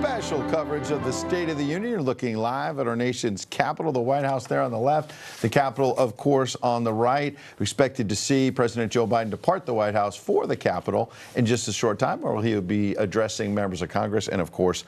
Special coverage of the State of the Union. You're looking live at our nation's capital, the White House there on the left, the Capitol, of course, on the right. We're expected to see President Joe Biden depart the White House for the Capitol in just a short time, where he'll be addressing members of Congress and, of course,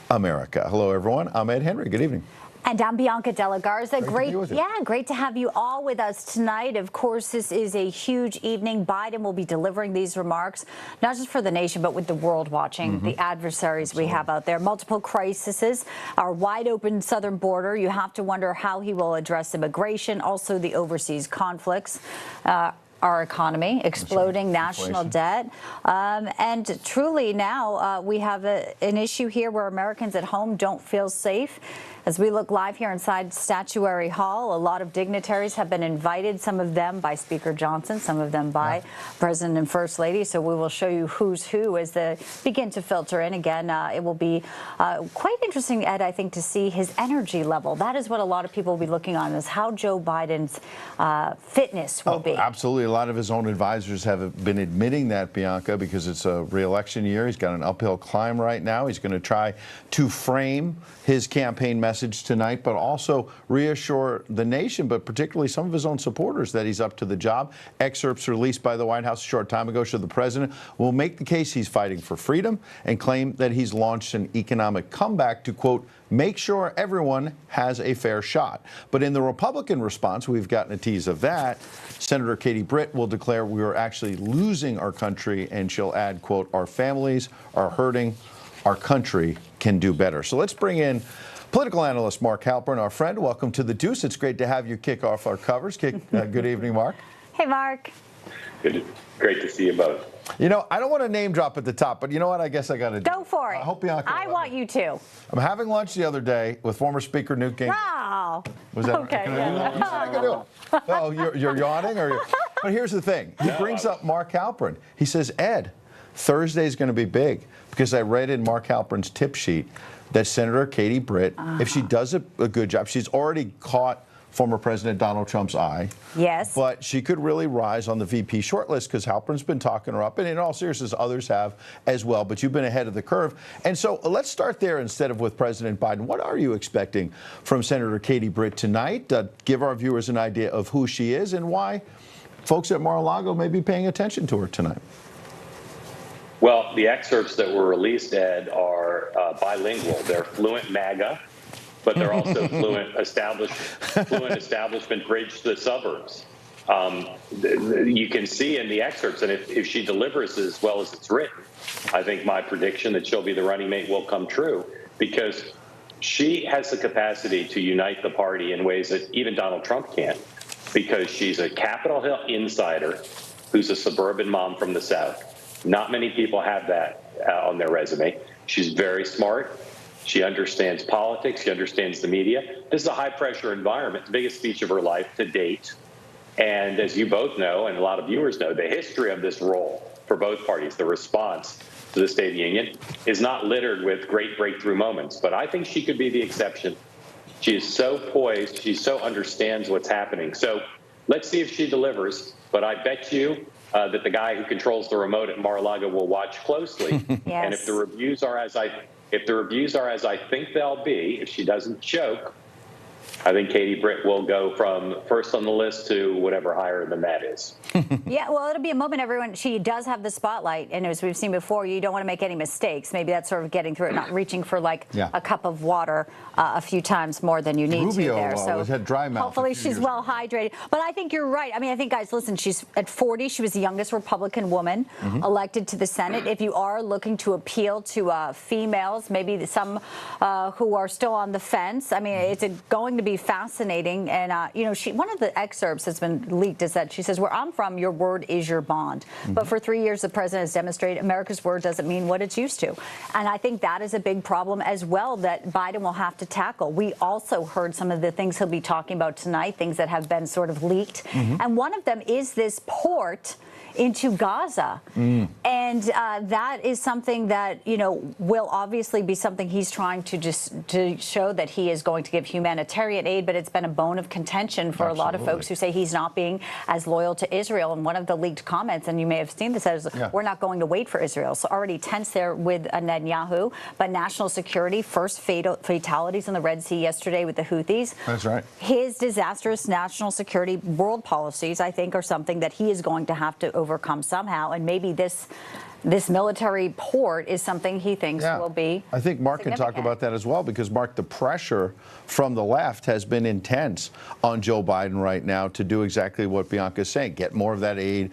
America. Hello, everyone. I'm Ed Henry. Good evening. And I'm Bianca Garza. Great to have you all with us tonight. Of course, this is a huge evening. Biden will be delivering these remarks, not just for the nation, but with the world watching, the adversaries we have out there. Multiple crises, our wide open southern border. You have to wonder how he will address immigration, also the overseas conflicts. Our economy, exploding national debt. And truly now we have an issue here where Americans at home don't feel safe. As we look live here inside Statuary Hall, a lot of dignitaries have been invited, some of them by Speaker Johnson, some of them by President and First Lady. So we will show you who's who as they begin to filter in. Again, it will be quite interesting, Ed, I think, to see his energy level. That is what a lot of people will be looking on, is how Joe Biden's fitness will be. Absolutely. A lot of his own advisors have been admitting that, Bianca, because it's a re-election year. He's got an uphill climb right now. He's going to try to frame his campaign message tonight, but also reassure the nation, but particularly some of his own supporters, that he's up to the job. Excerpts released by the White House a short time ago show the president will make the case he's fighting for freedom and claim that he's launched an economic comeback to, quote, make sure everyone has a fair shot. But in the Republican response, we've gotten a tease of that. Senator Katie Britt will declare we are actually losing our country, and she'll add, quote, our families are hurting, our country can do better. So let's bring in political analyst Mark Halpern, our friend. Welcome to the Deuce. It's great to have you kick off our covers. Good evening, Mark. Hey, Mark. Good. Great to see you both. You know, I don't want to name drop at the top, but you know what? I guess I got to do. Go for it. I hope Bianca. I want you to. I'm having lunch the other day with former Speaker Newt Gingrich. Oh. Was that okay? Oh, you're yawning, or? But here's the thing. He brings up Mark Halpern. He says, Ed, Thursday's going to be big, because I read in Mark Halpern's tip sheet that Senator Katie Britt, if she does a good job, she's already caught former President Donald Trump's eye. Yes. But she could really rise on the VP shortlist, because Halpern's been talking her up, and in all seriousness, others have as well. But you've been ahead of the curve. And so let's start there instead of with President Biden. What are you expecting from Senator Katie Britt tonight? Give our viewers an idea of who she is and why folks at Mar-a-Lago may be paying attention to her tonight. Well, the excerpts that were released, Ed, are bilingual. They're fluent MAGA, but they're also fluent establishment bridge to the suburbs. You can see in the excerpts, and if she delivers as well as it's written, I think my prediction that she'll be the running mate will come true, because she has the capacity to unite the party in ways that even Donald Trump can't, because she's a Capitol Hill insider who's a suburban mom from the South. Not many people have that on their resume. She's very smart. She understands politics. She understands the media. This is a high-pressure environment, the biggest speech of her life to date. And as you both know, and a lot of viewers know, the history of this role for both parties, the response to the State of the Union, is not littered with great breakthrough moments. But I think she could be the exception. She is so poised. She so understands what's happening. So let's see if she delivers. But I bet you that the guy who controls the remote at Mar-a-Lago will watch closely. Yes. And if the reviews are as I think they'll be, if she doesn't choke, I think Katie Britt will go from first on the list to whatever higher than that is. Yeah, well, it'll be a moment, everyone. She does have the spotlight, and as we've seen before, you don't want to make any mistakes. Maybe that's sort of getting through it, not reaching for like a cup of water a few times more than you need to there. So had dry mouth hopefully she's well hydrated. But I think you're right. I mean, I think, guys, listen, she's at 40. She was the youngest Republican woman elected to the Senate. If you are looking to appeal to females, maybe some who are still on the fence, I mean, it's going to be fascinating. And, you know, one of the excerpts that's been leaked is that she says, where I'm from, your word is your bond. But for 3 years, the president has demonstrated America's word doesn't mean what it's used to. And I think that is a big problem as well that Biden will have to tackle. We also heard some of the things he'll be talking about tonight, things that have been sort of leaked. And one of them is this port into Gaza. And that is something that, will obviously be something he's trying to show that he is going to give humanitarian aid, but it's been a bone of contention for a lot of folks who say he's not being as loyal to Israel. And one of the leaked comments, and you may have seen this, says we're not going to wait for Israel. So already tense there with Netanyahu, but national security, first fatalities in the Red Sea yesterday with the Houthis. That's right. His disastrous national security world policies, I think, are something that he is going to have to overcome somehow. And maybe this military port is something he thinks will be I think Mark can talk about that as well, because, Mark, the pressure from the left has been intense on Joe Biden right now to do exactly what Bianca is saying, get more of that aid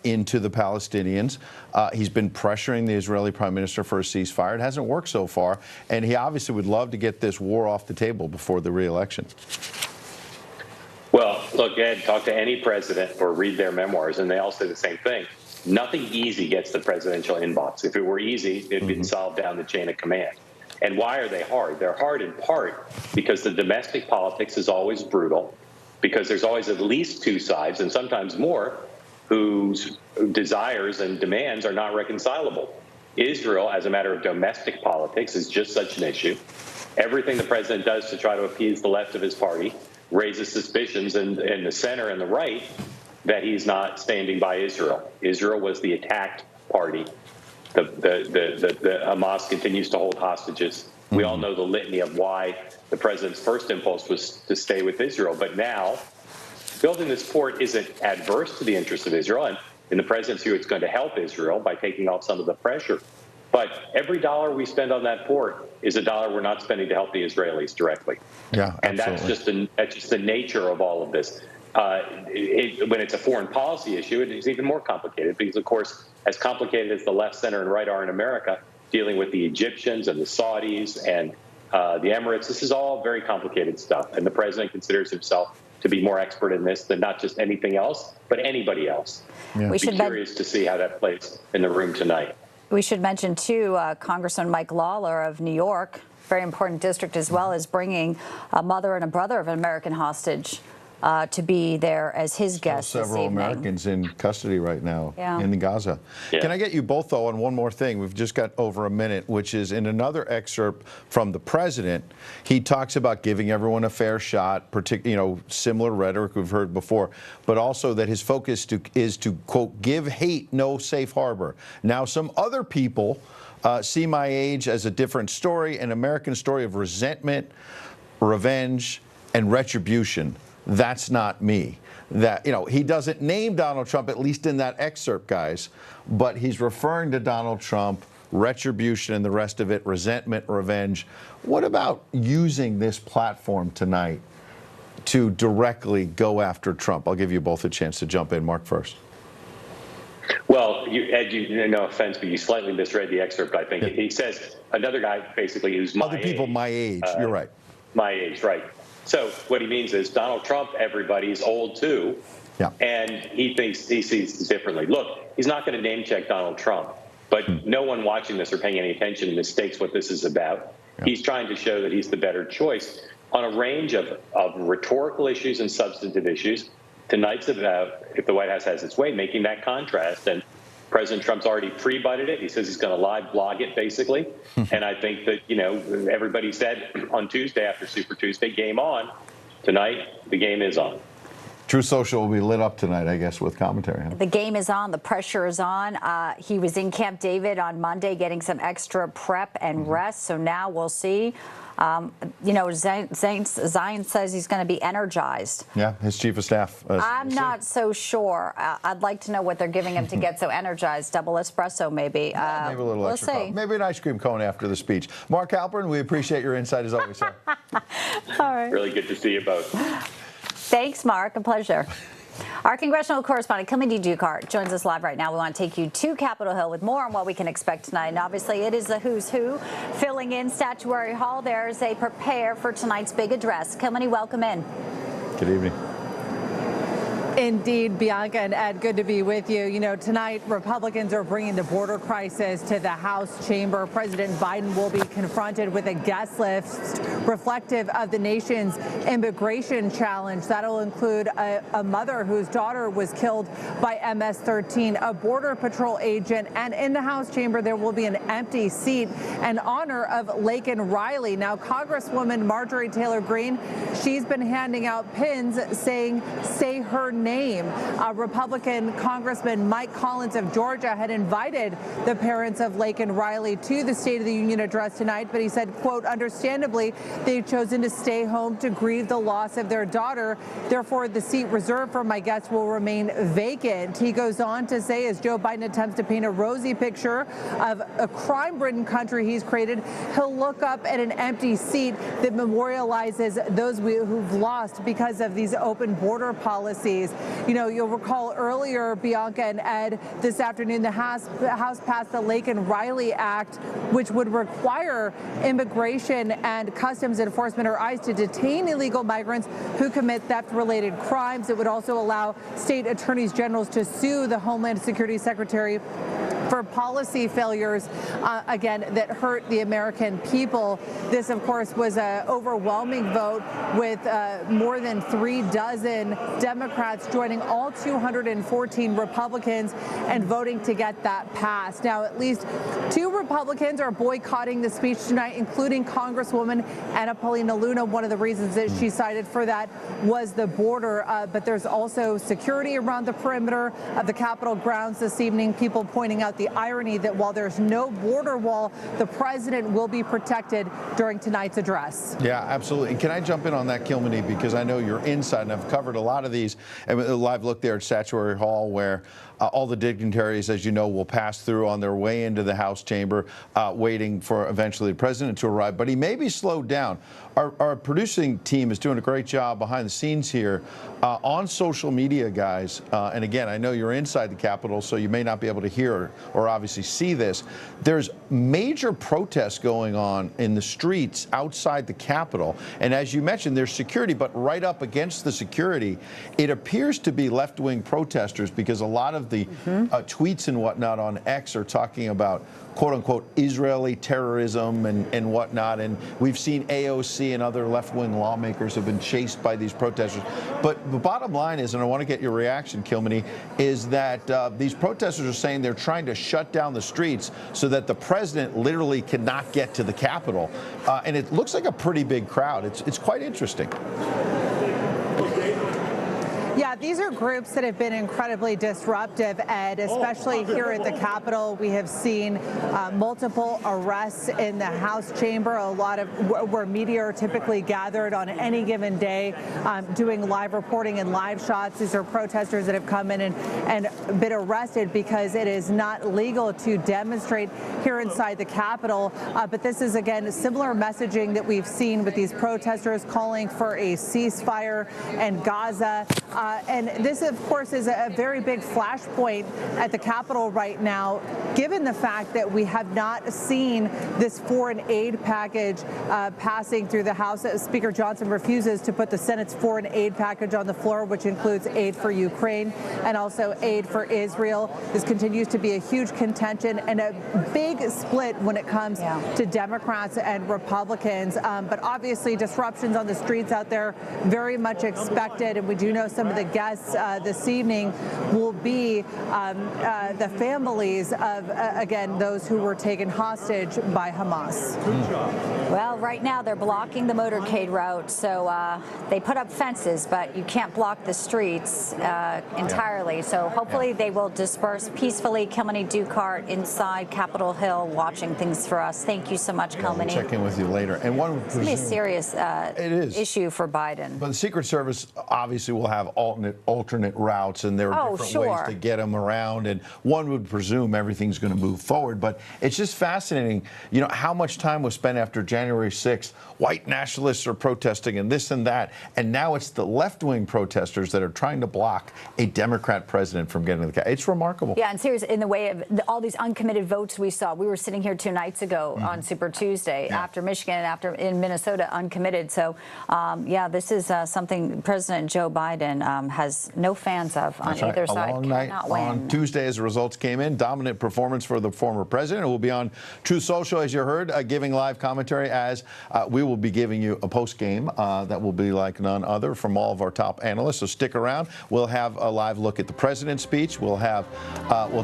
into the Palestinians. He's been pressuring the Israeli prime minister for a ceasefire. It hasn't worked so far, and he obviously would love to get this war off the table before the re-election. Well, look, Ed, talk to any president or read their memoirs, and they all say the same thing. Nothing easy gets the presidential inbox. If it were easy, it'd been solved down the chain of command. And why are they hard? They're hard in part because the domestic politics is always brutal, because there's always at least two sides, and sometimes more, whose desires and demands are not reconcilable. Israel, as a matter of domestic politics, is just such an issue. Everything the president does to try to appease the left of his party raises suspicions in the center and the right that he's not standing by Israel. Israel was the attacked party. The Hamas continues to hold hostages. We all know the litany of why the president's first impulse was to stay with Israel. But now, building this port isn't adverse to the interests of Israel. And in the president's view, it's going to help Israel by taking off some of the pressure. But every dollar we spend on that port is a dollar we're not spending to help the Israelis directly. Yeah, and absolutely. that's just the nature of all of this. When it's a foreign policy issue, it is even more complicated because, of course, as complicated as the left, center, and right are in America, dealing with the Egyptians and the Saudis and the Emirates, this is all very complicated stuff. And the president considers himself to be more expert in this than not just anything else, but anybody else. Yeah. We'd be curious to see how that plays in the room tonight. We should mention, too, Congressman Mike Lawler of New York, very important district as well, is bringing a mother and a brother of an American hostage to be there as his guest this evening. Several Americans in custody right now in Gaza. Yeah. Can I get you both, though, on one more thing? We've just got over a minute, which is in another excerpt from the president. He talks about giving everyone a fair shot, similar rhetoric we've heard before, but also that his focus is to, quote, give hate no safe harbor. Now, some other people see my age as a different story, an American story of resentment, revenge, and retribution. That's not me. He doesn't name Donald Trump, at least in that excerpt, guys, but he's referring to Donald Trump, retribution and the rest of it, resentment, revenge. What about using this platform tonight to directly go after Trump? I'll give you both a chance to jump in. Mark first. Well, Ed, no offense, but you slightly misread the excerpt, I think. He says another guy basically who's my age. Other people my age, you're right. My age, right. So what he means is Donald Trump, everybody's old too, and he sees it differently. Look, he's not going to name check Donald Trump, but no one watching this or paying any attention mistakes what this is about. He's trying to show that he's the better choice on a range of rhetorical issues and substantive issues. Tonight's about, if the White House has its way, making that contrast. And President Trump's already pre-butted it. He says he's going to live blog it, basically. And I think that, everybody said on Tuesday after Super Tuesday, game on. Tonight, the game is on. Truth Social will be lit up tonight, I guess, with commentary. Huh? The game is on. The pressure is on. He was in Camp David on Monday getting some extra prep and rest. So now we'll see. Zion says he's going to be energized. Yeah, his chief of staff. I'm not so sure. I'd like to know what they're giving him to get so energized. Double espresso, maybe. Maybe a little extra coffee. Maybe an ice cream cone after the speech. Mark Halpern, we appreciate your insight as always, sir. All right. Really good to see you both. Thanks, Mark. A pleasure. Our congressional correspondent, Kamini Dukart, joins us live right now. We want to take you to Capitol Hill with more on what we can expect tonight. And obviously, it is the who's who filling in Statuary Hall. There's a prepare for tonight's big address. Kamini, welcome in. Good evening. Indeed, Bianca and Ed, good to be with you. Tonight, Republicans are bringing the border crisis to the House chamber. President Biden will be confronted with a guest list reflective of the nation's immigration challenge. That'll include a mother whose daughter was killed by MS-13, a Border Patrol agent, and in the House chamber there will be an empty seat in honor of Laken Riley. Now, Congresswoman Marjorie Taylor Greene, she's been handing out pins saying, "Say her name." Republican Congressman Mike Collins of Georgia had invited the parents of Laken Riley to the State of the Union address tonight, but he said, quote, "Understandably, they've chosen to stay home to grieve the loss of their daughter. Therefore, the seat reserved for my guests will remain vacant." He goes on to say, as Joe Biden attempts to paint a rosy picture of a crime-ridden country he's created, he'll look up at an empty seat that memorializes those who've lost because of these open border policies. You know, you'll recall earlier, Bianca and Ed, this afternoon, the House passed the Laken Riley Act, which would require Immigration and Customs Enforcement, or ICE, to detain illegal migrants who commit theft-related crimes. It would also allow state attorneys generals to sue the Homeland Security Secretary for policy failures, again, that hurt the American people. This, of course, was an overwhelming vote with more than 36 Democrats joining all 214 Republicans and voting to get that passed. Now, at least 2 Republicans are boycotting the speech tonight, including Congresswoman Anna Paulina Luna. One of the reasons that she cited for that was the border, but there's also security around the perimeter of the Capitol grounds this evening. People pointing out the irony that while there's no border wall, the president will be protected during tonight's address. Yeah, absolutely. And can I jump in on that, Kilmeny, because I know you're inside, and I've covered a lot of these. And a live look there at Statuary Hall, where all the dignitaries, as you know, will pass through on their way into the House chamber, waiting for eventually the president to arrive. But he may be slowed down. Our producing team is doing a great job behind the scenes here on social media, guys. And again, I know you're inside the Capitol, so you may not be able to hear or obviously see this. There's major protests going on in the streets outside the Capitol. And as you mentioned, there's security, but right up against the security, it appears to be left-wing protesters, because a lot of the tweets and whatnot on X are talking about quote-unquote Israeli terrorism and whatnot. And we've seen AOC and other left-wing lawmakers have been chased by these protesters. But the bottom line is, and I want to get your reaction, Kilmeny, is that these protesters are saying they're trying to shut down the streets so that the president literally cannot get to the Capitol. And it looks like a pretty big crowd. It's quite interesting. Yeah, these are groups that have been incredibly disruptive, Ed, especially here at the Capitol. We have seen multiple arrests in the House chamber, a lot of where media are typically gathered on any given day, doing live reporting and live shots. These are protesters that have come in and been arrested because it is not legal to demonstrate here inside the Capitol. But this is, again, similar messaging that we've seen with these protesters calling for a ceasefire in Gaza. And this, of course, is a very big flashpoint at the Capitol right now, given the fact that we have not seen this foreign aid package passing through the House. Speaker Johnson refuses to put the Senate's foreign aid package on the floor, which includes aid for Ukraine and also aid for Israel. This continues to be a huge contention and a big split when it comes to Democrats and Republicans. But obviously, disruptions on the streets out there very much expected. And we do know some of the guests this evening will be the families of, again, those who were taken hostage by Hamas. Well, right now they're blocking the motorcade route, so they put up fences, but you can't block the streets entirely. So hopefully they will disperse peacefully. Kilmeny Dukart inside Capitol Hill watching things for us. Thank you so much, Kilmeny. We'll check in with you later. And one would presume, it's going to be a serious issue for Biden. But the Secret Service obviously will have alternate routes, and there are different ways to get them around. And one would presume everything's going to move forward. But it's just fascinating, you know, how much time was spent after January 6th. White nationalists are protesting and this and that. And now it's the left-wing protesters that are trying to block a Democrat president from getting to the Capitol. It's remarkable. Yeah, and seriously, in the way of all these uncommitted votes we saw. We were sitting here 2 nights ago on Super Tuesday after Michigan and in Minnesota uncommitted. So, yeah, this is something President Joe Biden has no fans of on That's right. either A side. long night Cannot win. on Tuesday as the results came in. Dominant performance for the former president. It will be on Truth Social, as you heard, giving live commentary as we will be giving you a post game that will be like none other from all of our top analysts. So stick around. We'll have a live look at the president's speech. We'll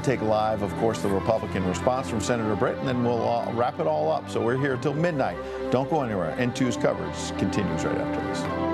take live, of course, the Republican response from Senator Britt, and then we'll wrap it all up. So we're here till midnight. Don't go anywhere. N2's coverage continues right after this.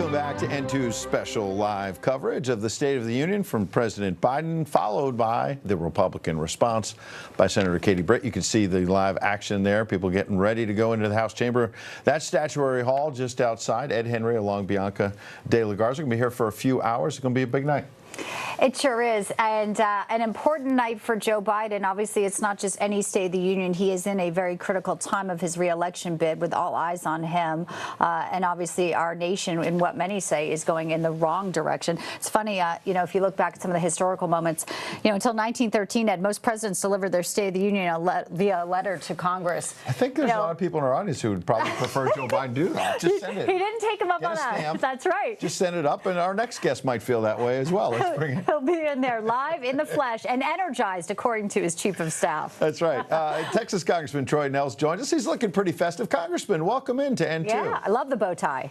Welcome back to N2's special live coverage of the State of the Union from President Biden, followed by the Republican response by Senator Katie Britt. You can see the live action there, people getting ready to go into the House chamber. That's Statuary Hall just outside. Ed Henry along Bianca de la Garza. Going to be here for a few hours. It's going to be a big night. It sure is, and an important night for Joe Biden. Obviously, it's not just any State of the Union. He is in a very critical time of his reelection bid with all eyes on him, and obviously our nation, in what many say, is going in the wrong direction. It's funny, if you look back at some of the historical moments, until 1913, Ed, most presidents delivered their State of the Union via letter to Congress. I think there's a lot of people in our audience who would probably prefer Joe Biden do that. Just send it. He didn't take him up on that. That's right. Just send it up, and our next guest might feel that way as well. Let's bring it. He'll be in there live in the flesh and energized, according to his chief of staff. That's right. Texas Congressman Troy Nehls joined us. He's looking pretty festive. Congressman, welcome into N2. Yeah, I love the bow tie.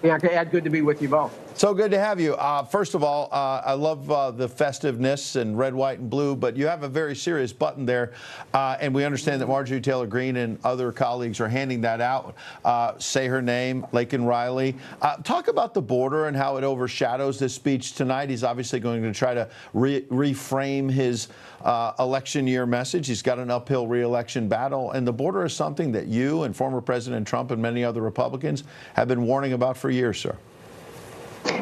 Bianca, Ed, good to be with you both. So good to have you. First of all, I love the festiveness and red, white, and blue, but you have a very serious button there, and we understand that Marjorie Taylor Greene and other colleagues are handing that out. Say her name, Laken Riley. Talk about the border and how it overshadows this speech tonight. He's obviously going to try to reframe his election year message. He's got an uphill re-election battle, and the border is something that you and former President Trump and many other Republicans have been warning about for years, sir.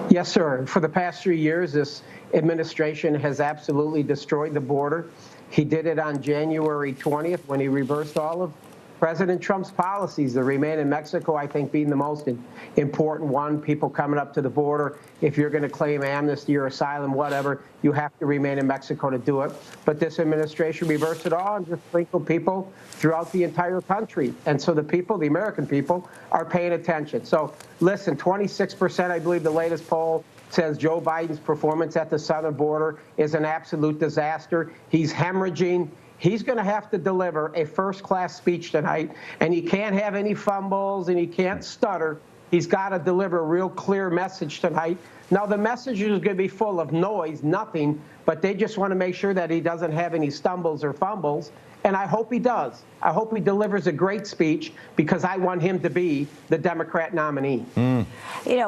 Yes, sir. For the past 3 years, this administration has absolutely destroyed the border. He did it on January 20th when he reversed all of President Trump's policies, the Remain in Mexico, I think, being the most important one. People coming up to the border, if you're going to claim amnesty or asylum, whatever, you have to remain in Mexico to do it. But this administration reversed it all and just sprinkled people throughout the entire country. And so the people, the American people, are paying attention. So listen, 26%, I believe the latest poll says Joe Biden's performance at the southern border is an absolute disaster. He's hemorrhaging. He's going to have to deliver a first-class speech tonight, and he can't have any fumbles, and he can't stutter. He's got to deliver a real clear message tonight. Now, the message is going to be full of noise, nothing, but they just want to make sure that he doesn't have any stumbles or fumbles, and I hope he does. I hope he delivers a great speech because I want him to be the Democrat nominee.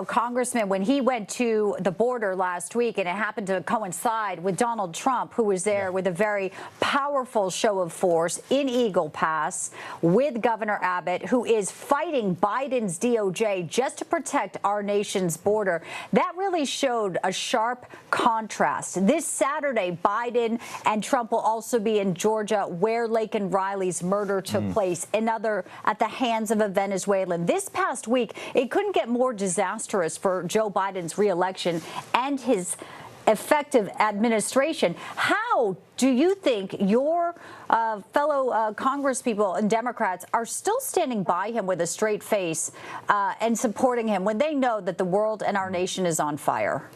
Congressman, when he went to the border last week, and it happened to coincide with Donald Trump, who was there with a very powerful show of force in Eagle Pass with Governor Abbott, who is fighting Biden's DOJ just to protect our nation's border. That really showed a sharp contrast. This Saturday, Biden and Trump will also be in Georgia, where Laken Riley's murder took place, another at the hands of a Venezuelan. This past week, it couldn't get more disastrous for Joe Biden's reelection and his effective administration. How do you think your fellow congresspeople and Democrats are still standing by him with a straight face and supporting him when they know that the world and our nation is on fire?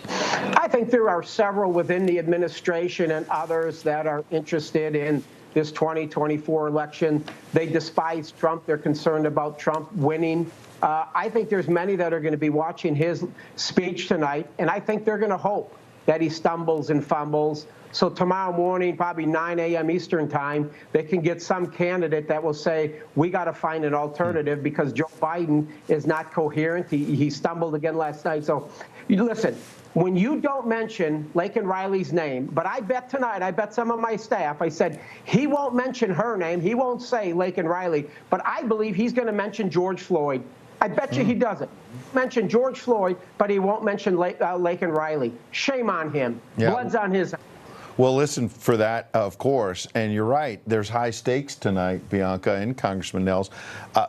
I think there are several within the administration and others that are interested in this 2024 election. They despise Trump. They're concerned about Trump winning. I think there's many that are going to be watching his speech tonight, and I think they're going to hope that he stumbles and fumbles. So tomorrow morning, probably 9 a.m. Eastern time, they can get some candidate that will say, we got to find an alternative because Joe Biden is not coherent. He stumbled again last night. So listen, when you don't mention Laken Riley's name, but I bet tonight, I bet some of my staff, I said, he won't mention her name. He won't say Laken Riley, but I believe he's going to mention George Floyd. I bet you he doesn't. Mention George Floyd, but he won't mention Laken Riley. Shame on him. Yeah. Blood's on his. Well, listen, for that, of course, and you're right, there's high stakes tonight, Bianca and Congressman Nehls,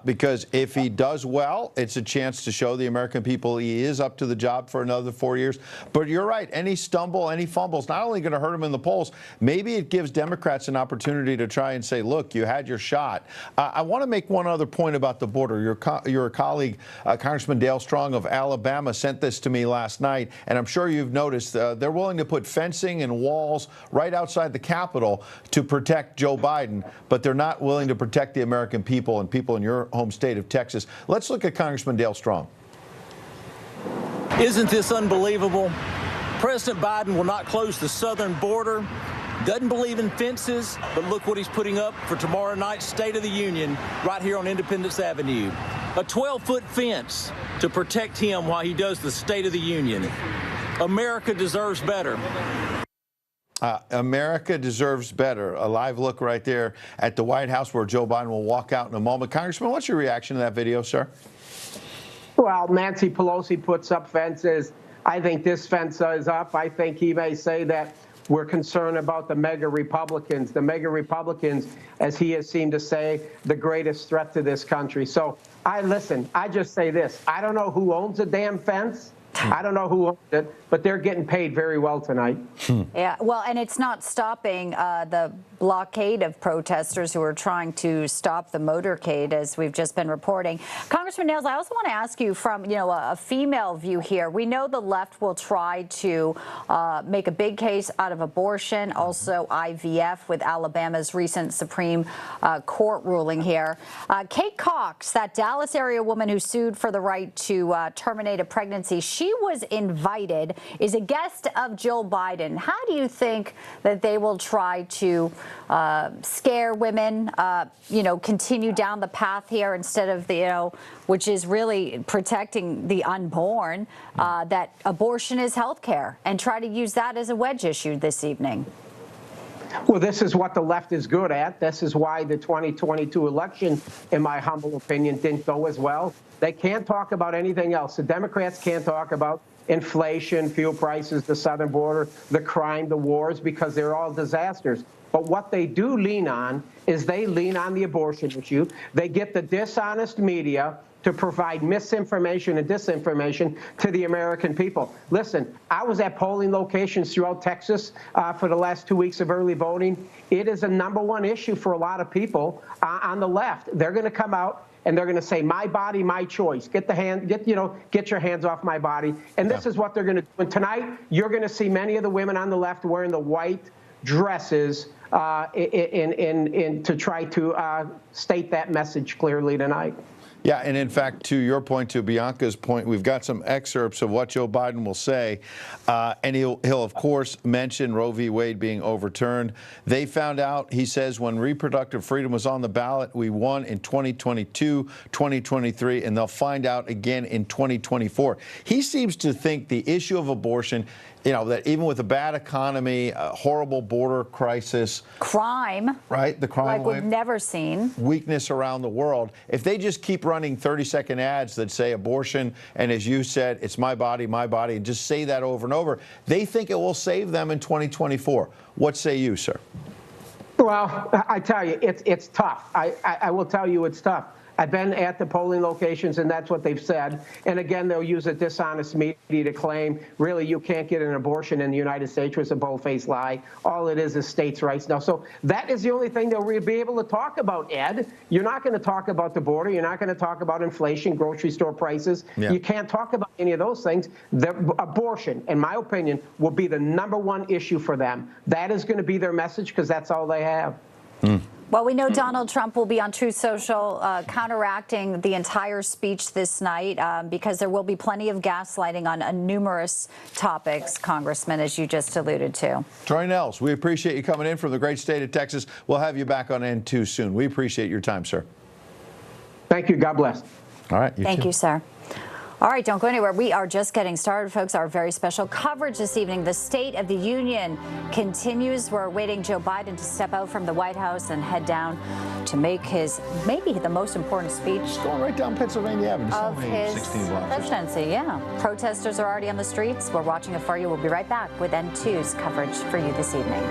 because if he does well, it's a chance to show the American people he is up to the job for another 4 years. But you're right, any stumble, any fumbles, not only going to hurt him in the polls, maybe it gives Democrats an opportunity to try and say, look, you had your shot. I want to make one other point about the border. Your colleague, Congressman Dale Strong of Alabama, sent this to me last night, and I'm sure you've noticed they're willing to put fencing and walls right outside the Capitol to protect Joe Biden, but they're not willing to protect the American people and people in your home state of Texas. Let's look at Congressman Dale Strong. Isn't this unbelievable? President Biden will not close the southern border, doesn't believe in fences, but look what he's putting up for tomorrow night's State of the Union right here on Independence Avenue. a 12-foot fence to protect him while he does the State of the Union. America deserves better. America deserves better. A live look right there at the White House where Joe Biden will walk out in a moment. Congressman, what's your reaction to that video, sir? Well, Nancy Pelosi puts up fences. I think this fence is up. I think he may say that we're concerned about the mega Republicans. The mega Republicans, as he has seemed to say, the greatest threat to this country. So I just say this. I don't know who owns the damn fence. I don't know who owns it, but they're getting paid very well tonight. Yeah, well, and it's not stopping the blockade of protesters who are trying to stop the motorcade, as we've just been reporting. Congressman Nails, I also want to ask you from, a female view here. We know the left will try to make a big case out of abortion, also IVF with Alabama's recent Supreme Court ruling here. Kate Cox, that Dallas area woman who sued for the right to terminate a pregnancy, she was invited, is a guest of Joe Biden. How do you think that they will try to scare women, continue down the path here instead of which is really protecting the unborn, that abortion is health care, and try to use that as a wedge issue this evening? Well, this is what the left is good at. This is why the 2022 election, in my humble opinion, didn't go as well. They can't talk about anything else. The Democrats can't talk about inflation, fuel prices, the southern border, the crime, the wars, because they're all disasters. But what they do lean on is they lean on the abortion issue. They get the dishonest media to provide misinformation and disinformation to the American people. Listen, I was at polling locations throughout Texas for the last 2 weeks of early voting. It is a #1 issue for a lot of people on the left. They're going to come out and they're going to say, my body, my choice. Get your hands off my body. And this is what they're going to do. And tonight, you're going to see many of the women on the left wearing the white dresses to try to state that message clearly tonight. Yeah, and in fact, to your point, to Bianca's point, we've got some excerpts of what Joe Biden will say, and he'll of course mention Roe v. Wade being overturned. They found out, he says, when reproductive freedom was on the ballot, we won in 2022, 2023, and they'll find out again in 2024. He seems to think the issue of abortion, that even with a bad economy, a horrible border crisis, crime, right? The crime like we've never seen, weakness around the world. If they just keep running 30-second ads that say abortion, and as you said, it's my body, and just say that over and over, they think it will save them in 2024. What say you, sir? Well, I tell you, it's tough. I will tell you it's tough. I've been at the polling locations, and that's what they've said. And again, they'll use a dishonest media to claim, really, you can't get an abortion in the United States, which is a bold-faced lie. All it is states' rights now. So that is the only thing they'll be able to talk about, Ed. You're not going to talk about the border. You're not going to talk about inflation, grocery store prices. Yeah. You can't talk about any of those things. The abortion, in my opinion, will be the #1 issue for them. That is going to be their message because that's all they have. Well, we know Donald Trump will be on Truth Social counteracting the entire speech this night because there will be plenty of gaslighting on numerous topics, Congressman, as you just alluded to. Troy Nels, we appreciate you coming in from the great state of Texas. We'll have you back on N2 soon. We appreciate your time, sir. Thank you. God bless. All right. Thank you, sir. All right, don't go anywhere. We are just getting started, folks. Our very special coverage this evening. The State of the Union continues. We're awaiting Joe Biden to step out from the White House and head down to make his maybe the most important speech. It's going right down Pennsylvania Avenue. Of his 16 blocks. presidency, yeah. Protesters are already on the streets. We're watching it for you. We'll be right back with N2's coverage for you this evening.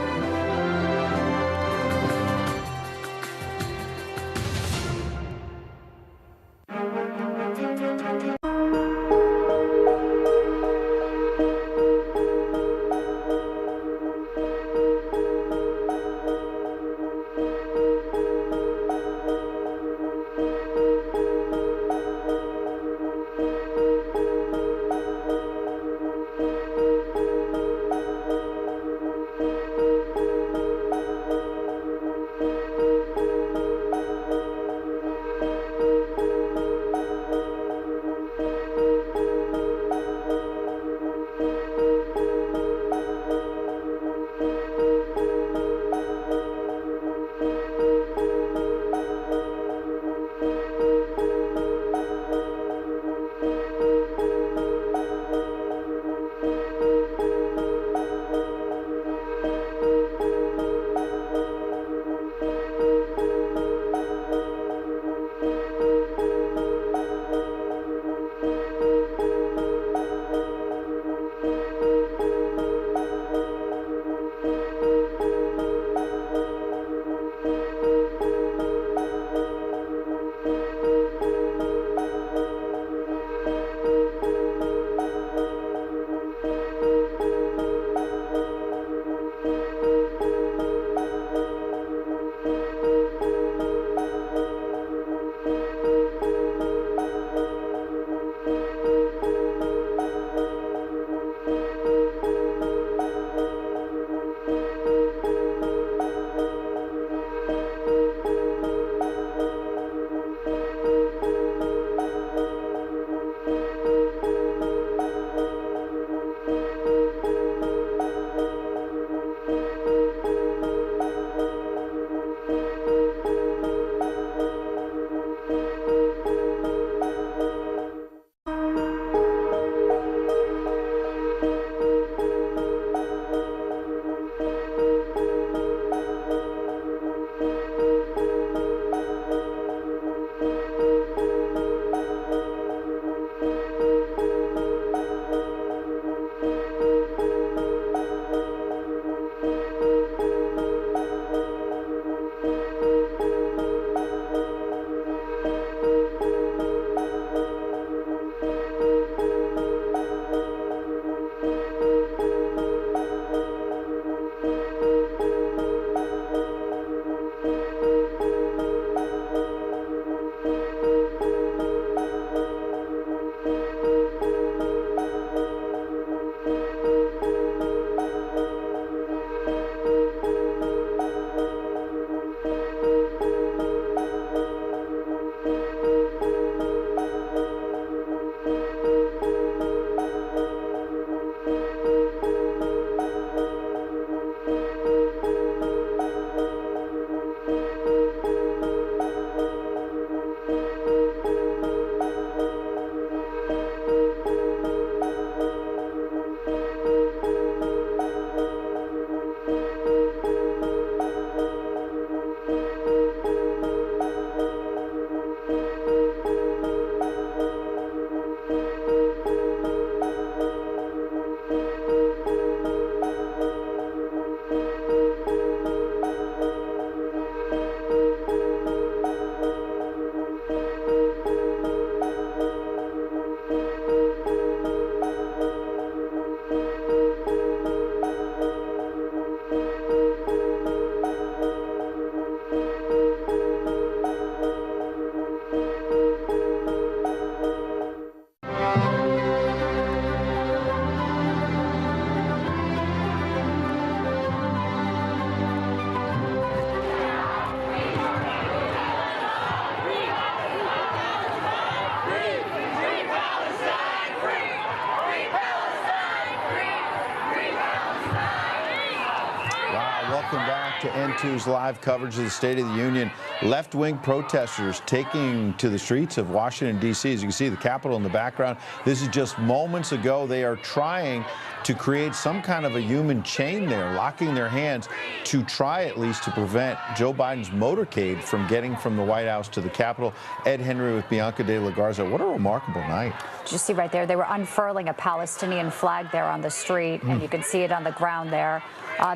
to N2's live coverage of the State of the Union. Left-wing protesters taking to the streets of Washington, D.C. As you can see, the Capitol in the background. This is just moments ago. They are trying to create some kind of a human chain there, locking their hands to try at least to prevent Joe Biden's motorcade from getting from the White House to the Capitol. Ed Henry with Bianca de la Garza. What a remarkable night. Did you see right there? They were unfurling a Palestinian flag there on the street, and you can see it on the ground there.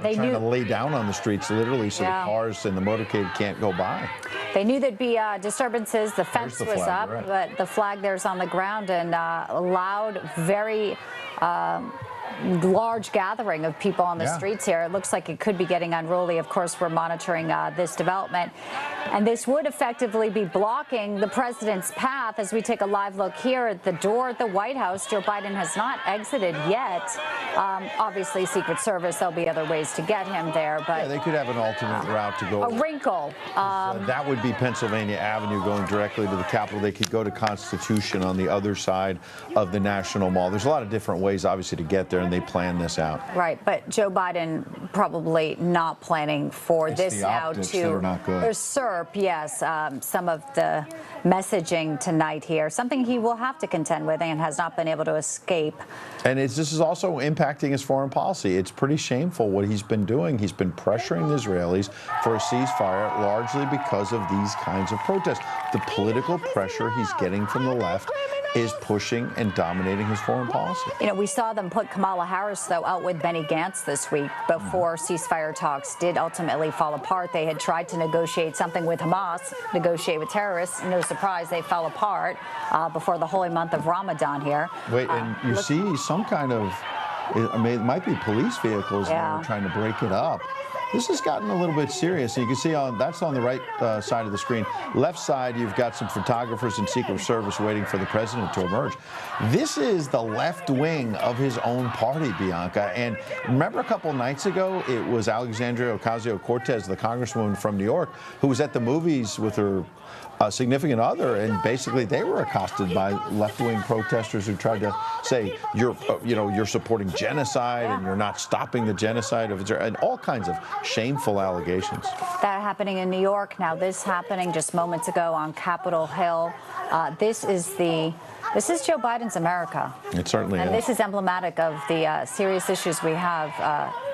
They trying knew to lay down on the streets literally so the cars and the motorcade can't go by. They knew there'd be disturbances. The fence the was flag, up, right. but the flag there's on the ground, and a loud, very large gathering of people on the streets here. It looks like it could be getting unruly. Of course, we're monitoring this development. And this would effectively be blocking the president's path as we take a live look here at the door at the White House. Joe Biden has not exited yet. Obviously, Secret Service, there'll be other ways to get him there. But Yeah, they could have an alternate route to go. a wrinkle. That would be Pennsylvania Avenue going directly to the Capitol. They could go to Constitution on the other side of the National Mall. There's a lot of different ways, obviously, to get there, and they plan this out. Right, but Joe Biden probably not planning for this the now optics to that are not good. usurp, some of the messaging tonight here, something he will have to contend with and has not been able to escape. And this is also impacting his foreign policy. It's pretty shameful what he's been doing. He's been pressuring the Israelis for a ceasefire largely because of these kinds of protests. The political pressure he's getting from the left is pushing and dominating his foreign policy. You know, we saw them put Kamala Harris, though, out with Benny Gantz this week before ceasefire talks did ultimately fall apart. They had tried to negotiate something with Hamas, negotiate with terrorists. No surprise, they fell apart before the holy month of Ramadan here. Wait, and you see some kind of, I mean, it might be police vehicles that are trying to break it up. This has gotten a little bit serious. You can see that's on the right side of the screen. Left side, you've got some photographers and Secret Service waiting for the president to emerge. This is the left wing of his own party, Bianca. And remember a couple nights ago, it was Alexandria Ocasio-Cortez, the congresswoman from New York, who was at the movies with her significant other, and basically they were accosted by left-wing protesters who tried to say you're supporting genocide and you're not stopping the genocide of Israel, and all kinds of shameful allegations. That happening in New York. Now this happening just moments ago on Capitol Hill. This is Joe Biden's America. It certainly is. And this is emblematic of the serious issues we have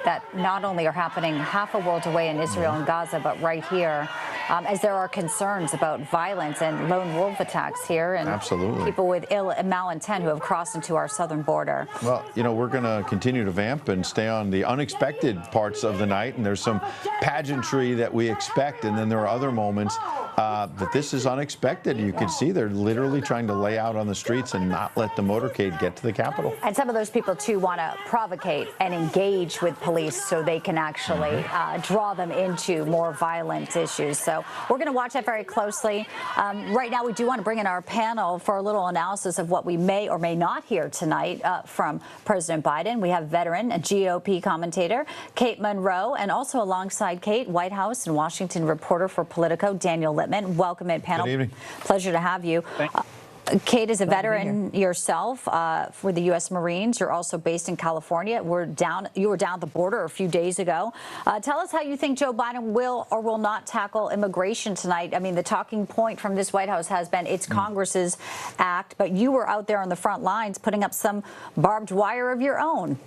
that not only are happening half a world away in Israel and Gaza, but right here, as there are concerns about violence and lone wolf attacks here, and people with ill malintent who have crossed into our southern border. Well, we're going to continue to vamp and stay on the unexpected parts of the night, and there's some pageantry that we expect, and then there are other moments that this is unexpected. You can see they're literally trying to lay out on the streets and not let the motorcade get to the Capitol. And some of those people, too, want to provocate and engage with police so they can actually draw them into more violent issues. So we're going to watch that very closely. Right now, we do want to bring in our panel for a little analysis of what we may or may not hear tonight from President Biden. We have veteran and GOP commentator Kate Monroe, and also alongside Kate, White House and Washington reporter for Politico, Daniel Littman. Welcome in, panel. Good evening. Pleasure to have you. Kate is a veteran yourself for the U.S. Marines. You're also based in California. You were down at the border a few days ago. Tell us how you think Joe Biden will or will not tackle immigration tonight. I mean, the talking point from this White House has been it's Congress's act, but you were out there on the front lines putting up some barbed wire of your own.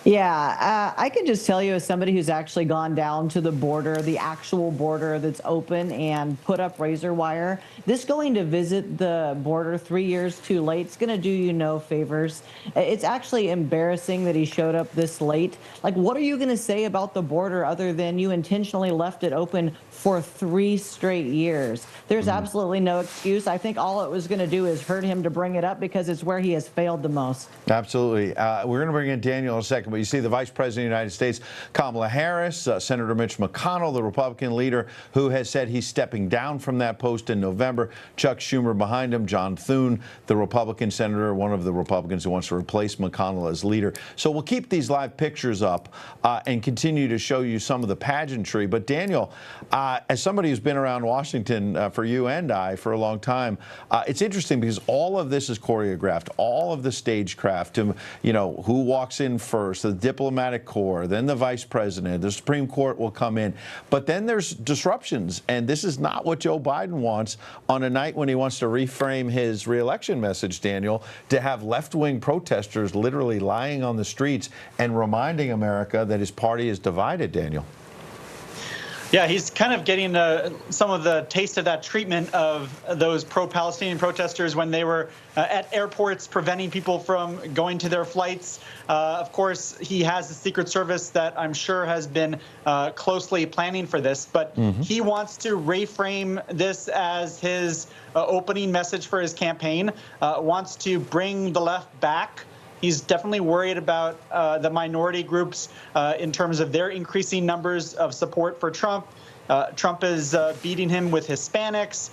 Yeah, I can just tell you as somebody who's actually gone down to the border, the actual border that's open, and put up razor wire, this going to visit the border 3 years too late is going to do you no favors. It's actually embarrassing that he showed up this late. Like, what are you going to say about the border other than you intentionally left it open for 3 straight years? There's absolutely no excuse. I think all it was going to do is hurt him to bring it up because it's where he has failed the most. Absolutely. We're going to bring in Daniel in a second, but you see the Vice President of the United States, Kamala Harris, Senator Mitch McConnell, the Republican leader, who has said he's stepping down from that post in November. Chuck Schumer behind him, John Thune, the Republican senator, one of the Republicans who wants to replace McConnell as leader. So we'll keep these live pictures up and continue to show you some of the pageantry. But Daniel, as somebody who's been around Washington for you and I for a long time, it's interesting because all of this is choreographed, all of the stagecraft, who walks in first, the diplomatic corps, then the vice president, the Supreme Court will come in. But then there's disruptions, and this is not what Joe Biden wants on a night when he wants to reframe his reelection message, Daniel, to have left-wing protesters literally lying on the streets and reminding America that his party is divided, Daniel. Yeah, he's kind of getting some of the taste of that treatment of those pro-Palestinian protesters when they were at airports preventing people from going to their flights. Of course, he has the Secret Service that I'm sure has been closely planning for this, but he wants to reframe this as his opening message for his campaign, wants to bring the left back. He's definitely worried about the minority groups in terms of their increasing numbers of support for Trump. Trump is beating him with Hispanics.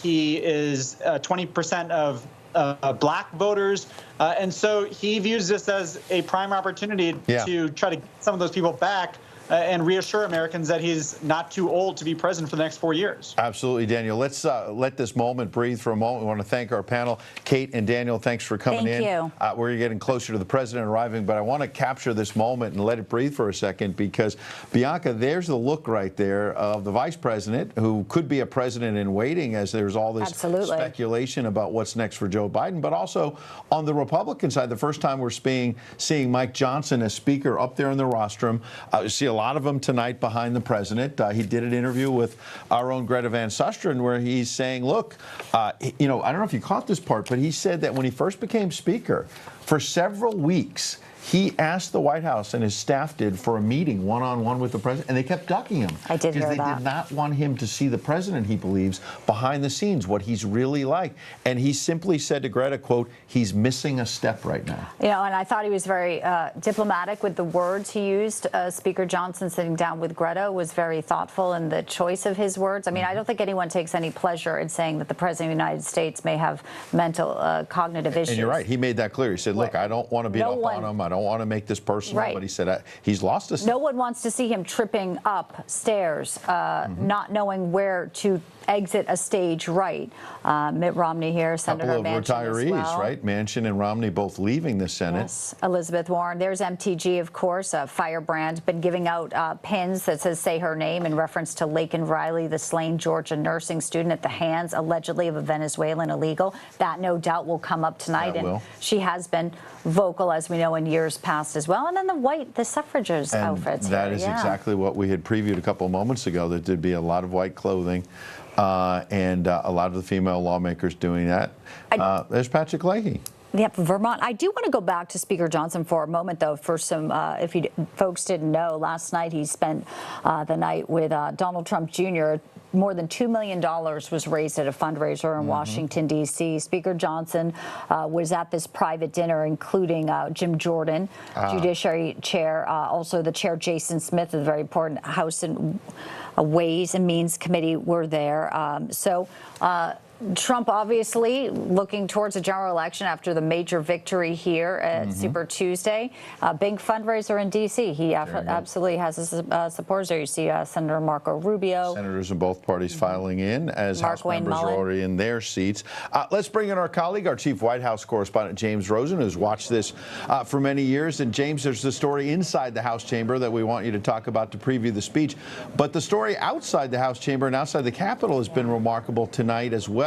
He is 20% of black voters. And so he views this as a prime opportunity to try to get some of those people back and reassure Americans that he's not too old to be president for the next 4 years. Absolutely, Daniel. Let's let this moment breathe for a moment. We want to thank our panel. Kate and Daniel, thanks for coming in. Thank you. We're getting closer to the president arriving, but I want to capture this moment and let it breathe for a second because, Bianca, there's the look right there of the vice president who could be a president in waiting as there's all this speculation about what's next for Joe Biden, but also on the Republican side, the first time we're seeing Mike Johnson as speaker up there in the rostrum. You see a lot of them tonight behind the president. He did an interview with our own Greta Van Susteren where he's saying, look, you know, I don't know if you caught this part, but he said that when he first became speaker, for several weeks, he asked the White House, and his staff did, for a meeting one-on-one with the president, and they kept ducking him. I did hear that. Because they did not want him to see the president, he believes, behind the scenes, what he's really like. And he simply said to Greta, quote, he's missing a step right now. You know, and I thought he was very diplomatic with the words he used. Speaker Johnson sitting down with Greta was very thoughtful in the choice of his words. I mean, I don't think anyone takes any pleasure in saying that the president of the United States may have mental, cognitive issues. And you're right. He made that clear. He said, look, I don't want to beat up on him. I don't want to make this personal, but he said he's lost a step. No one wants to see him tripping up stairs, not knowing where to exit a stage right. Mitt Romney here, Senator Manchin as well. Couple of retirees, right? Manchin and Romney both leaving the Senate. Yes, Elizabeth Warren. There's MTG, of course. Firebrand been giving out pins that says "Say her name" in reference to Laken Riley, the slain Georgia nursing student at the hands, allegedly, of a Venezuelan illegal. That no doubt will come up tonight, and she has been vocal, as we know, in years past as well. And then the suffrages outfits. That is exactly what we had previewed a couple of moments ago. That there'd be a lot of white clothing. And a lot of the female lawmakers doing that. There's Patrick Leahy. Yep, Vermont. I do want to go back to Speaker Johnson for a moment, though, for some, if you folks didn't know, last night he spent the night with Donald Trump Jr. More than $2 million was raised at a fundraiser in Washington, D.C. Speaker Johnson was at this private dinner, including Jim Jordan, Judiciary Chair, also the Chair Jason Smith of the very important House and Ways and Means Committee were there. Trump obviously looking towards a general election after the major victory here at Super Tuesday. Big fundraiser in D.C. He absolutely has his supporters there. You see Senator Marco Rubio. Senators in both parties filing in as House members are already in their seats. Let's bring in our colleague, our chief White House correspondent, James Rosen, who's watched this for many years. And James, there's the story inside the House chamber that we want you to talk about to preview the speech. But the story outside the House chamber and outside the Capitol has been remarkable tonight as well.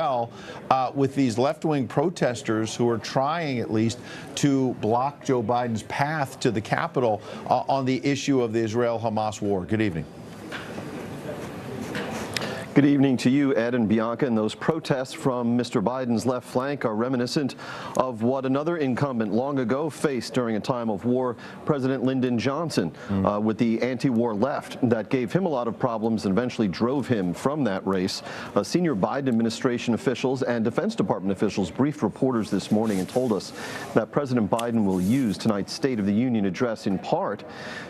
With these left-wing protesters who are trying, at least, to block Joe Biden's path to the Capitol on the issue of the Israel-Hamas war. Good evening. Good evening to you, Ed and Bianca. And those protests from Mr. Biden's left flank are reminiscent of what another incumbent long ago faced during a time of war, President Lyndon Johnson, with the anti-war left. That gave him a lot of problems and eventually drove him from that race. Senior Biden administration officials and Defense Department officials briefed reporters this morning and told us that President Biden will use tonight's State of the Union address in part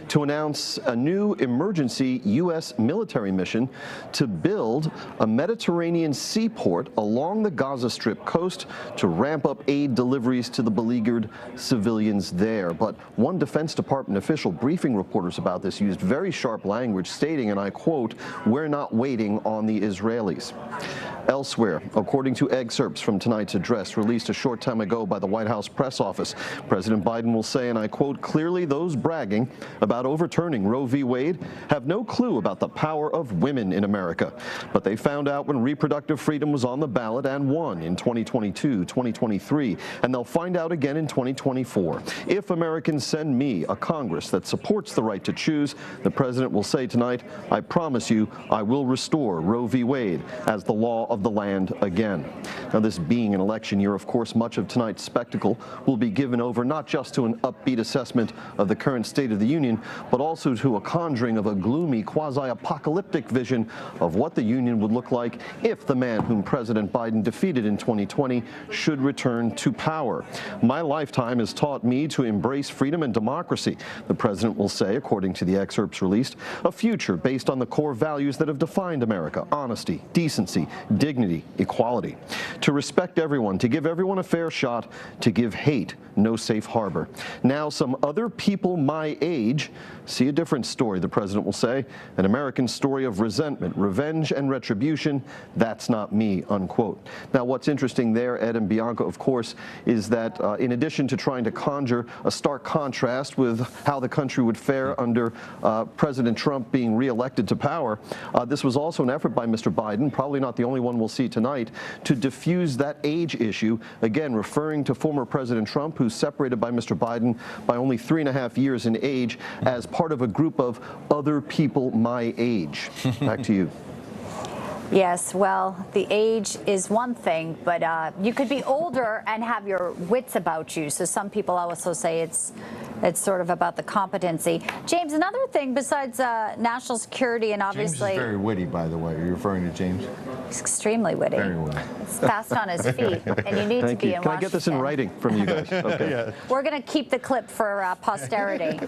to announce a new emergency U.S. military mission to build build a Mediterranean seaport along the Gaza Strip coast to ramp up aid deliveries to the beleaguered civilians there. But one Defense Department official briefing reporters about this used very sharp language, stating, and I quote, "We're not waiting on the Israelis." Elsewhere, according to excerpts from tonight's address released a short time ago by the White House press office, President Biden will say, and I quote, "Clearly those bragging about overturning Roe v. Wade have no clue about the power of women in America. But they found out when reproductive freedom was on the ballot and won in 2022, 2023, and they'll find out again in 2024. If Americans send me a Congress that supports the right to choose," the president will say tonight, "I promise you I will restore Roe v. Wade as the law of the land again." Now, this being an election year, of course, much of tonight's spectacle will be given over not just to an upbeat assessment of the current state of the union, but also to a conjuring of a gloomy, quasi-apocalyptic vision of what the union would look like if the man whom President Biden defeated in 2020 should return to power. "My lifetime has taught me to embrace freedom and democracy," the president will say, according to the excerpts released, "a future based on the core values that have defined America: honesty, decency, dignity, equality. To respect everyone, to give everyone a fair shot, to give hate no safe harbor. Now some other people my age see a different story," the president will say, "an American story of resentment, revenge, and retribution. That's not me," unquote. Now, what's interesting there, Ed and Bianca, of course, is that in addition to trying to conjure a stark contrast with how the country would fare under President Trump being reelected to power, this was also an effort by Mr. Biden, probably not the only one we'll see tonight, to diffuse that age issue, again referring to former President Trump, who's separated by Mr. Biden by only 3.5 years in age, as part of a group of other people my age. Back to you. Yes, well, the age is one thing, but you could be older and have your wits about you. So some people also say it's sort of about the competency. James, another thing besides national security and obviously... James is very witty, by the way. Are you referring to James? He's extremely witty. Very witty. He's fast on his feet, and you need to be in Washington. Can I get this in writing from you guys? Okay. Yeah. We're going to keep the clip for posterity.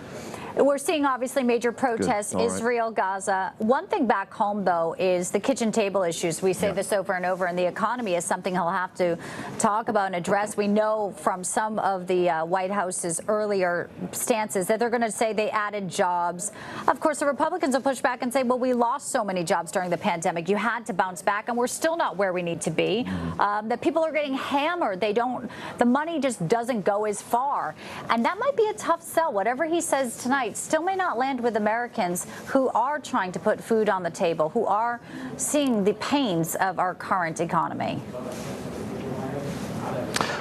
We're seeing obviously major protests, Israel, Gaza. One thing back home, though, is the kitchen table issues. We say this over and over, and the economy is something he'll have to talk about and address. We know from some of the White House's earlier stances that they're going to say they added jobs. Of course, the Republicans will push back and say, well, we lost so many jobs during the pandemic. You had to bounce back, and we're still not where we need to be. That people are getting hammered. The money just doesn't go as far. And that might be a tough sell. Whatever he says tonight still may not land with Americans who are trying to put food on the table, who are seeing the pains of our current economy.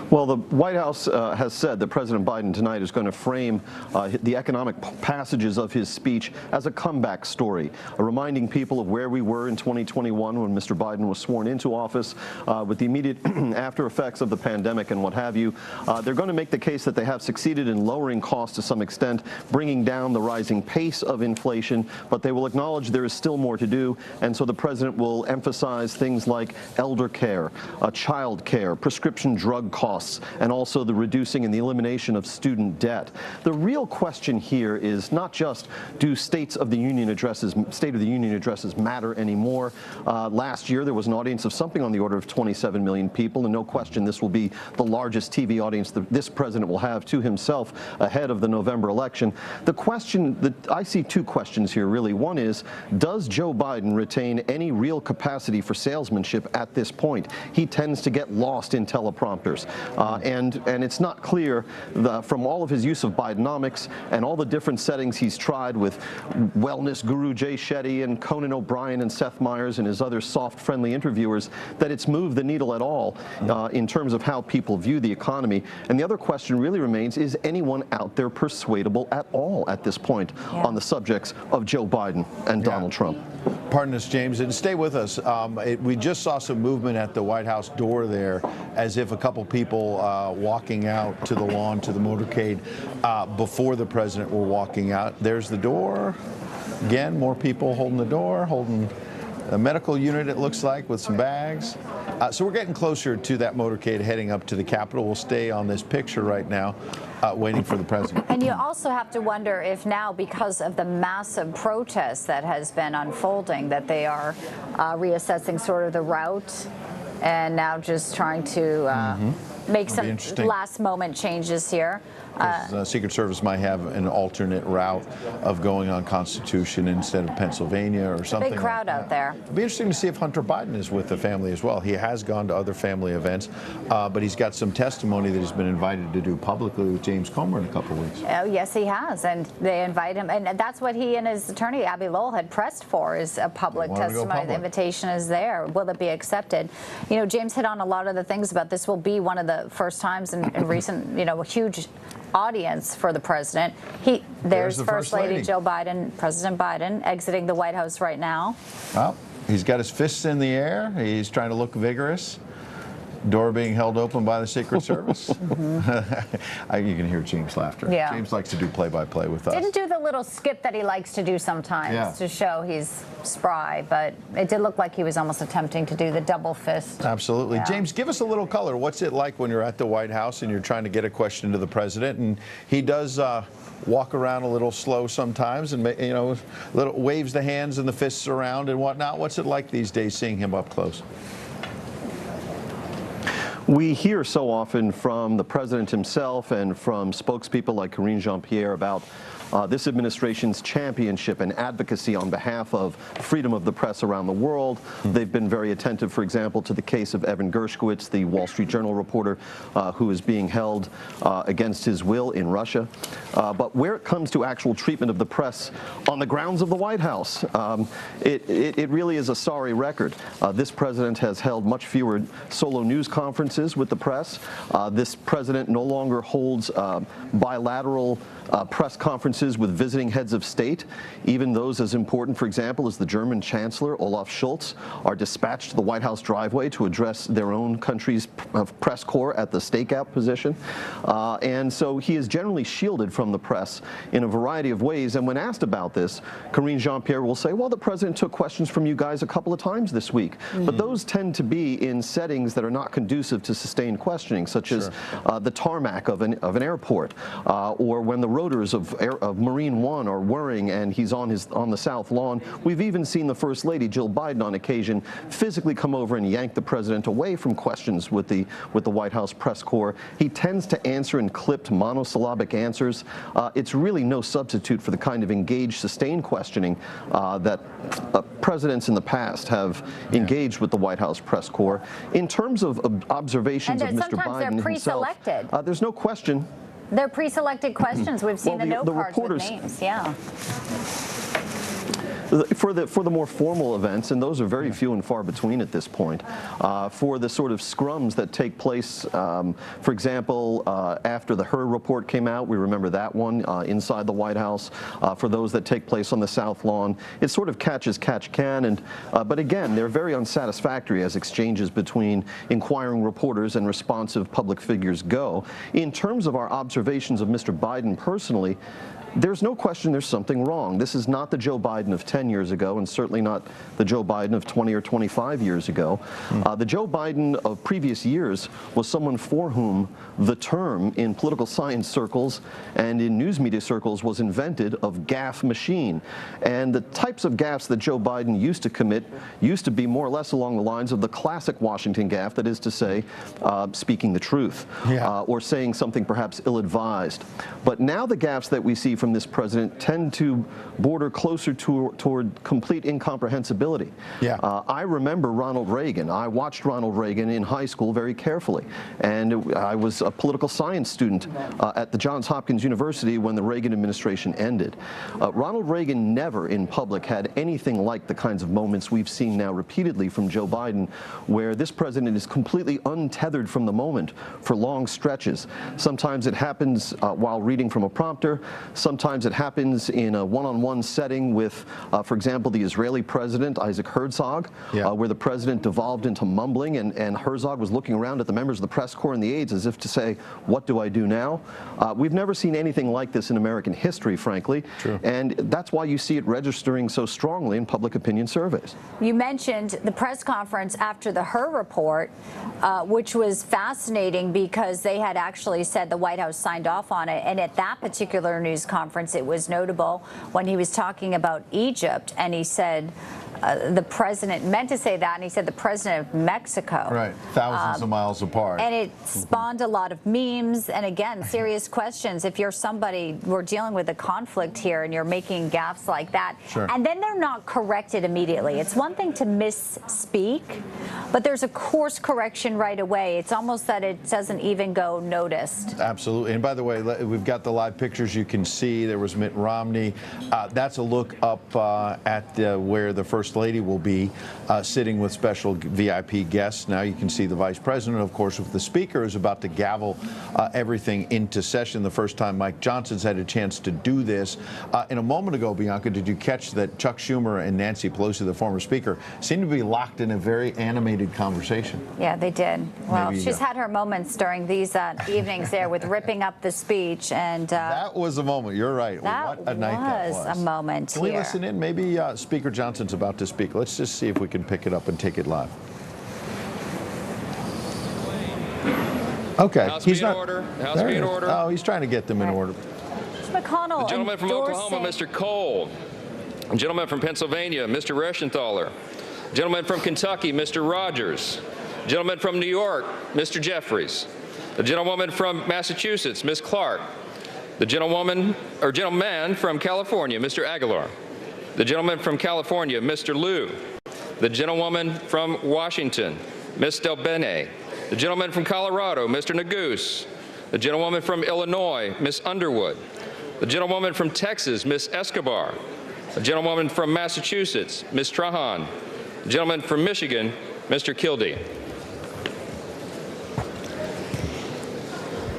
Well, the White House has said that President Biden tonight is going to frame the economic passages of his speech as a comeback story, reminding people of where we were in 2021 when Mr. Biden was sworn into office with the immediate after effects of the pandemic and what have you. They're going to make the case that they have succeeded in lowering costs to some extent, bringing down the rising pace of inflation, but they will acknowledge there is still more to do, and so the president will emphasize things like elder care, child care, prescription drug costs, and also the reducing and the elimination of student debt. The real question here is not just do State of the Union addresses matter anymore. Last year there was an audience of something on the order of 27 million people, and no question this will be the largest TV audience that this president will have to himself ahead of the November election. The question that I see two questions here really. One is, does Joe Biden retain any real capacity for salesmanship at this point? He tends to get lost in teleprompters. And it's not clear from all of his use of Bidenomics and all the different settings he's tried with wellness guru Jay Shetty and Conan O'Brien and Seth Meyers and his other soft, friendly interviewers, that it's moved the needle at all in terms of how people view the economy. And the other question really remains, is anyone out there persuadable at all at this point on the subjects of Joe Biden and Donald Trump? Pardon us, James, and stay with us. We just saw some movement at the White House door there, as if a couple people walking out to the lawn, to the motorcade, before the president were walking out. There's the door. Again, more people holding the door, holding a medical unit, it looks like, with some bags. So we're getting closer to that motorcade heading up to the Capitol. We'll stay on this picture right now, waiting for the president. And you also have to wonder if now, because of the massive protest that has been unfolding, that they are reassessing sort of the route and now just trying to make some last moment changes here. Secret Service might have an alternate route of going on Constitution instead of Pennsylvania or something. Big crowd out there. It'll be interesting to see if Hunter Biden is with the family as well. He has gone to other family events, but he's got some testimony that he's been invited to do publicly with James Comer in a couple of weeks. Oh, yes, he has, and they invite him, and that's what he and his attorney, Abby Lowell, had pressed for, is a public testimony. The invitation is there. Will it be accepted? You know, James hit on a lot of the things about this. Will be one of the first times in recent, you know, a huge audience for the president. There's the First Lady Joe Biden, President Biden, exiting the White House right now. Well, he's got his fists in the air. He's trying to look vigorous. Door being held open by the Secret Service. You can hear James' laughter. Yeah. James likes to do play-by-play with us. Didn't do the little skip that he likes to do sometimes to show he's spry, but it did look like he was almost attempting to do the double fist. Absolutely. Yeah. James, give us a little color. What's it like when you're at the White House and you're trying to get a question to the president? And he does walk around a little slow sometimes and, you know, waves the hands and the fists around and whatnot. What's it like these days seeing him up close? We hear so often from the president himself and from spokespeople like Karine Jean-Pierre about this administration's championship and advocacy on behalf of freedom of the press around the world. They've been very attentive, for example, to the case of Evan Gershkovich, the Wall Street Journal reporter who is being held against his will in Russia. But where it comes to actual treatment of the press on the grounds of the White House, it really is a sorry record. This president has held much fewer solo news conferences with the press. This president no longer holds bilateral press conferences with visiting heads of state. Even those as important, for example, as the German Chancellor Olaf Scholz, are dispatched to the White House driveway to address their own country's press corps at the stakeout position. And so he is generally shielded from the press in a variety of ways. And when asked about this, Karine Jean-Pierre will say, well, the president took questions from you guys a couple of times this week. But those tend to be in settings that are not conducive to sustained questioning, such as the tarmac of an airport, or when the rotors of Marine One are whirring and he's on the South Lawn. We've even seen the First Lady, Jill Biden, on occasion physically come over and yank the president away from questions with the White House press corps. He tends to answer in clipped monosyllabic answers. It's really no substitute for the kind of engaged, sustained questioning that presidents in the past have engaged with the White House press corps. In terms of observations of Mr. Biden himself, there's no question. They're pre-selected questions. We've seen the note cards with names. Yeah. For the more formal events, and those are very few and far between at this point, for the sort of scrums that take place, for example, after the Her report came out, we remember that one inside the White House, for those that take place on the South Lawn, it sort of catch as catch can, and but again, they're very unsatisfactory as exchanges between inquiring reporters and responsive public figures go. In terms of our observations of Mr. Biden personally, there's no question there's something wrong. This is not the Joe Biden of 10 years ago, and certainly not the Joe Biden of 20 or 25 years ago. The Joe Biden of previous years was someone for whom the term in political science circles and in news media circles was invented of gaffe machine. And the types of gaffes that Joe Biden used to commit used to be more or less along the lines of the classic Washington gaffe, that is to say, speaking the truth, or saying something perhaps ill-advised. But now the gaffes that we see from this president tend to border closer toward complete incomprehensibility. I remember Ronald Reagan. I watched Ronald Reagan in high school very carefully, and I was a political science student at the Johns Hopkins University when the Reagan administration ended. Ronald Reagan never in public had anything like the kinds of moments we've seen now repeatedly from Joe Biden, where this president is completely untethered from the moment for long stretches. Sometimes it happens while reading from a prompter. Sometimes it happens in a one-on-one setting with For example, the Israeli president, Isaac Herzog, where the president devolved into mumbling, and Herzog was looking around at the members of the press corps and the aides as if to say, what do I do now? We've never seen anything like this in American history, frankly, and that's why you see it registering so strongly in public opinion surveys. You mentioned the press conference after the Hur report, which was fascinating because they had actually said the White House signed off on it, and at that particular news conference it was notable when he was talking about Egypt, and he said the president meant to say that, and he said the president of Mexico. Right, thousands of miles apart. And it spawned a lot of memes, and again, serious questions. If you're somebody, we're dealing with a conflict here, and you're making gaffes like that, and then they're not corrected immediately. It's one thing to misspeak, but there's a course correction right away. It's almost that it doesn't even go noticed. Absolutely. And by the way, we've got the live pictures you can see. There was Mitt Romney. That's a look up at where the First Lady will be sitting with special VIP guests. Now you can see the Vice President, of course, with the Speaker is about to gavel everything into session. The first time Mike Johnson's had a chance to do this. And a moment ago, Bianca, did you catch that Chuck Schumer and Nancy Pelosi, the former Speaker, seemed to be locked in a very animated conversation? Yeah, they did. Well, she's had her moments during these evenings there with ripping up the speech, and that was a moment. You're right. What a night that was. A moment. Can we listen in? Maybe Speaker Johnson's about to speak. Let's just see if we can pick it up and take it live. Okay. House be in order. House be in order. Oh, he's trying to get them in order. McConnell, the gentleman from Oklahoma, Mr. Cole. The gentleman from Pennsylvania, Mr. Reschenthaler. The gentleman from Kentucky, Mr. Rogers. The gentleman from New York, Mr. Jeffries. The gentlewoman from Massachusetts, Ms. Clark. The gentleman from California, Mr. Aguilar. The gentleman from California, Mr. Liu. The gentlewoman from Washington, Ms. Del Bene. The gentleman from Colorado, Mr. Neguse. The gentlewoman from Illinois, Ms. Underwood. The gentlewoman from Texas, Ms. Escobar. The gentlewoman from Massachusetts, Ms. Trahan. The gentleman from Michigan, Mr. Kildee.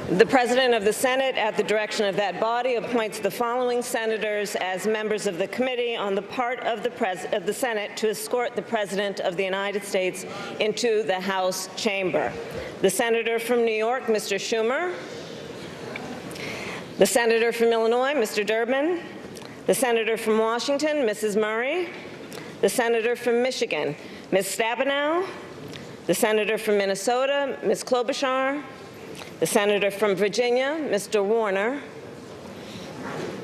The President of the Senate, at the direction of that body, appoints the following senators as members of the committee on the part of the Senate to escort the President of the United States into the House chamber. The Senator from New York, Mr. Schumer. The Senator from Illinois, Mr. Durbin. The Senator from Washington, Mrs. Murray. The Senator from Michigan, Ms. Stabenow. The Senator from Minnesota, Ms. Klobuchar. The Senator from Virginia, Mr. Warner.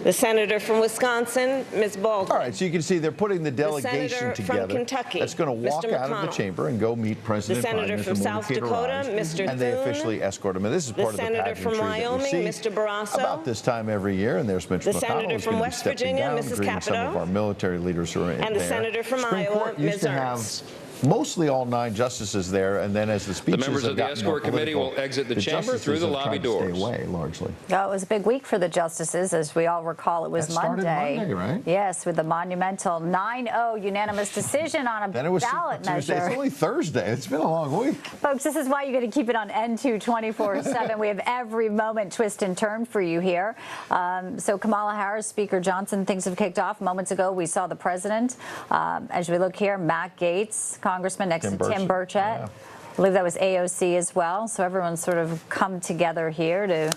The Senator from Wisconsin, Ms. Baldwin. All right, so you can see they're putting the delegation together. From Kentucky, that's going to walk out of the chamber and go meet President Biden. The Senator from South Dakota, Mr. Thune. And they officially escort him. And this is part of the pageantry from Wyoming, that we Mr. Barrasso. about this time every year. And there's Mitch McConnell. The Senator from West Virginia, Mrs. Capito. Some of our military leaders who are in there. And the Senator from Iowa, Ms. Ernst. Mostly all 9 justices there, and then as the speeches the members of the escort committee will exit the chamber through the lobby doors. Stay away, largely. Well, it was a big week for the justices, as we all recall. It was Monday, right? Yes, with the monumental 9-0 unanimous decision on a ballot measure. It's only Thursday. It's been a long week. Folks, this is why you got to keep it on N2 24/7. We have every moment twist and turn for you here. So Kamala Harris, Speaker Johnson, things have kicked off. Moments ago, we saw the president. As we look here, Matt Gaetz, Congressman next to Tim Burchett. Yeah. I believe that was AOC as well. So everyone's sort of come together here to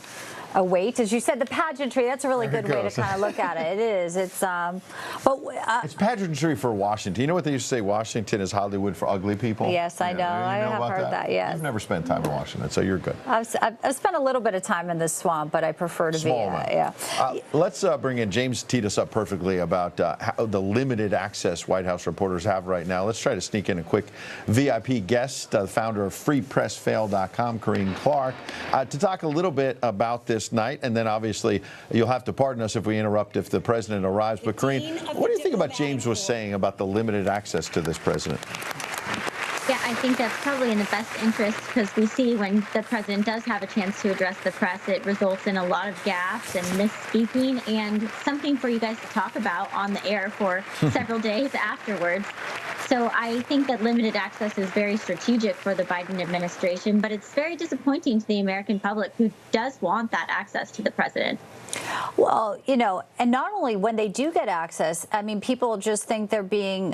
await, as you said, the pageantry. That's a really good way to kind of look at it. It is. It's it's pageantry for Washington. You know what they used to say? Washington is Hollywood for ugly people. Yes, I know. I have heard that. Yes. You've never spent time in Washington, so you're good. I've spent a little bit of time in this swamp, but I prefer to be. Let's bring in James. Teed us up perfectly about how the limited access White House reporters have right now. Let's try to sneak in a quick VIP guest, the founder of FreePressFail.com, Corinne Clark, to talk a little bit about this night, and then obviously you'll have to pardon us if we interrupt if the president arrives. But Corinne, what do you think about James was saying about the limited access to this president? Yeah, I think that's probably in the best interest, because we see when the president does have a chance to address the press, it results in a lot of gaffes and misspeaking, and something for you guys to talk about on the air for several days afterwards. So I think that limited access is very strategic for the Biden administration, but it's very disappointing to the American public who does want that access to the president. Well, you know, and not only when they do get access, I mean, people just think they're being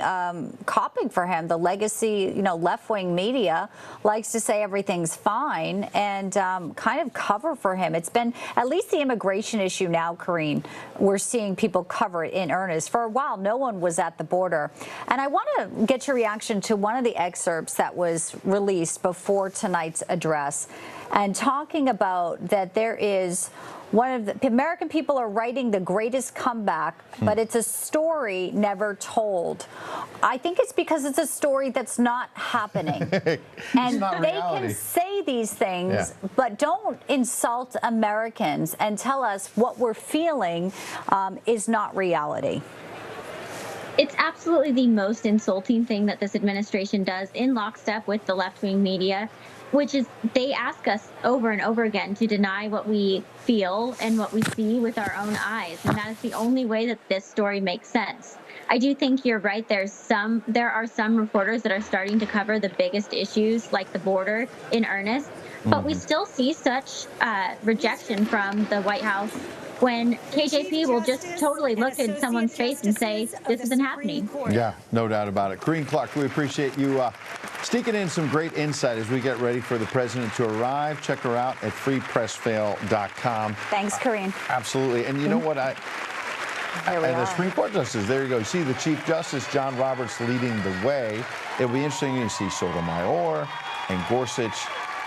copied for him. The legacy, you know, left-wing media likes to say everything's fine and kind of cover for him. It's been at least the immigration issue now, Karine. We're seeing people cover it in earnest. For a while, no one was at the border. And I want to get your reaction to one of the excerpts that was released before tonight's address, and talking about that there is one of the American people are writing the greatest comeback, but it's a story never told. I think it's because it's a story that's not happening. And they can say these things, but don't insult Americans and tell us what we're feeling is not reality. It's absolutely the most insulting thing that this administration does, in lockstep with the left-wing media, which is they ask us over and over again to deny what we feel and what we see with our own eyes. And that is the only way that this story makes sense. I do think you're right. There are some reporters that are starting to cover the biggest issues like the border in earnest, but we still see such rejection from the White House when KJP will just totally look at someone's face and say, this isn't happening. Yeah, no doubt about it. Karine Clark, we appreciate you sneaking in some great insight as we get ready for the president to arrive. Check her out at freepressfail.com. Thanks, Karine. Absolutely. And you know what? And the Supreme Court justices, there you go. You see the Chief Justice, John Roberts, leading the way. It'll be interesting to see Sotomayor and Gorsuch.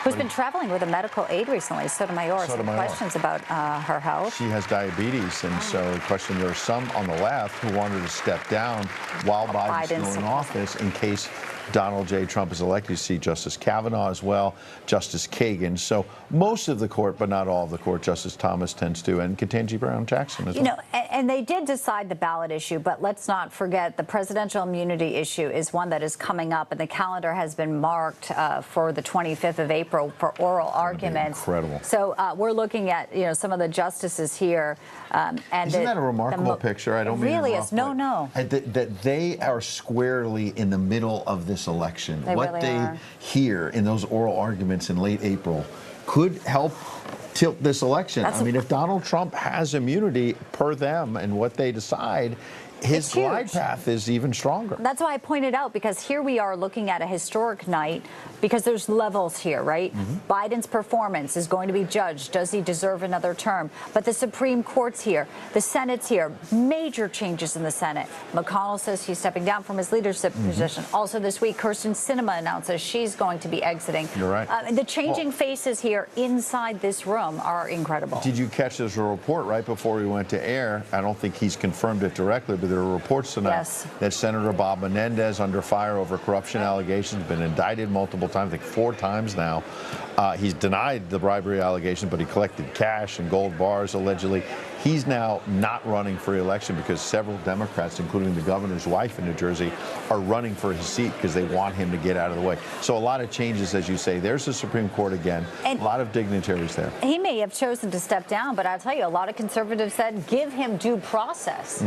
Who's been traveling with a medical aid recently, Sotomayor. Some questions about her health. She has diabetes, and so the question, there are some on the left who wanted to step down while Biden's still in office in case Donald J. Trump is elected. You see Justice Kavanaugh as well, Justice Kagan. So most of the court, but not all of the court, Justice Thomas tends to, and Ketanji Brown Jackson as well. You know, and they did decide the ballot issue, but let's not forget the presidential immunity issue is one that is coming up, and the calendar has been marked for the 25th of April for oral arguments. Incredible. So we're looking at, you know, some of the justices here. And isn't that a remarkable picture? I don't mean really it is. No. That they are squarely in the middle of this election. What really they are. hear in those oral arguments in late April could help tilt this election. I mean, if Donald Trump has immunity per them and what they decide, his glide path is even stronger. That's why I pointed out, because here we are looking at a historic night, because there's levels here, right? Biden's performance is going to be judged. Does he deserve another term? But the Supreme Court's here. The Senate's here. Major changes in the Senate. McConnell says he's stepping down from his leadership position. Also this week, Kirsten Sinema announces she's going to be exiting. You're right. And the changing faces here inside this room are incredible. Did you catch this report right before we went to air? I don't think he's confirmed it directly, but there are reports tonight that Senator Bob Menendez, under fire over corruption allegations, been indicted multiple times, I think 4 times now. He's denied the bribery allegation, but he collected cash and gold bars allegedly. He's now not running for re-election because several Democrats, including the governor's wife in New Jersey, are running for his seat because they want him to get out of the way. So a lot of changes, as you say. There's the Supreme Court again. And a lot of dignitaries there. He may have chosen to step down, but I'll tell you, a lot of conservatives said, give him due process.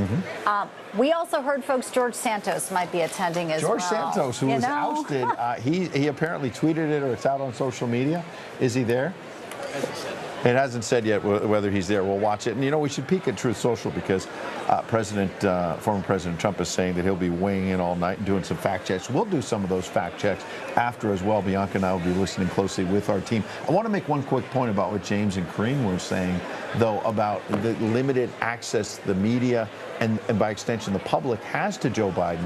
We also heard, folks, George Santos might be attending as well. George Santos, who was ousted, he apparently tweeted it, or it's out on social media. Is he there? It hasn't said yet whether he's there. We'll watch it. And, you know, we should peek at Truth Social because former President Trump is saying that he'll be weighing in all night and doing some fact checks. We'll do some of those fact checks after as well. Bianca and I will be listening closely with our team. I want to make one quick point about what James and Karine were saying, though, about the limited access the media and by extension the public has to Joe Biden.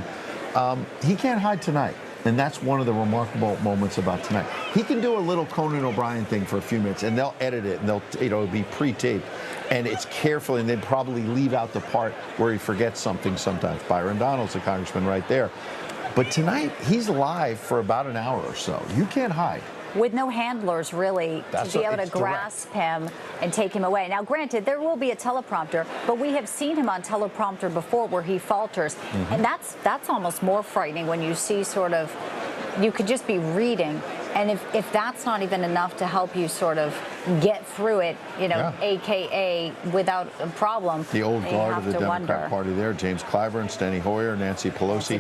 He can't hide tonight. And that's one of the remarkable moments about tonight. He can do a little Conan O'Brien thing for a few minutes, and they'll edit it, and it'll be pre-taped, and it's carefully, and they'd probably leave out the part where he forgets something sometimes. Byron Donalds, the congressman, right there. But tonight, he's live for about an hour or so. You can't hide. With no handlers, really, to be able to grasp him and take him away. Now, granted, there will be a teleprompter, but we have seen him on teleprompter before where he falters. And that's almost more frightening when you see sort of, you could just be reading. And if that's not even enough to help you sort of get through it, AKA without a problem. The old guard have of the to Democrat wonder. Party there, James Clyburn, Steny Hoyer, Nancy Pelosi.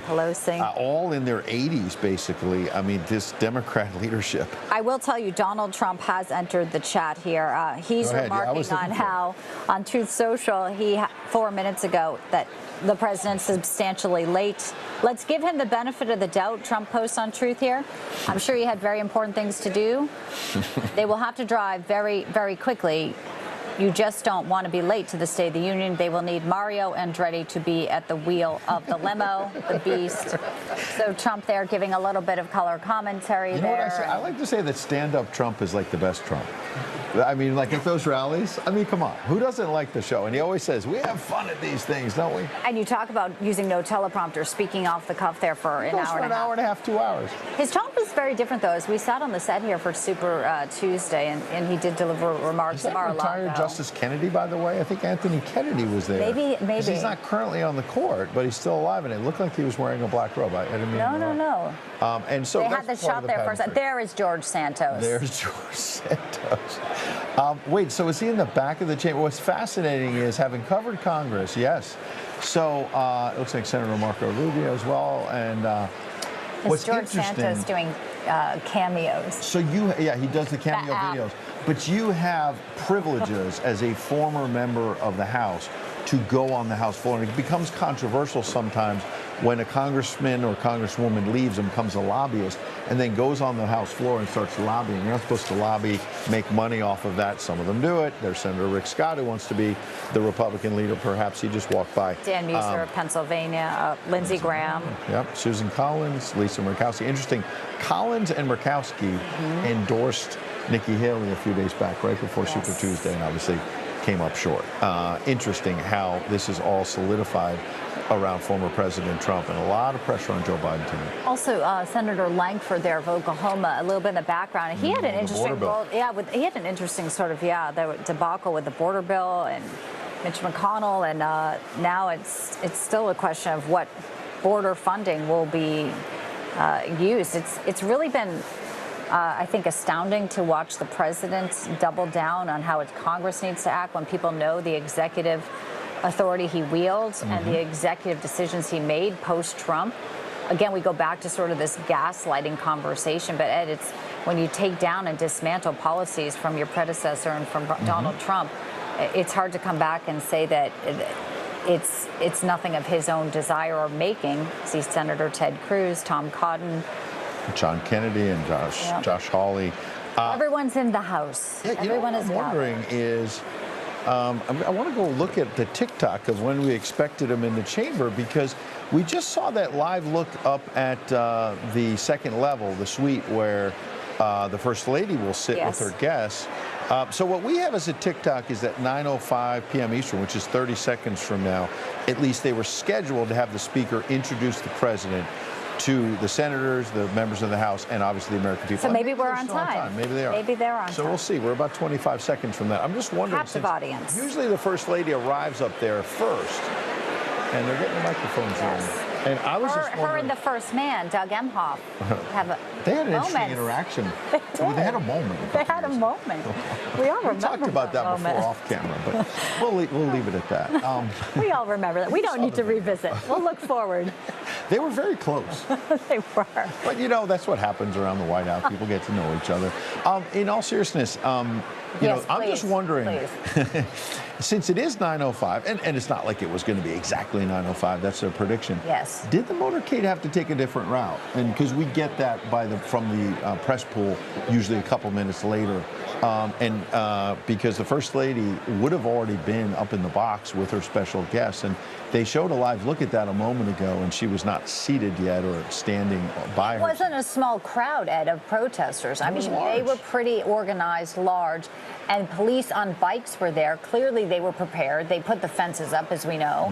All in their 80s, basically. I mean, this Democrat leadership. I will tell you, Donald Trump has entered the chat here. He's remarking on how, on Truth Social, 4 minutes ago, that the president's substantially late. Let's give him the benefit of the doubt, Trump posts on Truth here. I'm sure he had very important things to do. They will have to drive very, very quickly. You just don't want to be late to the State of the Union. They will need Mario Andretti to be at the wheel of the limo, the beast. So Trump there giving a little bit of color commentary You know what I say? I like to say that stand-up Trump is like the best Trump. I mean, like at those rallies, I mean, come on. Who doesn't like the show? And he always says, we have fun at these things, don't we? And you talk about using no teleprompter, speaking off the cuff there for an hour and a half. Hour and a half, 2 hours. His tone was very different, though. As we sat on the set here for Super Tuesday, and he did deliver remarks. Is that retired Justice Kennedy, by the way? I think Anthony Kennedy was there. Maybe. He's not currently on the court, but he's still alive, and it looked like he was wearing a black robe. I didn't mean No. And so they had the shot there for a second. There is George Santos. There's George Santos. Wait, so is he in the back of the chamber? What's fascinating is, having covered Congress, yes. So it looks like Senator Marco Rubio as well. And what's George Santos doing cameos. So he does the cameo videos. But you have privileges as a former member of the House to go on the House floor. And it becomes controversial sometimes when a congressman or congresswoman leaves and becomes a lobbyist and then goes on the House floor and starts lobbying. You're not supposed to lobby, make money off of that. Some of them do it. There's Senator Rick Scott, who wants to be the Republican leader. Perhaps he just walked by. Dan Mueser of Pennsylvania, Lindsey Graham. Yep, Susan Collins, Lisa Murkowski. Interesting. Collins and Murkowski endorsed Nikki Haley a few days back, right before Super Tuesday, and obviously came up short. Interesting how this is all solidified around former President Trump, and a lot of pressure on Joe Biden tonight. Also, Senator Langford there of Oklahoma, a little bit in the background. He had an interesting role. He had an interesting sort of the debacle with the border bill and Mitch McConnell, and now it's still a question of what border funding will be used. It's really been, I think, astounding to watch the president double down on how Congress needs to act when people know the executive authority he wields and the executive decisions he made post-Trump. Again, we go back to sort of this gaslighting conversation, but Ed, it's when you take down and dismantle policies from your predecessor and from Donald Trump, it's hard to come back and say that it's nothing of his own desire or making. See Senator Ted Cruz, Tom Cotton, John Kennedy, and Josh Hawley. Everyone's in the House. Everyone is wondering is, I want to go look at the TikTok of when we expected him in the chamber, because we just saw that live look up at the second level, the suite where the First Lady will sit with her guests. So what we have as a TikTok is that 9:05 p.m. Eastern, which is 30 seconds from now, at least they were scheduled to have the Speaker introduce the President to the senators, the members of the House, and obviously the American people. So maybe we're on time. Maybe they are. Maybe they're on time. So we'll see. We're about 25 seconds from that. I'm just wondering, Captive audience. Usually the First Lady arrives up there first, and they're getting the microphones in. And I was just wondering, her and the first man, Doug Emhoff, have a they had an moment. interesting interaction. They had a moment. They had a moment. We all remember. We talked about that before off camera, but we'll leave it at that. We all remember that. We don't need to revisit. We'll look forward. They were very close. They were. But that's what happens around the White House. People get to know each other. In all seriousness, I'm just wondering, since it is 9:05, and it's not like it was going to be exactly 9:05. That's their prediction. Yes. Did the motorcade have to take a different route? And because we get that from the press pool usually a couple minutes later, because the First Lady would have already been up in the box with her special guests, and they showed a live look at that a moment ago, and she was not seated yet or standing by her. It wasn't a small crowd, Ed, of protesters. I mean, they were pretty organized, large, and police on bikes were there. Clearly, they were prepared. They put the fences up, as we know.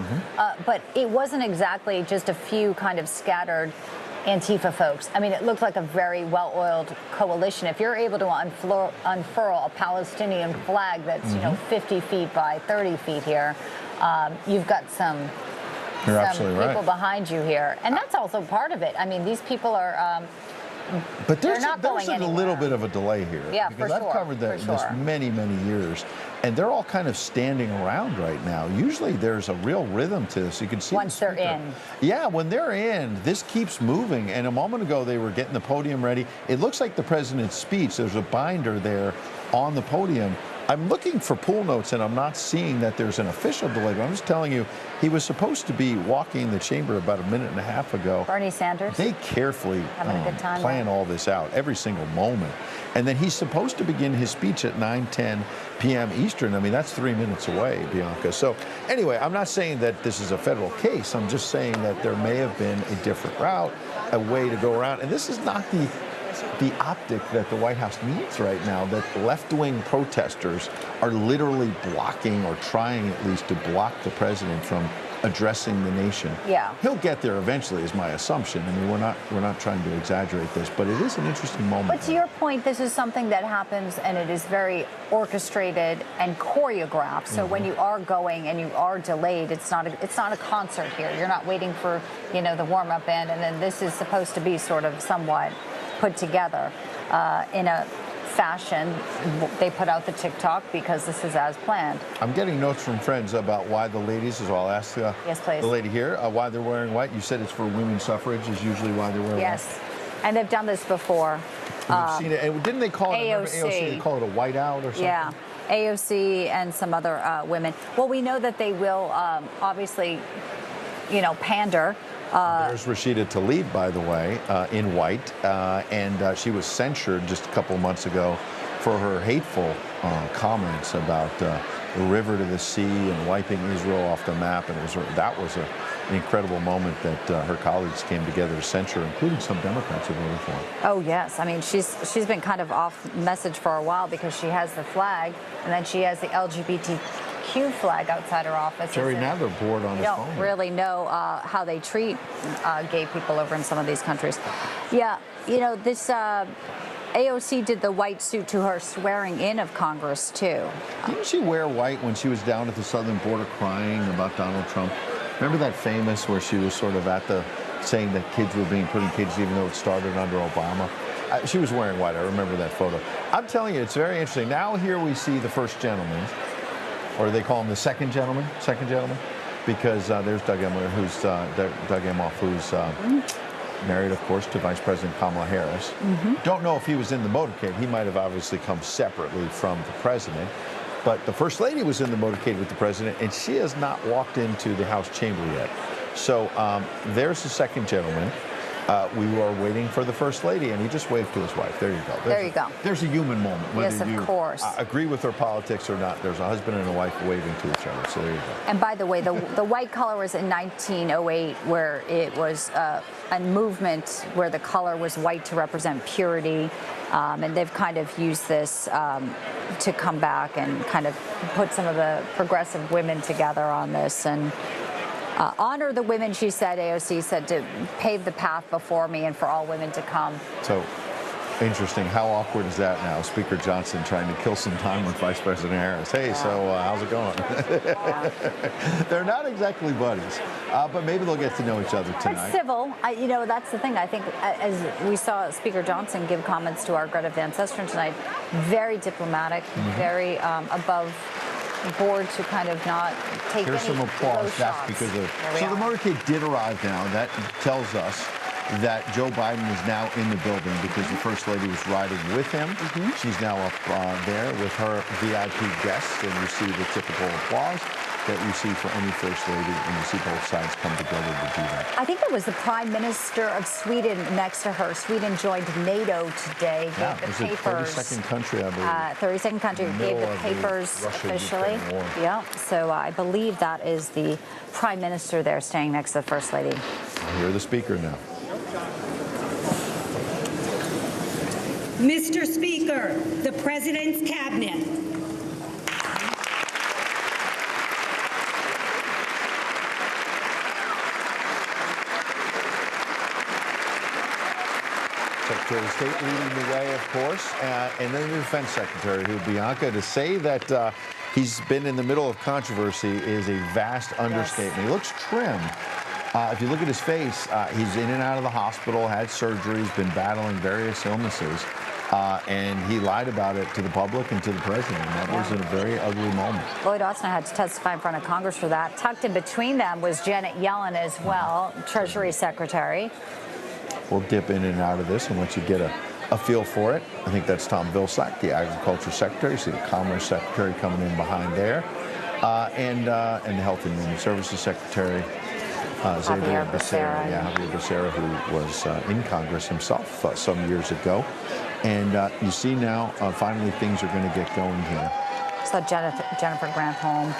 But it wasn't exactly just a few kind of scattered Antifa folks. I mean, it looked like a very well-oiled coalition. If you're able to unfurl a Palestinian flag that's 50 feet by 30 feet here, you've got some people behind you here, and that's also part of it. I mean, these people are But they're not going there's a anywhere. little bit of a delay here. Yeah, because for I've sure, covered for this sure. many, many years, and they're all kind of standing around right now. Usually there's a real rhythm to this. You can see Once they're in. Yeah, when they're in, this keeps moving. And a moment ago, they were getting the podium ready. It looks like the president's speech. There's a binder there on the podium. I'm looking for pool notes, and I'm not seeing that there's an official delay. But I'm just telling you, he was supposed to be walking the chamber about a minute and a half ago. Bernie Sanders. They carefully Having a good time plan all this out, every single moment. And then he's supposed to begin his speech at 9:10 p.m. Eastern. I mean, that's 3 minutes away, Bianca. So anyway, I'm not saying that this is a federal case. I'm just saying that there may have been a different route, a way to go around. And this is not the optic that the White House needs right now, that left-wing protesters are literally blocking, or trying at least to block, the president from addressing the nation. Yeah. He'll get there eventually, is my assumption. I mean, we're not trying to exaggerate this, but it is an interesting moment. But to your point, this is something that happens, and it is very orchestrated and choreographed. So when you are going and you are delayed, it's not a concert here. You're not waiting for, you know, the warm-up band, and then this is supposed to be sort of somewhat put together in a fashion. They put out the TikTok because this is as planned. I'm getting notes from friends about why the ladies, as well. I'll ask Yes, please. the lady here why they're wearing white. You said it's for women's suffrage is usually why they're wearing Yes, white. and they've done this before. We've seen it. And didn't they call it AOC. AOC? They call it a whiteout or something? Yeah, AOC and some other women. Well, we know that they will obviously, you know, pander. There's Rashida Tlaib, by the way, in white, and she was censured just a couple months ago for her hateful comments about the river to the sea and wiping Israel off the map. And that was an incredible moment that her colleagues came together to censure, including some Democrats who voted for her. Oh yes, I mean she's been kind of off message for a while because she has the flag, and then she has the LGBTQ flag outside her office. Jerry Nadler bored on his phone. Don't really know how they treat gay people over in some of these countries. Yeah, you know, this AOC did the white suit to her swearing in of Congress too. Didn't she wear white when she was down at the southern border crying about Donald Trump? Remember that famous where she was sort of at the saying that kids were being put in cages even though it started under Obama? She was wearing white. I remember that photo. I'm telling you, it's very interesting. Now here we see the first gentleman, or they call him the second gentleman, because there's Doug Emhoff, who's married, of course, to Vice President Kamala Harris. Don't know if he was in the motorcade. He might have obviously come separately from the president. But the First Lady was in the motorcade with the president, and she has not walked into the House chamber yet. So there's the second gentleman. We were waiting for the First Lady, and he just waved to his wife. There you go. There you go. There's a human moment. Yes, of course. Agree with her politics or not, there's a husband and a wife waving to each other. So there you go. And by the way, the white color was in 1908, where it was a movement where the color was white to represent purity. And they've kind of used this to come back and kind of put some of the progressive women together on this and honor the women, she said, AOC said, to pave the path before me and for all women to come. So interesting. How awkward is that now? Speaker Johnson trying to kill some time with Vice President Harris. Hey, so how's it going? They're not exactly buddies, but maybe they'll get to know each other tonight. It's civil. You know, that's the thing. I think as we saw Speaker Johnson give comments to our Greta Van Susteren tonight, very diplomatic, very above board to kind of not take Here's some applause. That's because of. So the motorcade did arrive now. That tells us that Joe Biden is now in the building because the First Lady was riding with him. She's now up there with her VIP guests, and you see the typical applause that you see for any First Lady, and you see both sides come together to do that. I think it was the Prime Minister of Sweden next to her. Sweden joined NATO today. Yeah, gave the it was papers. the 32nd country, I believe. 32nd country gave the papers officially. Yeah, so I believe that is the Prime Minister there staying next to the First Lady. I hear the Speaker now. Mr. Speaker, the President's Cabinet. Secretary of State leading the way, of course, and then the Defense Secretary, who, Bianca, to say that he's been in the middle of controversy is a vast understatement. He looks trim, If you look at his face, he's in and out of the hospital, had surgery, he's been battling various illnesses, and he lied about it to the public and to the president. That was a very ugly moment. Lloyd Austin had to testify in front of Congress for that. Tucked in between them was Janet Yellen as well, Treasury Secretary. We'll dip in and out of this and let you get a feel for it. I think that's Tom Vilsack, the Agriculture Secretary. You see the Commerce Secretary coming in behind there, and the Health and Human Services Secretary. Javier Becerra. Yeah, Javier Becerra, who was in Congress himself some years ago. And you see now, finally, things are going to get going here. So Jennifer Granholm,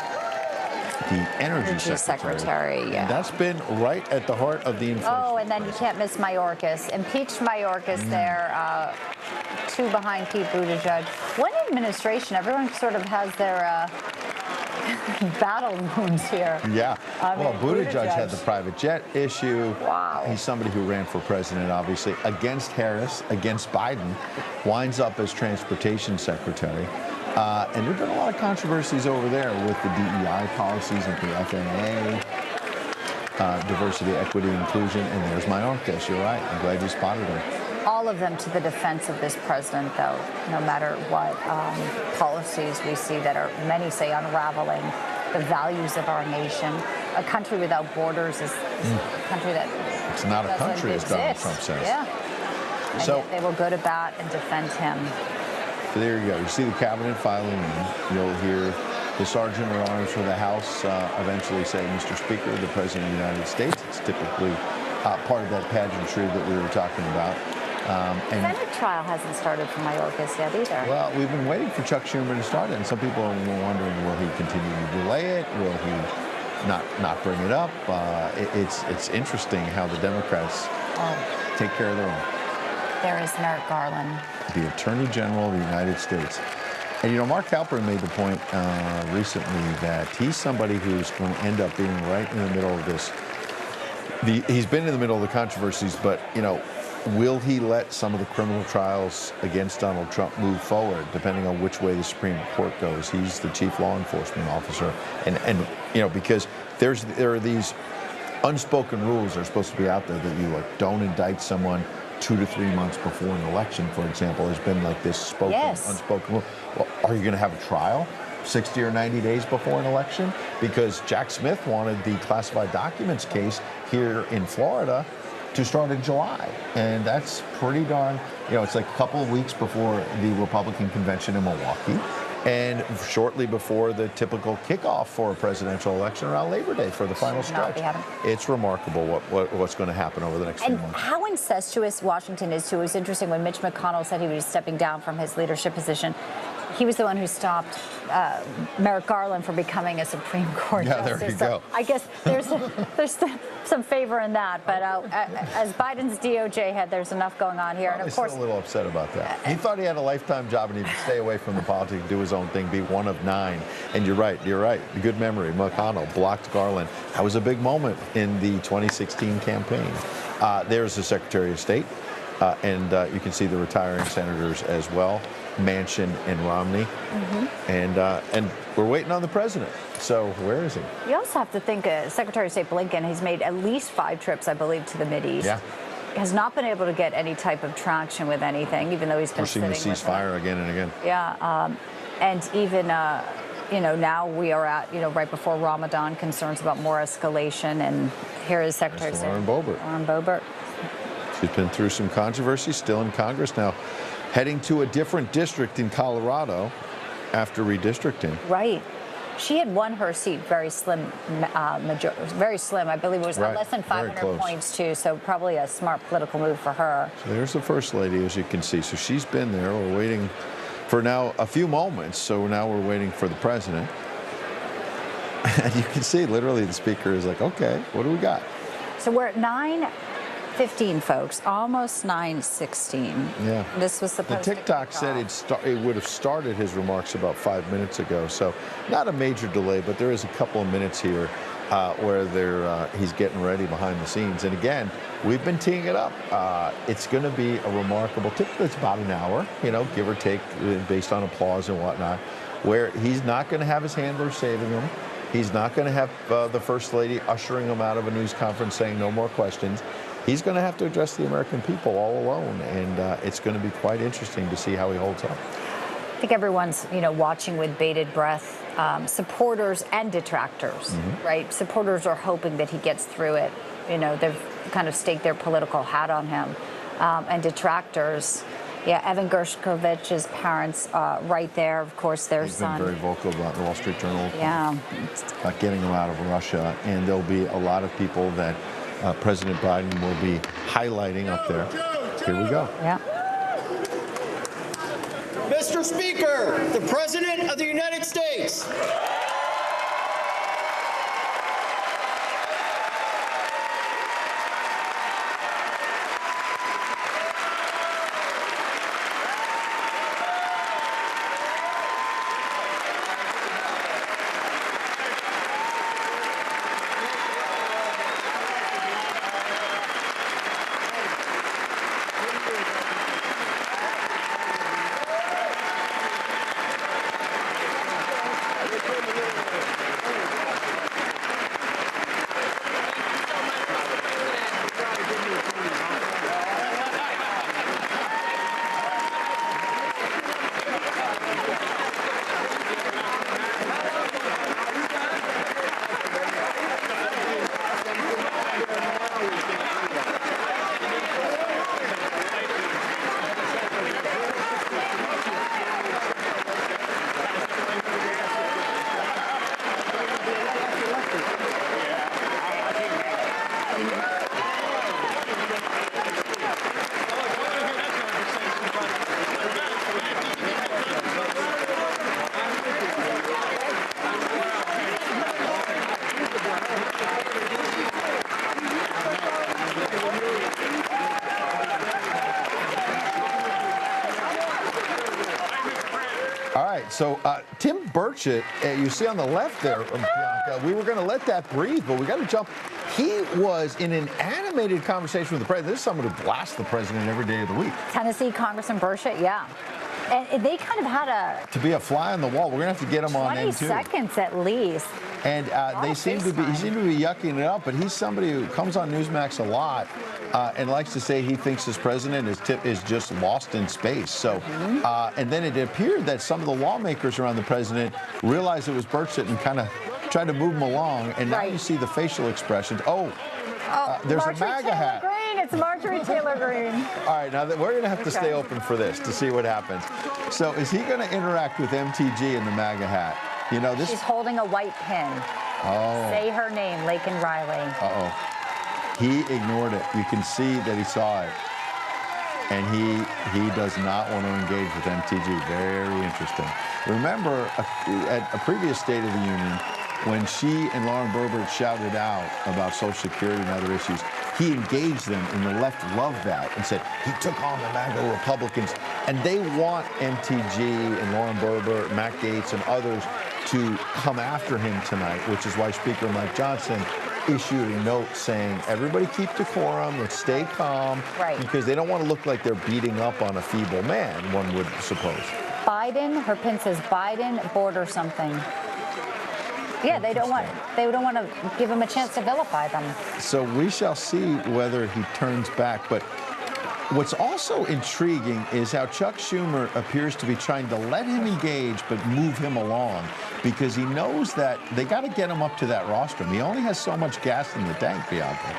the Energy Secretary. Yeah. And that's been right at the heart of the inflation. Oh, and then you can't miss Mayorkas. Impeached Mayorkas there, two behind Pete Buttigieg. One administration, everyone sort of has their battle wounds here. Yeah. Well, Buttigieg had the private jet issue. Wow. He's somebody who ran for president, obviously, against Harris, against Biden, winds up as transportation secretary. And there have been a lot of controversies over there with the DEI policies and the FAA, diversity, equity, inclusion. And there's Mayorkas. You're right. I'm glad you spotted her. All of them to the defense of this president, though, no matter what policies we see that are, many say, unraveling the values of our nation. A country without borders is a country that it's not a country, as Donald Trump says. Yeah. And so yet they will go to bat and defend him. So there you go. You see the cabinet filing in. You'll hear the Sergeant at Arms for the House eventually say, Mr. Speaker, the President of the United States. It's typically part of that pageantry that we were talking about. And the Senate trial hasn't started for Mayorkas yet either. Well, we've been waiting for Chuck Schumer to start it, and some people are wondering, will he continue to delay it? Will he not bring it up? It's interesting how the Democrats take care of their own. There is Merrick Garland, the Attorney General of the United States. And, you know, Mark Halperin made the point recently that he's somebody who's going to end up being right in the middle of this. He's been in the middle of the controversies, but, you know, will he let some of the criminal trials against Donald Trump move forward, depending on which way the Supreme Court goes? He's the chief law enforcement officer. And you know, because there are these unspoken rules that are supposed to be out there that you don't indict someone 2 to 3 months before an election, for example. There's been like this unspoken rule. Well, are you going to have a trial 60 or 90 days before an election? Because Jack Smith wanted the classified documents case here in Florida to start in July. And that's pretty darn, you know, it's like a couple of weeks before the Republican convention in Milwaukee and shortly before the typical kickoff for a presidential election around Labor Day for the final stretch. It's remarkable what's going to happen over the next few months. And how incestuous Washington is, too. It was interesting when Mitch McConnell said he was stepping down from his leadership position. He was the one who stopped Merrick Garland from becoming a Supreme Court justice. There you go. I guess there's some favor in that. But as Biden's DOJ head, there's enough going on here. And of course, still a little upset about that. He thought he had a lifetime job and he'd stay away from the politics, do his own thing, be one of 9. And you're right. Good memory. McConnell blocked Garland. That was a big moment in the 2016 campaign. There's the Secretary of State. And you can see the retiring senators as well, Manchin and Romney. And we're waiting on the president. So where is he? You also have to think Secretary of State Blinken, he's made at least 5 trips, I believe, to the Mideast. Yeah. Has not been able to get any type of traction with anything, even though he's been pushing the ceasefire again and again. Yeah. And even, you know, now we are at, you know, right before Ramadan, concerns about more escalation. And here is Secretary of State Lauren Boebert. She's been through some controversy, still in Congress now, heading to a different district in Colorado after redistricting. Right. She had won her seat very slim, very slim. I believe it was less than 500 points, too. So probably a smart political move for her. So there's the First Lady, as you can see. So she's been there. We're waiting for now a few moments. So now we're waiting for the president. And you can see literally the speaker is like, OK, what do we got? So we're at 9:15, folks, almost 9:16. Yeah. This was supposed to TikTok said it would have started his remarks about 5 minutes ago. So not a major delay, but there is a couple of minutes here where he's getting ready behind the scenes. And again, we've been teeing it up. It's going to be a remarkable, typically it's about an hour, you know, give or take, based on applause and whatnot, where he's not going to have his handlers saving him. He's not going to have the First Lady ushering him out of a news conference saying no more questions. He's going to have to address the American people all alone, and it's going to be quite interesting to see how he holds up. I think everyone's, watching with bated breath, supporters and detractors, right? Supporters are hoping that he gets through it. They've kind of staked their political hat on him. And detractors, Evan Gershkovich's parents right there, of course, their son. He's been very vocal about the Wall Street Journal. Yeah. About getting him out of Russia. And there'll be a lot of people that President Biden will be highlighting up there. Here we go. Yeah. Mr. Speaker, the President of the United States. So Tim Burchett, you see on the left there, Bianca, we were going to let that breathe, but we got to jump. He was in an animated conversation with the president. This is someone who blasts the president every day of the week. Tennessee Congressman Burchett, yeah. And they kind of had to be a fly on the wall. We're going to have to get him on 20 seconds at least. And he seem to be yucking it up, but he's somebody who comes on Newsmax a lot and likes to say he thinks his president is just lost in space. So, and then it appeared that some of the lawmakers around the president realized it was Burchett and kind of tried to move him along. And now you see the facial expressions. There's a MAGA hat. It's Marjorie Taylor Greene. All right, now we're going to have to stay open for this to see what happens. So is he going to interact with MTG in the MAGA hat? This. She's holding a white pin. Oh. Say her name, Laken Riley. Uh-oh. He ignored it. You can see that he saw it. And he does not want to engage with MTG. Very interesting. Remember, at a previous State of the Union, when she and Lauren Boebert shouted out about Social Security and other issues, he engaged them, and the left loved that and said he took on the MAGA Republicans. And they want MTG and Lauren Boebert, Matt Gaetz, and others to come after him tonight, which is why Speaker Mike Johnson issued a note saying, everybody keep decorum, let's stay calm, because they don't want to look like they're beating up on a feeble man, one would suppose. Biden, her pin says Biden border something. Yeah, they don't want to give him a chance to vilify them. So we shall see whether he turns back. But what's also intriguing is how Chuck Schumer appears to be trying to let him engage but move him along, because he knows that they got to get him up to that rostrum. He only has so much gas in the tank, Bianca.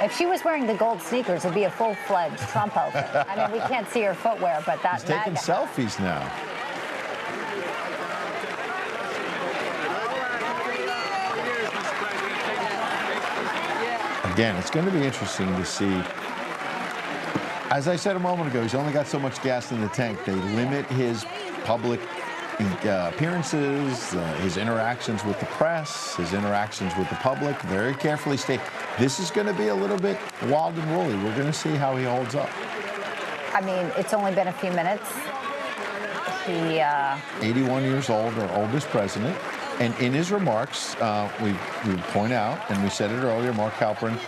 If she was wearing the gold sneakers, it'd be a full-fledged Trump outfit. I mean, we can't see her footwear, but that. He's taking selfies now. Again, it's going to be interesting to see. As I said a moment ago, he's only got so much gas in the tank. They limit his public appearances, his interactions with the press, his interactions with the public. Very carefully state. This is going to be a little bit wild and woolly. We're going to see how he holds up. I mean, it's only been a few minutes. He 81 years old, our oldest president. And in his remarks, we point out, and we said it earlier, Mark Halperin,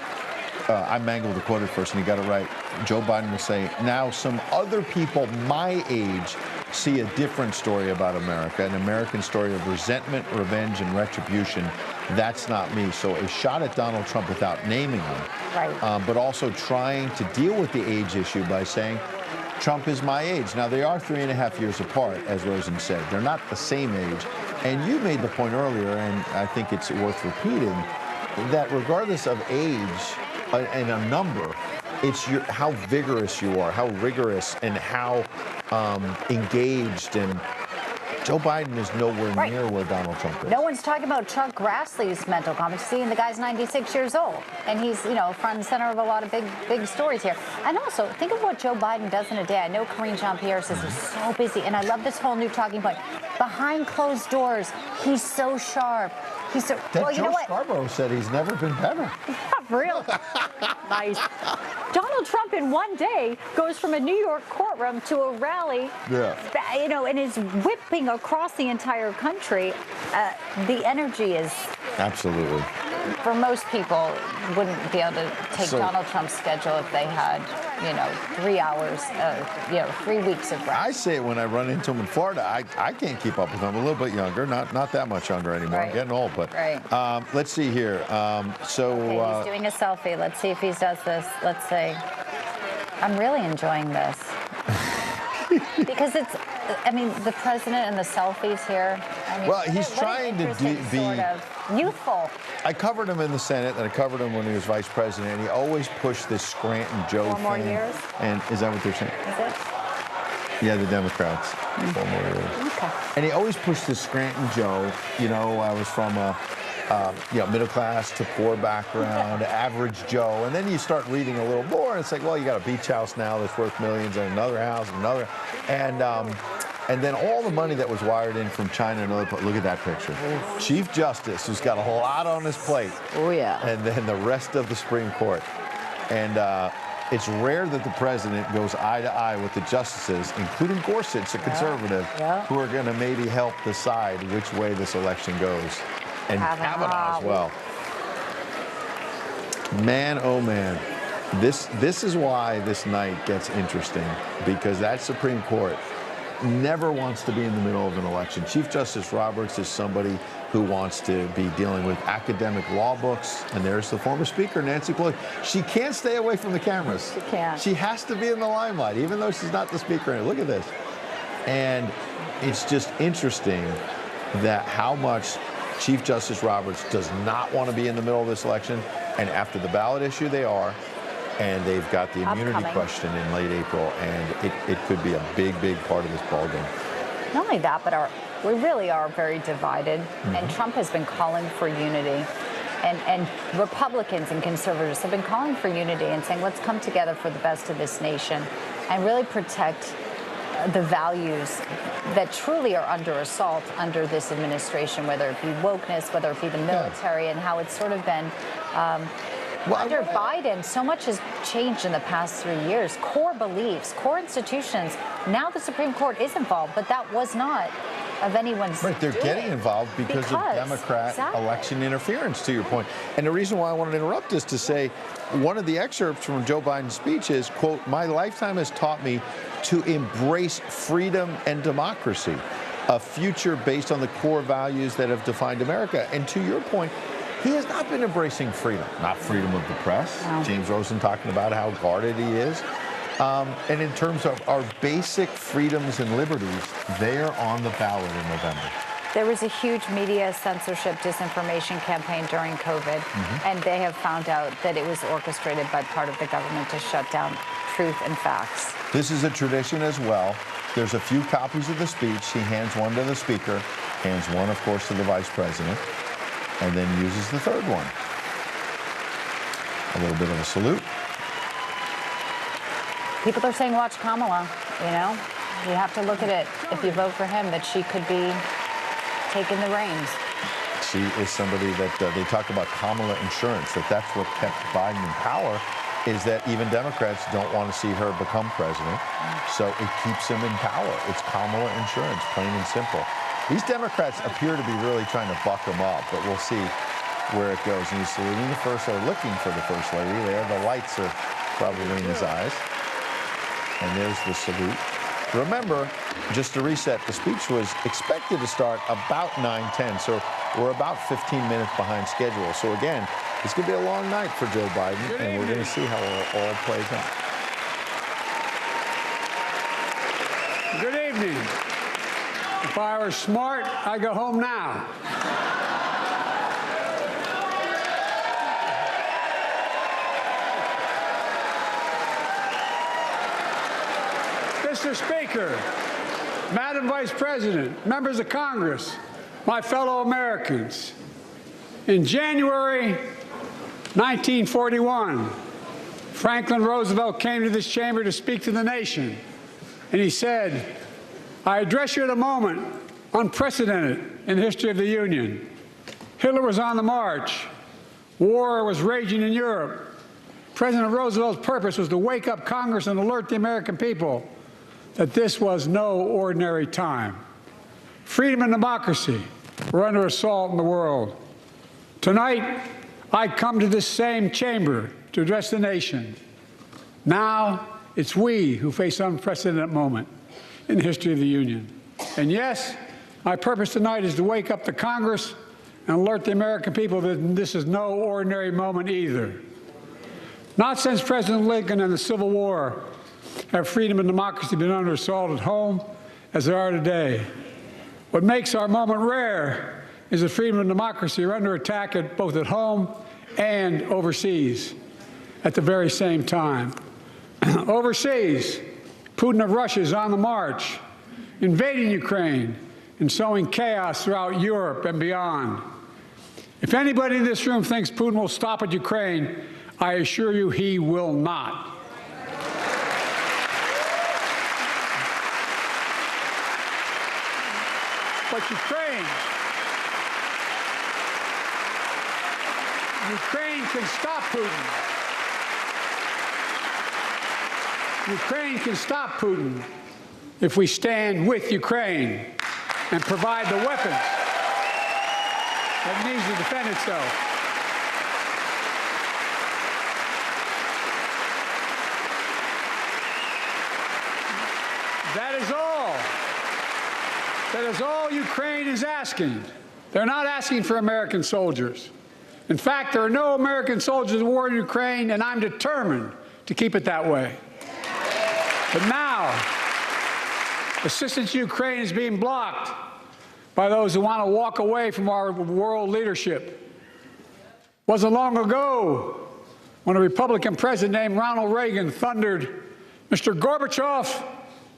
I mangled the quote at first, and he got it right. Joe Biden will say, now some other people my age see a different story about America, an American story of resentment, revenge, and retribution. That's not me. So a shot at Donald Trump without naming him, right. But also trying to deal with the age issue by saying, Trump is my age. Now, they are 3.5 years apart, as Rosen said. They're not the same age. And you made the point earlier, and I think it's worth repeating, that regardless of age and a number, it's how vigorous you are, how rigorous, and how engaged. And Joe Biden is nowhere near where Donald Trump is. No one's talking about Chuck Grassley's mental competency, and the guy's 96 years old, and he's, front and center of a lot of big stories here. And also, think of what Joe Biden does in a day. I know Karine Jean-Pierre says he's so busy, and I love this whole new talking point. Behind closed doors, he's so sharp. He's so well. You know what? Scarborough said he's never been better. Really nice. Donald Trump in one day goes from a New York courtroom to a rally, and is whipping across the entire country. The energy is absolutely. For most people, wouldn't be able to take Donald Trump's schedule if they had, 3 hours, 3 weeks of rest. I say it when I run into him in Florida. I can't keep up with him. I'm a little bit younger, not that much younger anymore. I'm getting old, but let's see here. He's doing a selfie. Let's see if he does this. Let's see. I'm really enjoying this. Because the president and the selfies here. Well, he's trying to be sort of youthful. I covered him in the Senate, and I covered him when he was vice president, and he always pushed this Scranton Joe thing. 4 more years? And is that what they're saying? Is it? Yeah, the Democrats. 4 more years. Okay. And he always pushed this Scranton Joe. I was from a middle class to poor background, average Joe. And then you start reading a little more, and it's like, well, you got a beach house now that's worth millions, and another house, and another. And then all the money that was wired in from China and other, look at that picture. Chief Justice, who's got a lot on his plate. Oh, yeah. And then the rest of the Supreme Court. And it's rare that the president goes eye to eye with the justices, including Gorsuch, a conservative, who are going to maybe help decide which way this election goes. And Kavanaugh as well. Man, oh man. This is why this night gets interesting, because that Supreme Court never wants to be in the middle of an election. Chief Justice Roberts is somebody who wants to be dealing with academic law books. And there's the former speaker, Nancy Pelosi. She can't stay away from the cameras. She can't. She has to be in the limelight, even though she's not the speaker. Look at this. And it's just interesting that how much Chief Justice Roberts does not want to be in the middle of this election. And after the ballot issue, they are. And they've got the immunity question in late April, and it could be a big part of this ballgame. Not only that, but we really are very divided, and Trump has been calling for unity. And Republicans and conservatives have been calling for unity and saying, let's come together for the best of this nation and really protect the values that truly are under assault under this administration, whether it be wokeness, whether it be the military, and how it's sort of been under Biden. So much has changed in the past 3 years. Core beliefs, core institutions. Now the Supreme Court is involved, but that was not of anyone's Right, they're getting involved because of Democrat election interference, to your point. And the reason why I wanted to interrupt is to say one of the excerpts from Joe Biden's speech is, quote, "My lifetime has taught me to embrace freedom and democracy, a future based on the core values that have defined America." And to your point, he has not been embracing freedom, not freedom of the press. No. James Rosen talking about how guarded he is. And in terms of our basic freedoms and liberties, they are on the ballot in November. There was a huge media censorship disinformation campaign during COVID, and they have found out that it was orchestrated by part of the government to shut down truth and facts. This is a tradition as well. There's a few copies of the speech. He hands one to the speaker, hands one, of course, to the vice president, and then uses the third one. A little bit of a salute. People are saying, watch Kamala, You have to look at it, if you vote for him, that she could be taking the reins. She is somebody that they talk about Kamala insurance, that's what kept Biden in power, is that even Democrats don't want to see her become president. So it keeps him in power. It's Kamala insurance, plain and simple. These Democrats appear to be really trying to buck him up, but we'll see where it goes. And he's saluting the first, or looking for the first lady there. The lights are probably in his eyes. And there's the salute. Remember, just to reset, the speech was expected to start about 9:10, so we're about 15 minutes behind schedule. So again, it's going to be a long night for Joe Biden, and we're going to see how it all plays out. Good evening. If I were smart, I'd go home now. Mr. Speaker, Madam Vice President, members of Congress, my fellow Americans, in January 1941, Franklin Roosevelt came to this chamber to speak to the nation, and he said, "I address you at a moment unprecedented in the history of the Union. Hitler was on the march. War was raging in Europe. President Roosevelt's purpose was to wake up Congress and alert the American people that this was no ordinary time. Freedom and democracy were under assault in the world. Tonight, I come to this same chamber to address the nation. Now, it's we who face an unprecedented moment in the history of the Union. And yes, my purpose tonight is to wake up the Congress and alert the American people that this is no ordinary moment either. Not since President Lincoln and the Civil War have freedom and democracy been under assault at home as they are today. What makes our moment rare is that freedom and democracy are under attack both at home and overseas at the very same time. Overseas, Putin of Russia is on the march, invading Ukraine and sowing chaos throughout Europe and beyond. If anybody in this room thinks Putin will stop at Ukraine, I assure you he will not. But Ukraine can stop Putin. Ukraine can stop Putin if we stand with Ukraine and provide the weapons that it needs to defend itself. That is all Ukraine is asking. They're not asking for American soldiers. In fact, there are no American soldiers in war in Ukraine, and I'm determined to keep it that way. But now, assistance to Ukraine is being blocked by those who want to walk away from our world leadership. It wasn't long ago when a Republican president named Ronald Reagan thundered, "Mr. Gorbachev,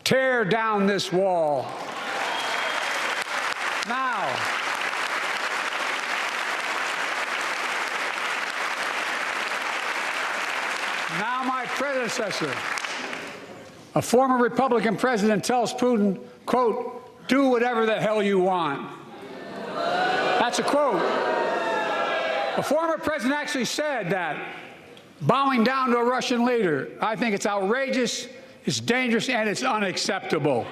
tear down this wall." Now my predecessor, a former Republican president, tells Putin, quote, "Do whatever the hell you want." That's a quote. A former president actually said that, bowing down to a Russian leader. I think it's outrageous, it's dangerous, and it's unacceptable.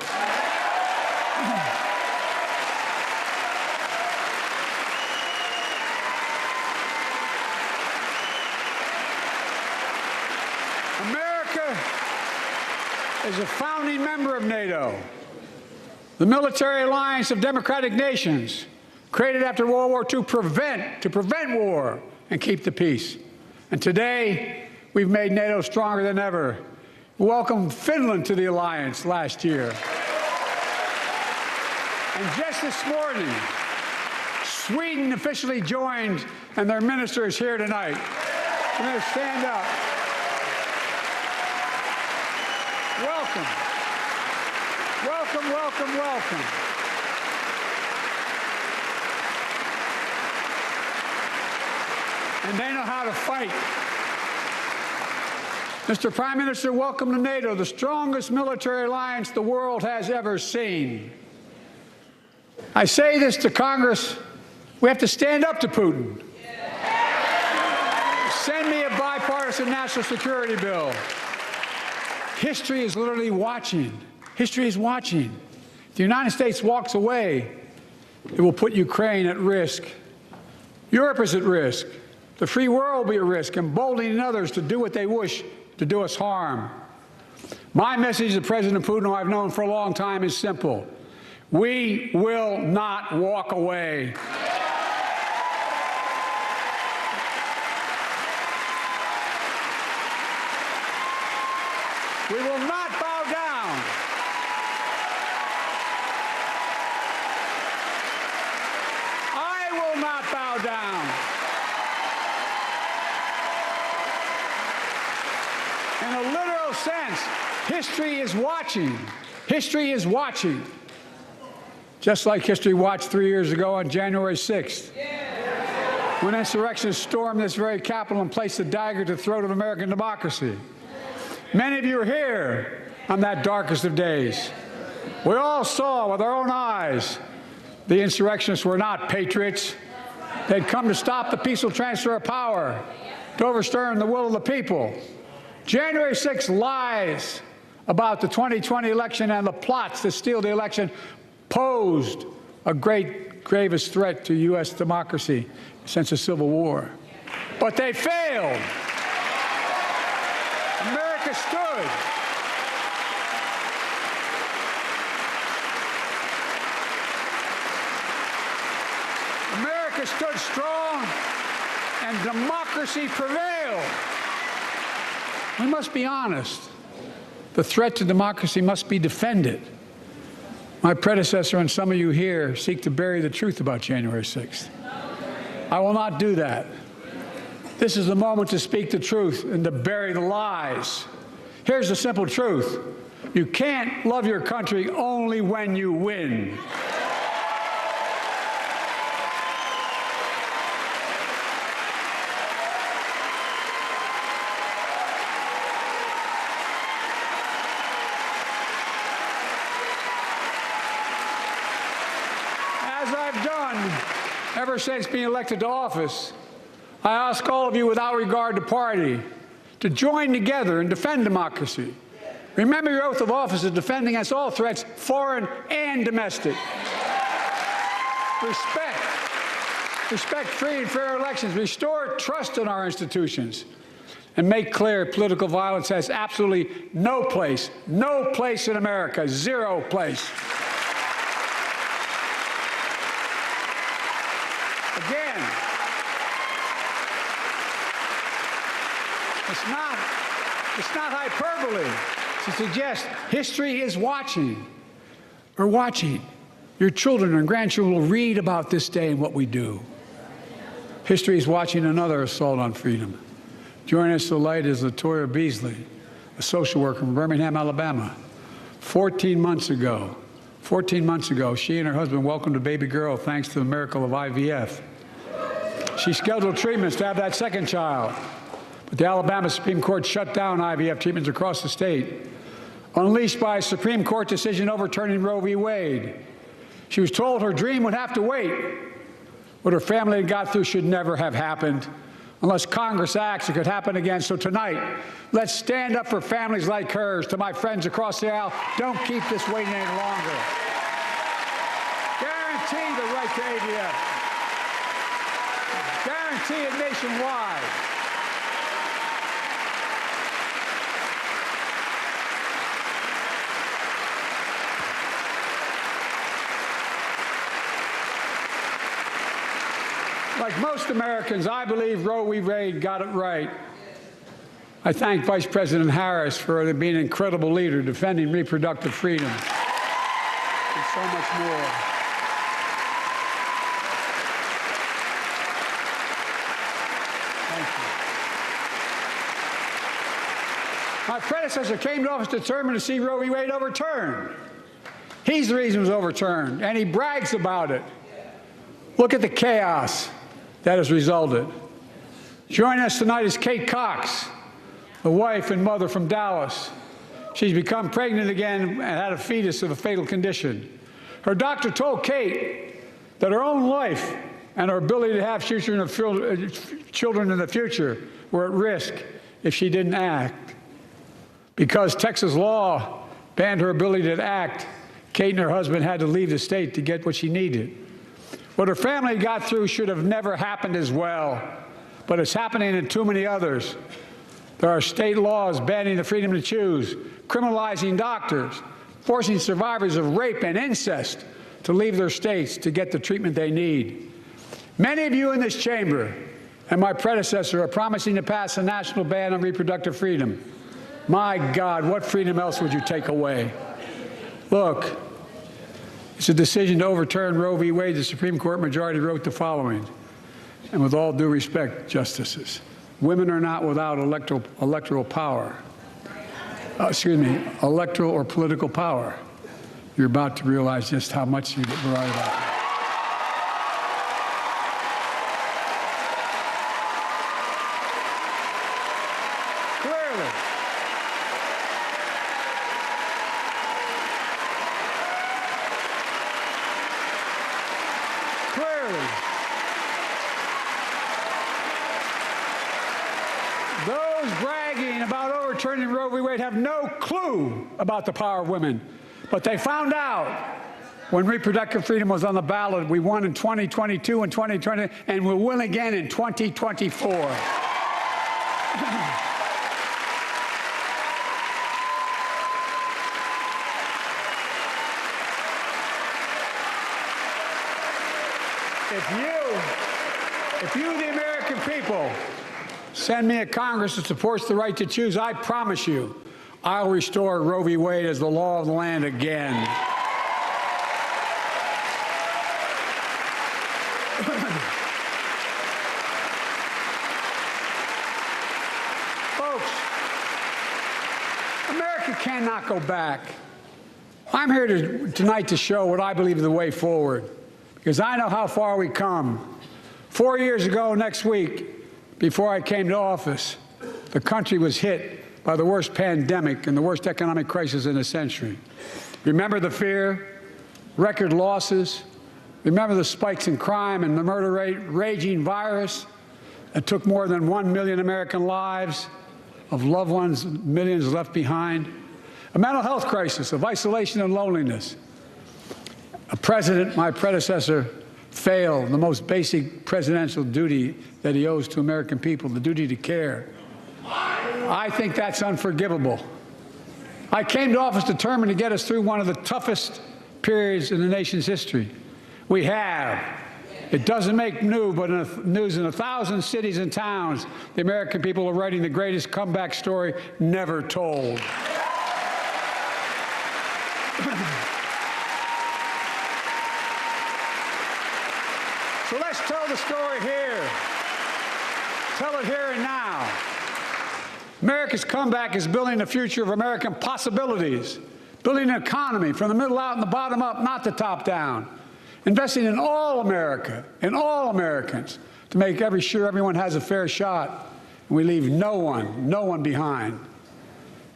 America is a founding member of NATO, the military alliance of democratic nations created after World War II to prevent war and keep the peace. And today, we've made NATO stronger than ever. We welcomed Finland to the alliance last year. And just this morning, Sweden officially joined, and their minister is here tonight. I'm going to stand up. Welcome. Welcome, welcome, welcome. And they know how to fight. Mr. Prime Minister, welcome to NATO, the strongest military alliance the world has ever seen. I say this to Congress, we have to stand up to Putin. Send me a bipartisan national security bill. History is literally watching. History is watching. If the United States walks away, it will put Ukraine at risk. Europe is at risk. The free world will be at risk, emboldening others to do what they wish to do us harm. My message to President Putin, who I've known for a long time, is simple. We will not walk away. We will not bow down. I will not bow down. In a literal sense, history is watching. History is watching. Just like history watched 3 years ago on January 6th, when insurrectionists stormed this very Capitol and placed a dagger to the throat of American democracy. Many of you are here on that darkest of days. We all saw with our own eyes the insurrectionists were not patriots. They'd come to stop the peaceful transfer of power, to overturn the will of the people. January 6th lies about the 2020 election and the plots to steal the election posed a gravest threat to U.S. democracy since the Civil War. But they failed. America stood. America stood strong, and democracy prevailed. We must be honest. The threat to democracy must be defended. My predecessor and some of you here seek to bury the truth about January 6th. I will not do that. This is the moment to speak the truth and to bury the lies. Here's the simple truth. You can't love your country only when you win. As I've done ever since being elected to office, I ask all of you, without regard to party, to join together and defend democracy. Remember your oath of office is defending against all threats, foreign and domestic. Respect free and fair elections. Restore trust in our institutions. And make clear political violence has absolutely no place in America, zero place. Again, it's not hyperbole to suggest history is watching. We're watching. Your children and grandchildren will read about this day and what we do. History is watching another assault on freedom. Joining us tonight is Latoya Beasley, a social worker from Birmingham, Alabama. 14 months ago, she and her husband welcomed a baby girl thanks to the miracle of IVF. She scheduled treatments to have that second child. But the Alabama Supreme Court shut down IVF treatments across the state, unleashed by a Supreme Court decision overturning Roe v. Wade. She was told her dream would have to wait. What her family had got through should never have happened. Unless Congress acts, it could happen again. So tonight, let's stand up for families like hers. To my friends across the aisle, don't keep this waiting any longer. Guarantee the right to AVF. Guarantee it nationwide. Like most Americans, I believe Roe v. Wade got it right. I thank Vice President Harris for being an incredible leader, defending reproductive freedom, and so much more. Thank you. My predecessor came to office determined to see Roe v. Wade overturned. He's the reason it was overturned, and he brags about it. Look at the chaos that has resulted. Joining us tonight is Kate Cox, the wife and mother from Dallas. She's become pregnant again and had a fetus of a fatal condition. Her doctor told Kate that her own life and her ability to have children in the future were at risk if she didn't act. Because Texas law banned her ability to act, Kate and her husband had to leave the state to get what she needed. What her family got through should have never happened as well, but it's happening in too many others. There are state laws banning the freedom to choose, criminalizing doctors, forcing survivors of rape and incest to leave their states to get the treatment they need. Many of you in this chamber and my predecessor are promising to pass a national ban on reproductive freedom. My God, what freedom else would you take away? Look, it's a decision to overturn Roe v. Wade. The Supreme Court majority wrote the following, and with all due respect, justices, women are not without electoral power. Electoral or political power. You're about to realize just how much you're right about. Clearly. Those bragging about overturning Roe v. Wade have no clue about the power of women. But they found out when reproductive freedom was on the ballot. We won in 2022 and 2020, and we'll win again in 2024. If you, the American people, send me a Congress that supports the right to choose, I promise you, I'll restore Roe v. Wade as the law of the land again. Folks, America cannot go back. I'm here tonight to show what I believe is the way forward, because I know how far we come. 4 years ago next week, before I came to office, the country was hit by the worst pandemic and the worst economic crisis in a century. Remember the fear, record losses. Remember the spikes in crime and the murder rate, raging virus that took more than 1 million American lives, of loved ones, millions left behind. A mental health crisis of isolation and loneliness. A president, my predecessor, failed the most basic presidential duty that he owes to American people, the duty to care. I think that's unforgivable. I came to office determined to get us through one of the toughest periods in the nation's history. We have. It doesn't make news in 1,000 cities and towns. The American people are writing the greatest comeback story never told. So let's tell the story here. Tell it here and now. America's comeback is building the future of American possibilities, building an economy from the middle out and the bottom up, not the top down, investing in all America and all Americans to make sure everyone has a fair shot, and we leave no one behind.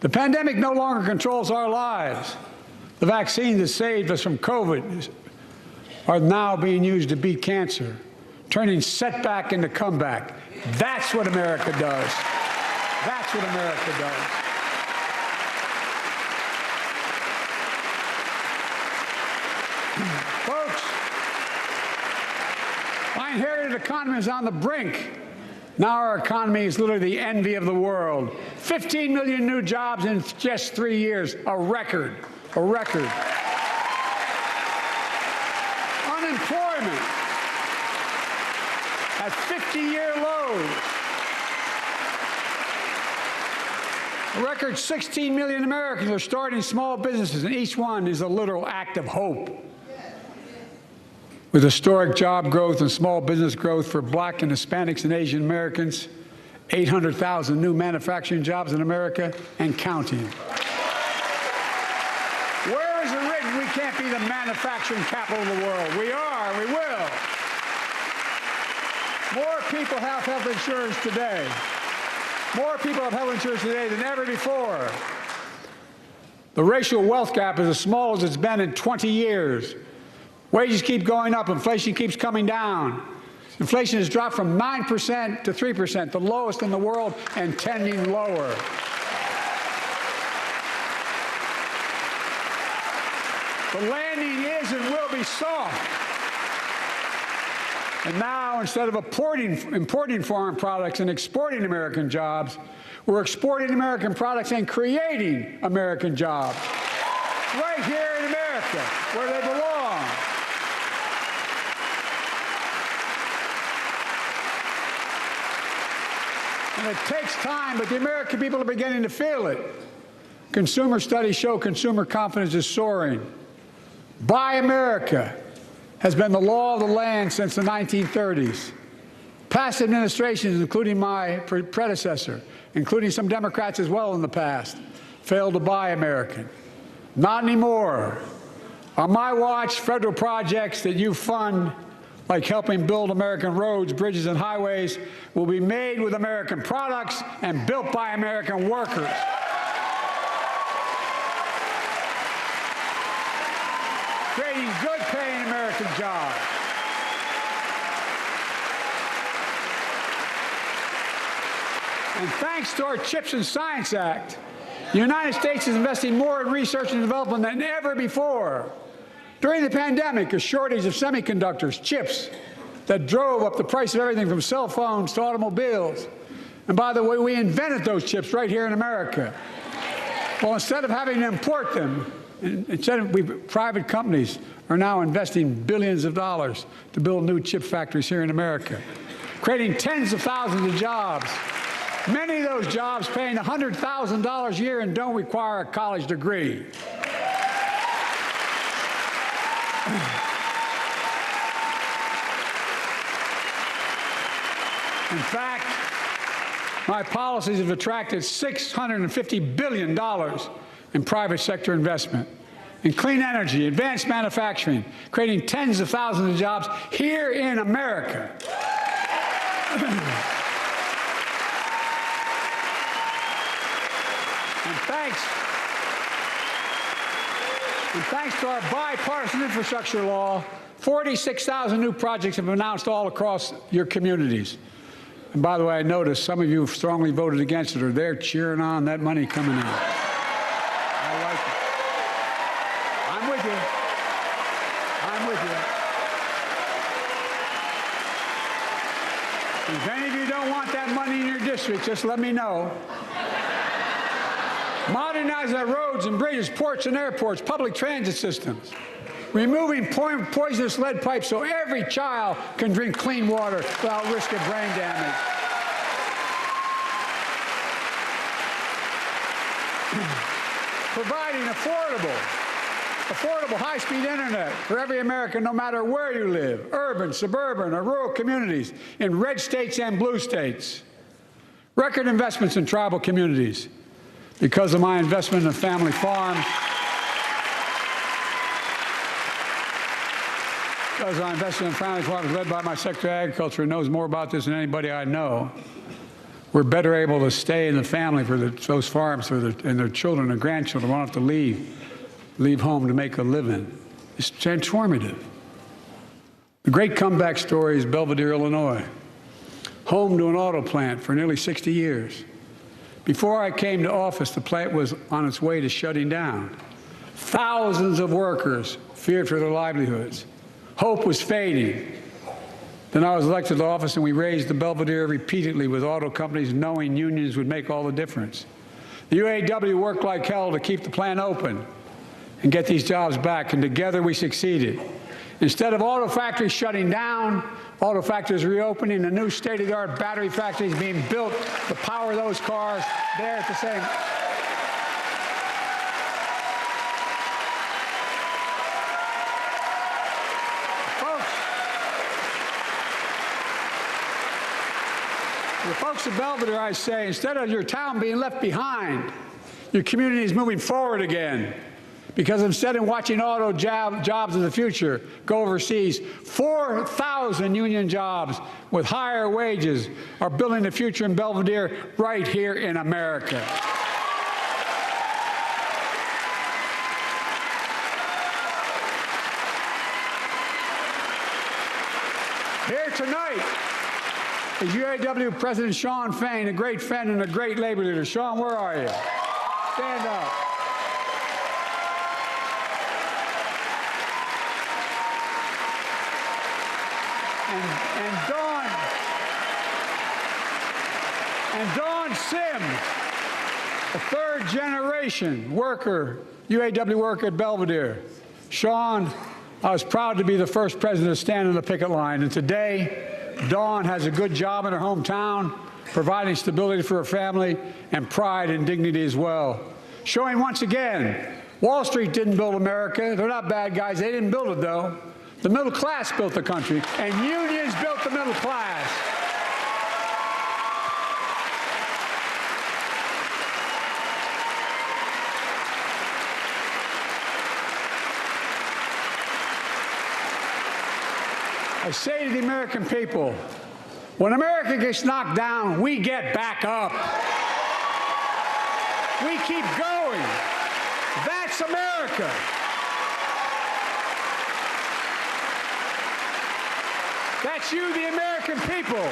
The pandemic no longer controls our lives. The vaccines that saved us from COVID are now being used to beat cancer, turning setback into comeback. That's what America does. That's what America does. Folks, my inherited economy is on the brink. Now our economy is literally the envy of the world. 15 million new jobs in just 3 years, a record, a record. Unemployment at 50-year lows. A record 16 million Americans are starting small businesses, and each one is a literal act of hope. With historic job growth and small business growth for Black and Hispanics and Asian Americans, 800,000 new manufacturing jobs in America and counting. Where is it written we can't be the manufacturing capital of the world? We are, we will. More people have health insurance today. More people have health insurance today than ever before. The racial wealth gap is as small as it's been in 20 years. Wages keep going up. Inflation keeps coming down. Inflation has dropped from 9% to 3%, the lowest in the world and tending lower. The landing is and will be soft. And now, instead of importing foreign products and exporting American jobs, we're exporting American products and creating American jobs right here in America, where they belong. And it takes time, but the American people are beginning to feel it. Consumer studies show consumer confidence is soaring. Buy America has been the law of the land since the 1930s. Past administrations, including my predecessor, including some Democrats as well in the past, failed to buy American. Not anymore. On my watch, federal projects that you fund, like helping build American roads, bridges, and highways, will be made with American products and built by American workers. Creating good-paying American jobs. And thanks to our CHIPS and Science Act, the United States is investing more in research and development than ever before. During the pandemic, a shortage of semiconductors, chips, that drove up the price of everything from cell phones to automobiles. And by the way, we invented those chips right here in America. Well, instead of having to import them, private companies are now investing billions of dollars to build new chip factories here in America, creating tens of thousands of jobs. Many of those jobs paying $100,000 a year and don't require a college degree. In fact, my policies have attracted $650 billion in private sector investment in clean energy, advanced manufacturing, creating tens of thousands of jobs here in America. And thanks to our bipartisan infrastructure law, 46,000 new projects have been announced all across your communities. And by the way, I noticed some of you have strongly voted against it, or they're cheering on that money coming in. I like it. I'm with you. I'm with you. If any of you don't want that money in your district, just let me know. Modernize our roads and bridges, ports and airports, public transit systems. Removing poisonous lead pipes so every child can drink clean water without risk of brain damage. Providing affordable high-speed internet for every American, no matter where you live, urban, suburban, or rural communities in red states and blue states. Record investments in tribal communities. Because of my investment in a family farm, because I invested in family farms led by my Secretary of Agriculture, who knows more about this than anybody I know, we're better able to stay in the family for those farms and their children and grandchildren won't have to leave home to make a living. It's transformative. The great comeback story is Belvidere, Illinois, home to an auto plant for nearly 60 years. Before I came to office, the plant was on its way to shutting down. Thousands of workers feared for their livelihoods. Hope was fading. Then I was elected to office, and we raised the Belvedere repeatedly with auto companies, knowing unions would make all the difference. The UAW worked like hell to keep the plant open and get these jobs back, and together we succeeded. Instead of auto factories shutting down, auto factories reopening, a new state-of-the-art battery factories being built to power those cars there at the same. The folks of Belvedere, I say, instead of your town being left behind, your community is moving forward again. Because instead of watching auto jobs in the future go overseas, 4,000 union jobs with higher wages are building the future in Belvedere right here in America. Here tonight is UAW President Shawn Fain, a great friend and a great labor leader. Shawn, where are you? Stand up. And Dawn Sims, a third-generation worker, UAW worker at Belvedere. Sean, I was proud to be the first president to stand on the picket line, and today, Dawn has a good job in her hometown, providing stability for her family and pride and dignity as well. Showing once again, Wall Street didn't build America. They're not bad guys. They didn't build it, though. The middle class built the country, and unions built the middle class. I say to the American people, when America gets knocked down, we get back up. We keep going. That's America. That's you, the American people.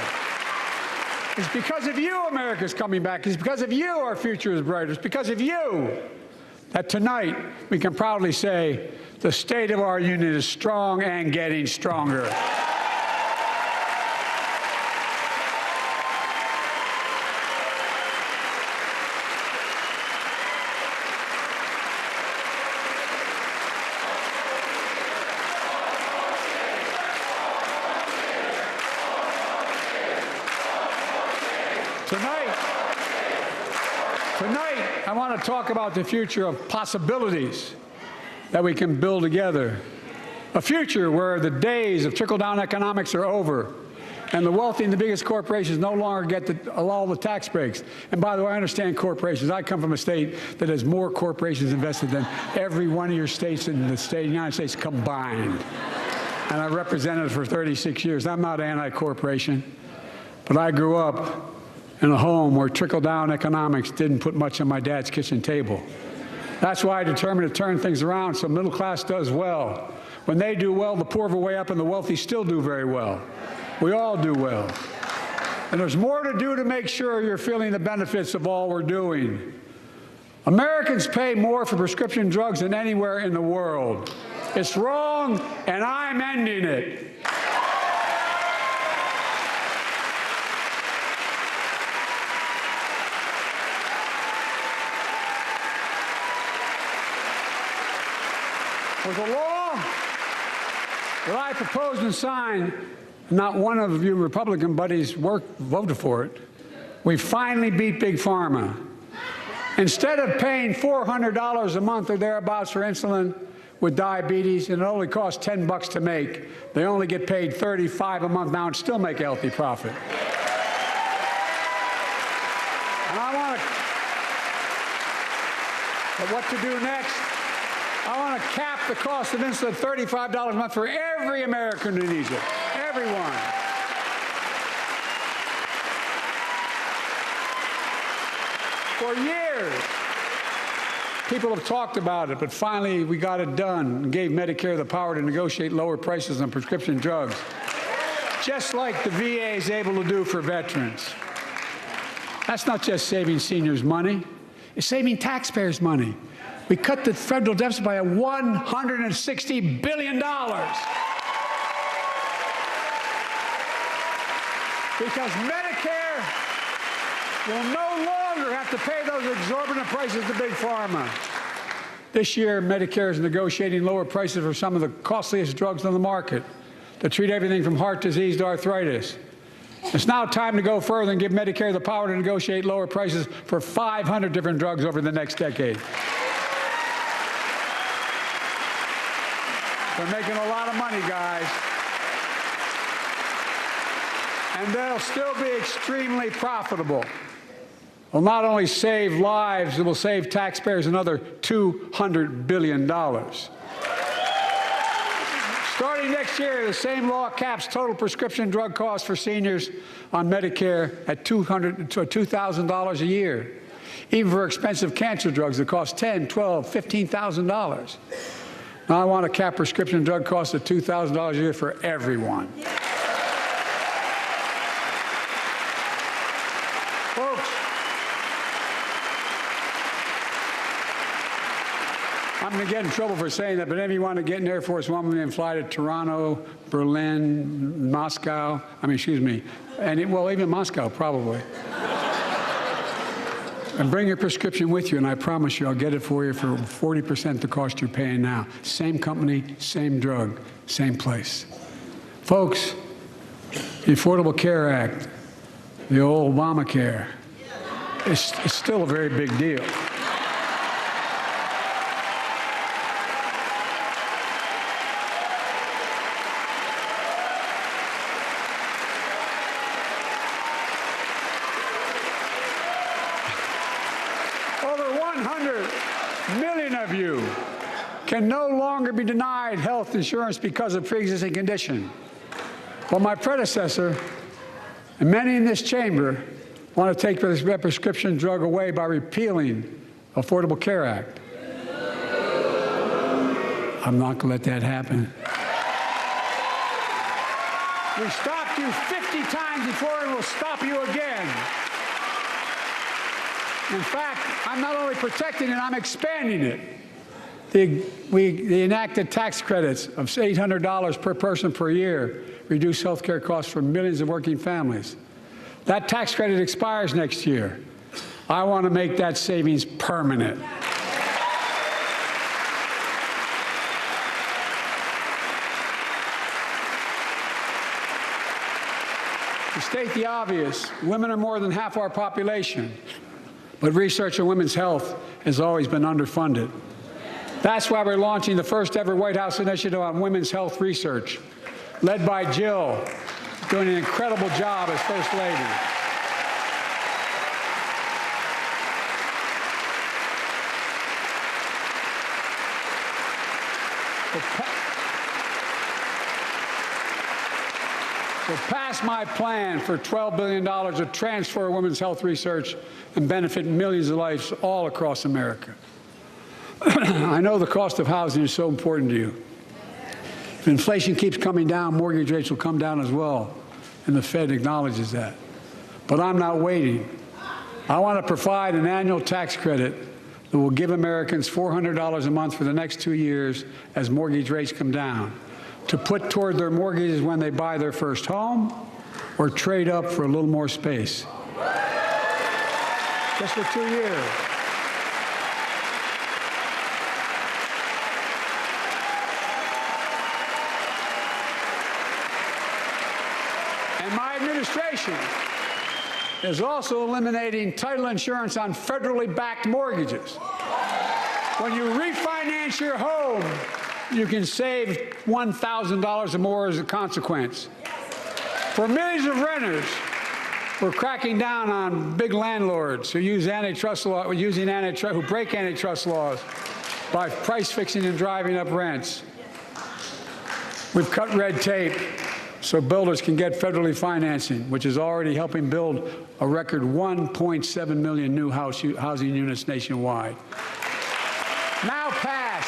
It's because of you America's coming back. It's because of you our future is brighter. It's because of you that tonight we can proudly say the state of our union is strong and getting stronger. Tonight, I want to talk about the future of possibilities that we can build together. A future where the days of trickle-down economics are over and the wealthy and the biggest corporations no longer get all the tax breaks. And by the way, I understand corporations. I come from a state that has more corporations invested than every one of your states in the state of the United States combined. And I represented it for 36 years. I'm not anti-corporation, but I grew up in a home where trickle-down economics didn't put much on my dad's kitchen table. That's why I determined to turn things around so middle class does well. When they do well, the poor go way up and the wealthy still do very well. We all do well. And there's more to do to make sure you're feeling the benefits of all we're doing. Americans pay more for prescription drugs than anywhere in the world. It's wrong, and I'm ending it. With the law that I proposed and signed, not one of you Republican buddies voted for it. We finally beat Big Pharma. Instead of paying $400 a month or thereabouts for insulin with diabetes, and it only costs $10 to make, they only get paid $35 a month now and still make a healthy profit. And I want to, but what to do next? I want to cap the cost of insulin at $35 a month for every American who needs it. Everyone. For years, people have talked about it, but finally we got it done and gave Medicare the power to negotiate lower prices on prescription drugs, just like the VA is able to do for veterans. That's not just saving seniors money, it's saving taxpayers money. We cut the federal deficit by $160 billion. Because Medicare will no longer have to pay those exorbitant prices to Big Pharma. This year, Medicare is negotiating lower prices for some of the costliest drugs on the market to treat everything from heart disease to arthritis. It's now time to go further and give Medicare the power to negotiate lower prices for 500 different drugs over the next decade. They're making a lot of money, guys. And they'll still be extremely profitable. Will not only save lives, it will save taxpayers another $200 billion. Starting next year, the same law caps total prescription drug costs for seniors on Medicare at $2,000 a year, even for expensive cancer drugs that cost $10,000, $12,000, $15,000. Now I want to cap prescription drug costs at $2,000 a year for everyone. Folks, I'm going to get in trouble for saying that, but if you want to get an Air Force One and fly to Toronto, Berlin, Moscow, well, even Moscow, probably. And bring your prescription with you, and I promise you I'll get it for you for 40% the cost you're paying now. Same company, same drug, same place. Folks, the Affordable Care Act, the old Obamacare, it's still a very big deal. Of you can no longer be denied health insurance because of pre-existing condition. Well, my predecessor and many in this chamber want to take this prescription drug away by repealing the Affordable Care Act. I'm not going to let that happen. We stopped you 50 times before, and we'll stop you again. In fact, I'm not only protecting it, I'm expanding it. They enacted tax credits of $800 per person per year, reduce health care costs for millions of working families. That tax credit expires next year. I want to make that savings permanent. To state the obvious, women are more than half our population. But research on women's health has always been underfunded. That's why we're launching the first ever White House initiative on women's health research, led by Jill, doing an incredible job as First Lady. So pass my plan for $12 billion to transfer women's health research and benefit millions of lives all across America. I know the cost of housing is so important to you. If inflation keeps coming down, mortgage rates will come down as well, and the Fed acknowledges that. But I'm not waiting. I want to provide an annual tax credit that will give Americans $400 a month for the next 2 years as mortgage rates come down, to put toward their mortgages when they buy their first home or trade up for a little more space. Just for 2 years. And my administration is also eliminating title insurance on federally backed mortgages. When you refinance your home, you can save $1,000 or more as a consequence. For millions of renters, we're cracking down on big landlords who use antitrust law, who break antitrust laws by price fixing and driving up rents. We've cut red tape so builders can get federally financing, which is already helping build a record 1.7 million new housing units nationwide. Now pass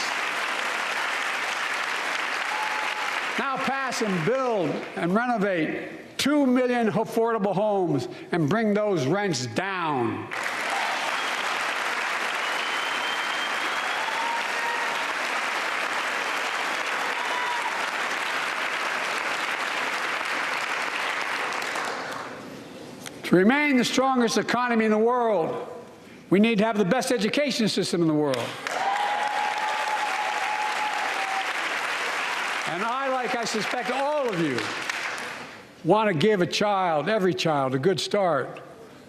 and build and renovate 2 million affordable homes and bring those rents down. To remain the strongest economy in the world, we need to have the best education system in the world. And I suspect all of you, want to give every child, a good start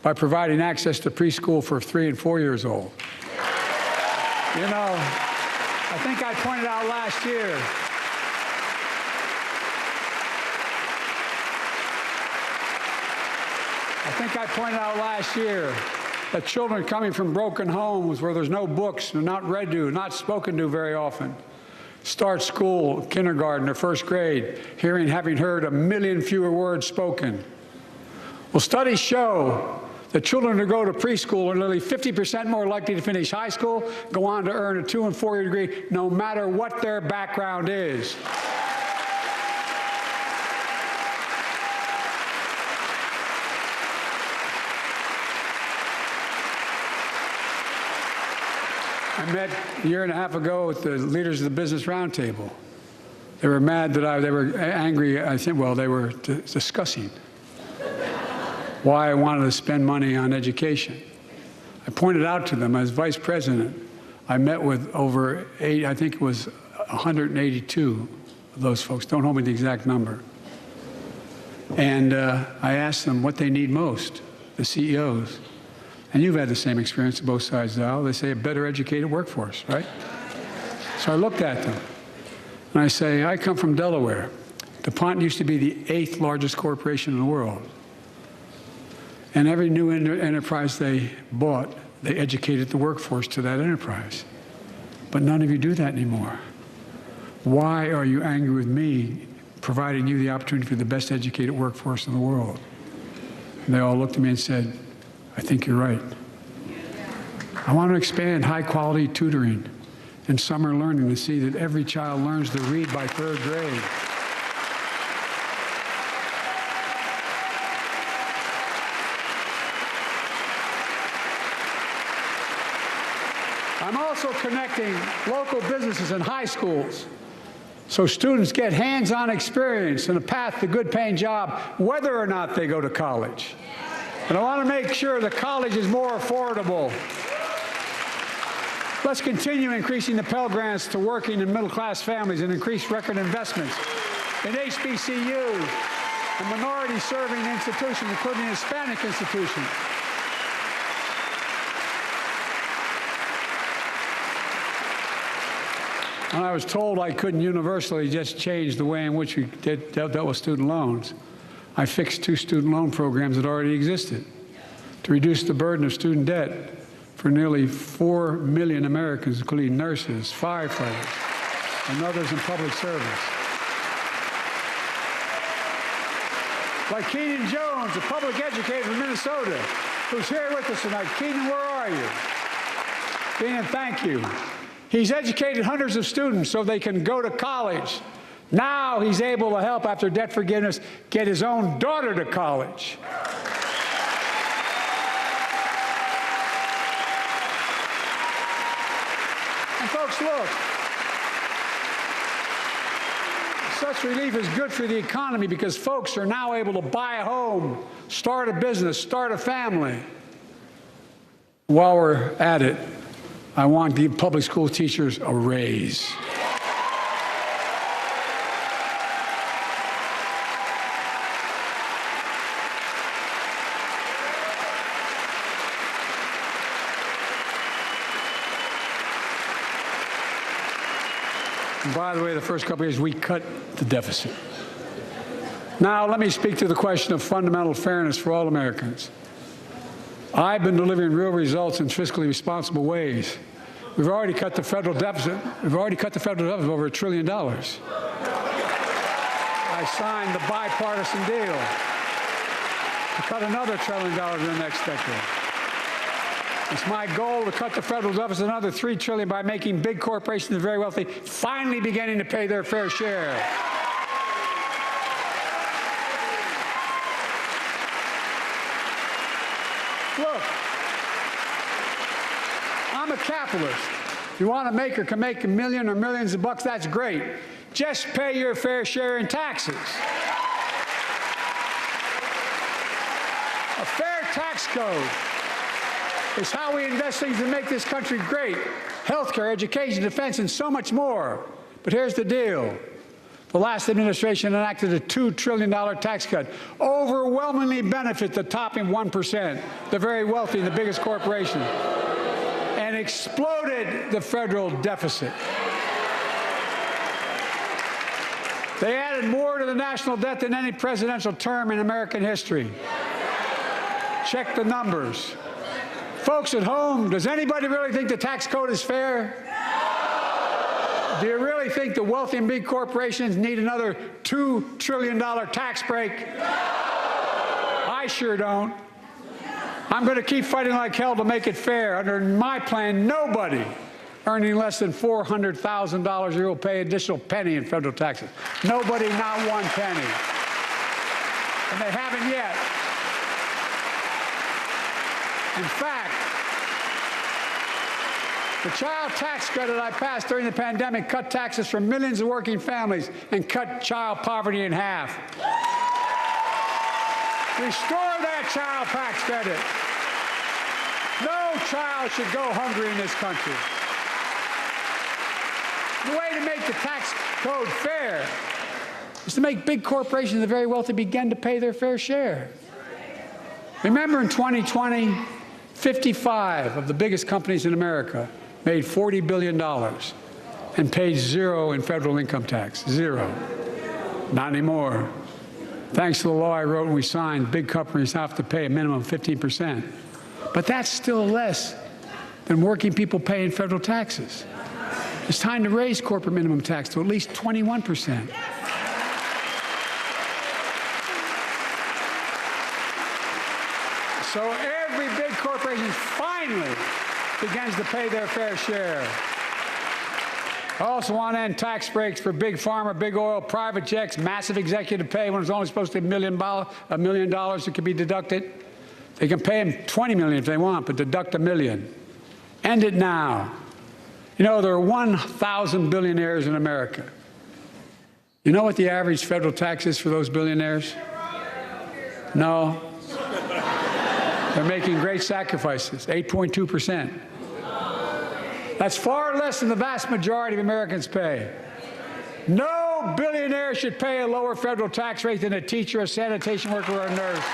by providing access to preschool for 3 and 4 years old. You know, I think I pointed out last year, that children coming from broken homes where there's no books, they're not read to, not spoken to very often, start school, kindergarten, or first grade, having heard 1 million fewer words spoken. Well, studies show that children who go to preschool are nearly 50% more likely to finish high school, go on to earn a 2- and 4-year degree, no matter what their background is. I met a year and a half ago with the leaders of the Business Roundtable. They were mad that they were angry, I think, well, they were discussing why I wanted to spend money on education. I pointed out to them, as vice president, I met with over I think it was 182 of those folks. Don't hold me to the exact number. And I asked them what they need most, the CEOs. And you've had the same experience on both sides of the aisle. They say a better educated workforce, right? So I looked at them, and I say, I come from Delaware. DuPont used to be the 8th largest corporation in the world. And every new enterprise they bought, they educated the workforce to that enterprise. But none of you do that anymore. Why are you angry with me providing you the opportunity for the best educated workforce in the world? And they all looked at me and said, I think you're right. I want to expand high-quality tutoring and summer learning to see that every child learns to read by 3rd grade. I'm also connecting local businesses and high schools so students get hands-on experience and a path to good-paying job, whether or not they go to college. And I want to make sure the college is more affordable. Let's continue increasing the Pell Grants to working and middle-class families and increase record investments in HBCUs and minority-serving institutions, including Hispanic institutions. And I was told I couldn't universally just change the way in which we dealt with student loans. I fixed 2 student loan programs that already existed to reduce the burden of student debt for nearly 4 million Americans, including nurses, firefighters, and others in public service. Like Keenan Jones, a public educator from Minnesota, who's here with us tonight. Keenan, where are you? Keenan, thank you. He's educated hundreds of students so they can go to college. Now he's able to help, after debt forgiveness, get his own daughter to college. And folks, look, such relief is good for the economy because folks are now able to buy a home, start a business, start a family. While we're at it, I want to give public school teachers a raise. And by the way, the first couple of years, we cut the deficit. Now, let me speak to the question of fundamental fairness for all Americans. I've been delivering real results in fiscally responsible ways. We've already cut the federal deficit. We've already cut the federal deficit over $1 trillion. I signed the bipartisan deal to cut another $1 trillion in the next decade. It's my goal to cut the federal deficit another $3 trillion by making big corporations and very wealthy finally beginning to pay their fair share. Look, I'm a capitalist. If you want to make or can make $1 million or millions of bucks, that's great. Just pay your fair share in taxes. A fair tax code is how we invest things to make this country great. Healthcare, education, defense, and so much more. But here's the deal. The last administration enacted a $2 trillion tax cut, overwhelmingly benefit the top 1%, the very wealthy and the biggest corporations, and exploded the federal deficit. They added more to the national debt than any presidential term in American history. Check the numbers. Folks at home, does anybody really think the tax code is fair? Do you really think the wealthy and big corporations need another $2 trillion tax break? I sure don't. I'm going to keep fighting like hell to make it fair. Under my plan, nobody earning less than $400,000 a year will pay an additional penny in federal taxes. Nobody, not one penny. And they haven't yet. In fact, The child tax credit I passed during the pandemic cut taxes for millions of working families and cut child poverty in half. Restore that child tax credit. No child should go hungry in this country. The way to make the tax code fair is to make big corporations and the very wealthy begin to pay their fair share. Remember, in 2020, 55 of the biggest companies in America made $40 billion and paid zero in federal income tax. Zero. Not anymore. Thanks to the law I wrote and we signed, big companies have to pay a minimum of 15%. But that's still less than working people pay in federal taxes. It's time to raise corporate minimum tax to at least 21%. So every big corporation finally begins to pay their fair share. I also want to end tax breaks for big pharma, big oil, private jets, massive executive pay when it's only supposed to be $1 million that can be deducted. They can pay them $20 million if they want, but deduct $1 million. End it now. You know, there are 1,000 billionaires in America. You know what the average federal tax is for those billionaires? No. They're making great sacrifices, 8.2%. That's far less than the vast majority of Americans pay. No billionaire should pay a lower federal tax rate than a teacher, a sanitation worker, or a nurse.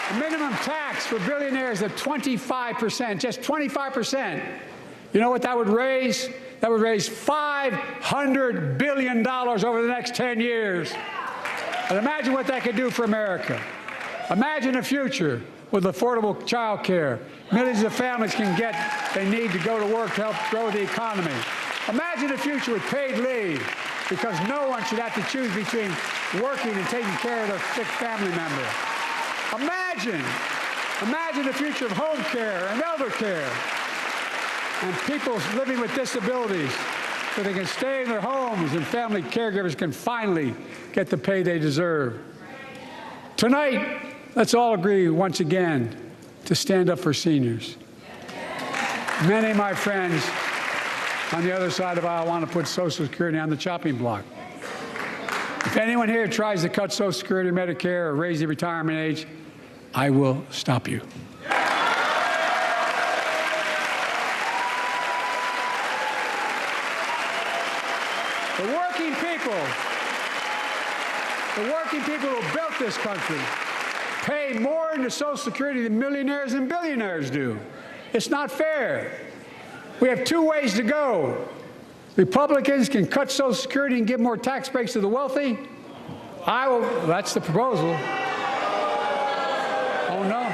A minimum tax for billionaires of 25%, just 25%. You know what that would raise? That would raise $500 billion over the next 10 years. And imagine what that could do for America. Imagine a future with affordable child care. Millions of families can get they need to go to work to help grow the economy. Imagine a future with paid leave, because no one should have to choose between working and taking care of their sick family member. Imagine the future of home care and elder care and people living with disabilities so they can stay in their homes and family caregivers can finally get the pay they deserve. Tonight, let's all agree once again to stand up for seniors. Many of my friends on the other side of the aisle want to put Social Security on the chopping block. If anyone here tries to cut Social Security, Medicare, or raise the retirement age, I will stop you. The working people who built this country pay more into Social Security than millionaires and billionaires do. It's not fair. We have two ways to go. Republicans can cut Social Security and give more tax breaks to the wealthy. That's the proposal. Oh, no.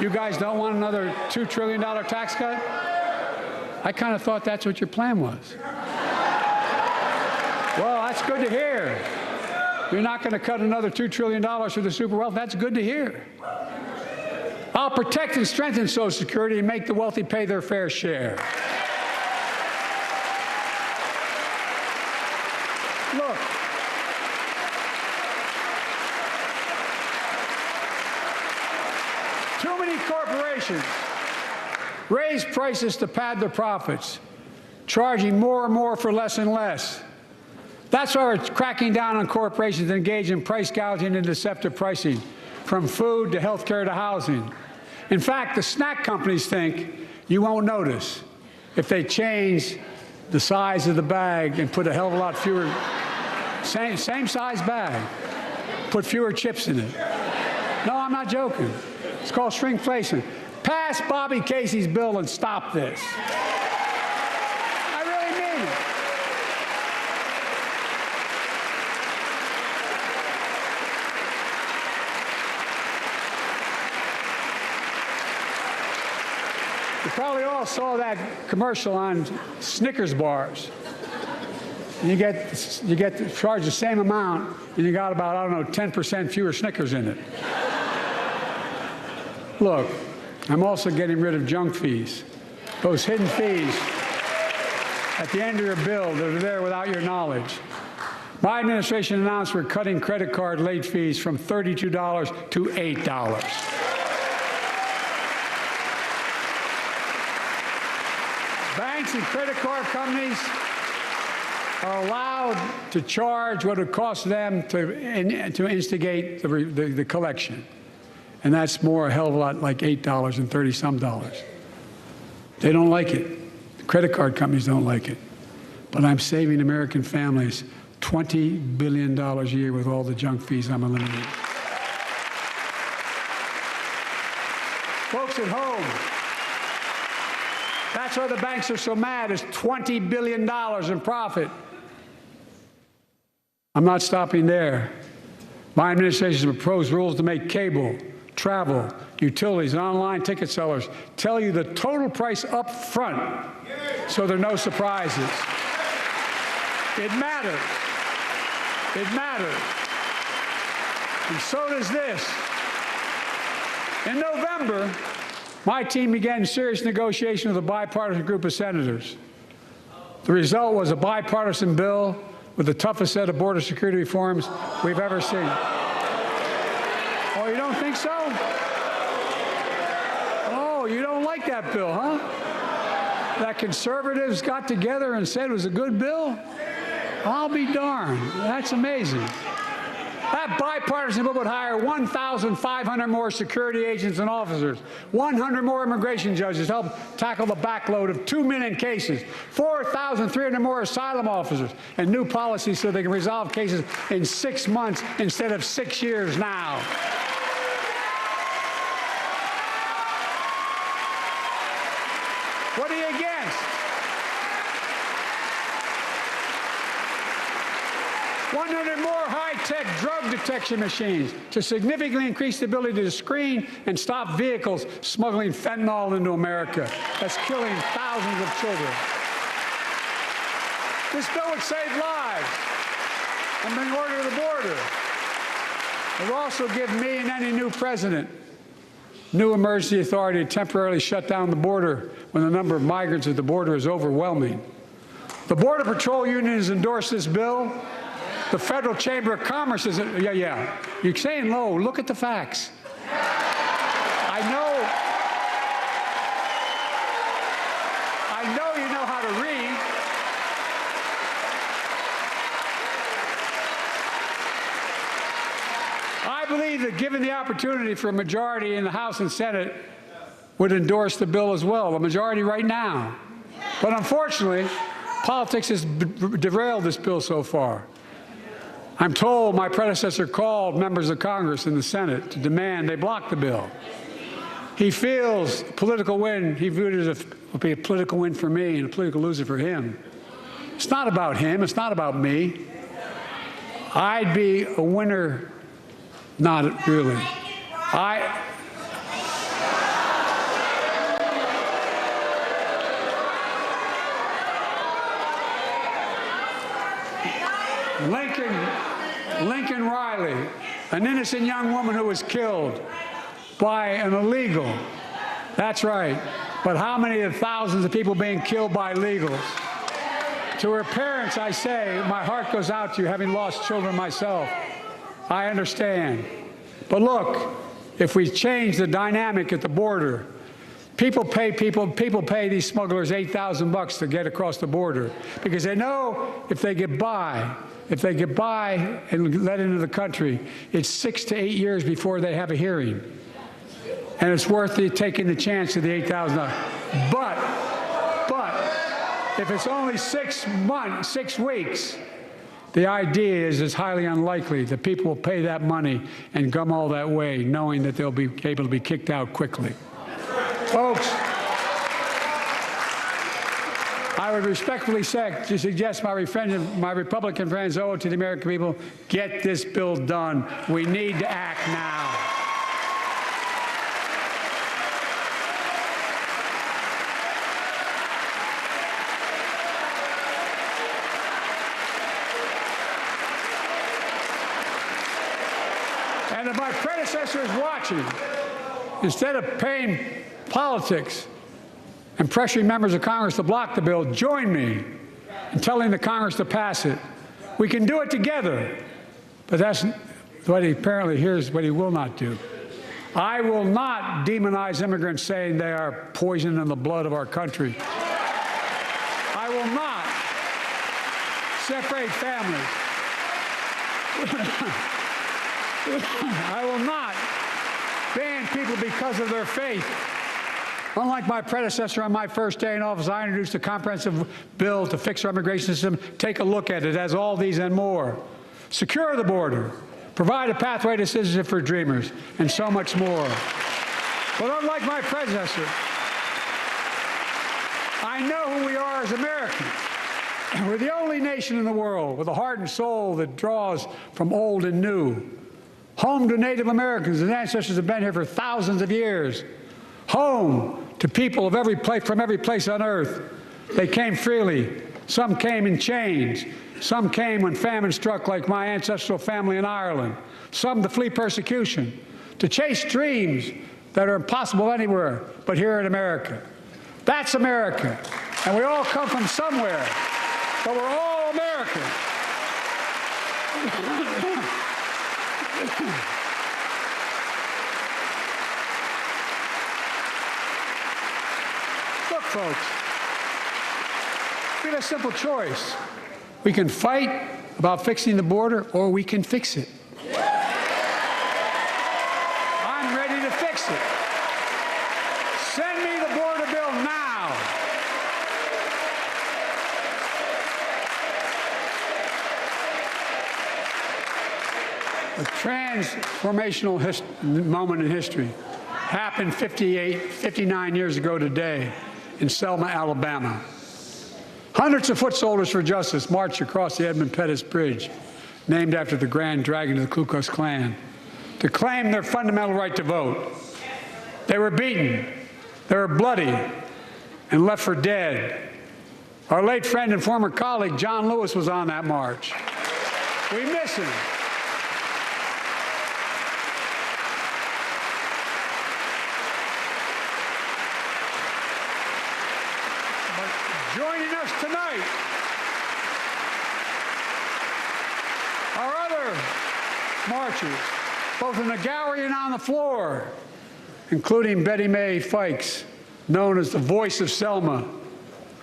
You guys don't want another $2 trillion tax cut? I kind of thought that's what your plan was. Well, that's good to hear. You're not going to cut another $2 trillion for the super wealthy. That's good to hear. I'll protect and strengthen Social Security and make the wealthy pay their fair share. Look. Too many corporations raise prices to pad their profits, charging more and more for less and less. That's why we're cracking down on corporations that engage in price gouging and deceptive pricing, from food to health care to housing. In fact, the snack companies think you won't notice if they change the size of the bag and put a hell of a lot fewer, same size bag, put fewer chips in it. No, I'm not joking. It's called shrinkflation. Pass Bobby Casey's bill and stop this. I really mean it. You probably all saw that commercial on Snickers bars. You get charged the same amount, and you got about, I don't know, 10% fewer Snickers in it. Look, I'm also getting rid of junk fees. Those hidden fees at the end of your bill that are there without your knowledge. My administration announced we're cutting credit card late fees from $32 to $8. Banks and credit card companies are allowed to charge what it costs them to instigate the collection. And that's more a hell of a lot like $8 and 30-some dollars. They don't like it. The credit card companies don't like it. But I'm saving American families $20 billion a year with all the junk fees I'm eliminating. Folks at home, that's why the banks are so mad. It's $20 billion in profit. I'm not stopping there. My administration has proposed rules to make cable, travel, utilities, and online ticket sellers tell you the total price up front so there are no surprises. It matters. It matters. And so does this. In November, my team began serious negotiation with a bipartisan group of senators. The result was a bipartisan bill with the toughest set of border security reforms we've ever seen. Oh, you don't think so? Oh, you don't like that bill, huh? That conservatives got together and said it was a good bill? I'll be darned. That's amazing. That bipartisan bill would hire 1,500 more security agents and officers, 100 more immigration judges to help tackle the backload of 2 million cases, 4,300 more asylum officers, and new policies so they can resolve cases in 6 months instead of 6 years now. What are you against? 100 more high-tech drug detection machines to significantly increase the ability to screen and stop vehicles smuggling fentanyl into America. That's killing thousands of children. This bill would save lives and bring order to the border. It will also give me and any new president new emergency authority to temporarily shut down the border when the number of migrants at the border is overwhelming. The Border Patrol Union has endorsed this bill. The Federal Chamber of Commerce is, yeah. You're saying low. Look at the facts. I know you know how to read. I believe that given the opportunity for a majority in the House and Senate would endorse the bill as well, a majority right now. But unfortunately, politics has derailed this bill so far. I'm told my predecessor called members of Congress in the Senate to demand they block the bill. He feels political win. He viewed it as a political win for me and a political loser for him. It's not about him. It's not about me. I'd be a winner. Not really. Lincoln Riley, an innocent young woman who was killed by an illegal. That's right. But how many of the thousands of people being killed by illegals? To her parents, I say, my heart goes out to you, having lost children myself. I understand. But look, if we change the dynamic at the border, people pay these smugglers $8,000 to get across the border because they know if they get by and let into the country, it's 6 to 8 years before they have a hearing. And it's worth taking the chance of the $8,000. But if it's only 6 weeks, the idea is it's highly unlikely that people will pay that money and come all that way knowing that they'll be able to be kicked out quickly. Folks, I would respectfully suggest my Republican friends owe it to the American people, get this bill done. We need to act now. And if my predecessor is watching, instead of paying politics and pressuring members of Congress to block the bill, join me and telling the Congress to pass it. We can do it together, but that's what he apparently here's what he will not do. I will not demonize immigrants saying they are poison in the blood of our country. I will not separate families. I will not ban people because of their faith. Unlike my predecessor on my first day in office, I introduced a comprehensive bill to fix our immigration system. Take a look at it. It has all these and more. Secure the border. Provide a pathway to citizenship for dreamers, and so much more. But unlike my predecessor, I know who we are as Americans. We're the only nation in the world with a heart and soul that draws from old and new. Home to Native Americans, whose ancestors have been here for thousands of years. Home to people of from every place on earth. They came freely. Some came in chains. Some came when famine struck, like my ancestral family in Ireland. Some to flee persecution, to chase dreams that are impossible anywhere but here in America. That's America. And we all come from somewhere, but we're all American. Look, folks, we have a simple choice. We can fight about fixing the border, or we can fix it. I'm ready to fix it. Send me the border bill now. A transformational moment in history happened 59 years ago today in Selma, Alabama. Hundreds of foot soldiers for justice marched across the Edmund Pettus Bridge, named after the Grand Dragon of the Ku Klux Klan, to claim their fundamental right to vote. They were beaten, they were bloody, and left for dead. Our late friend and former colleague, John Lewis, was on that march. We miss him. Joining us tonight are other marchers, both in the gallery and on the floor, including Betty Mae Fikes, known as the voice of Selma.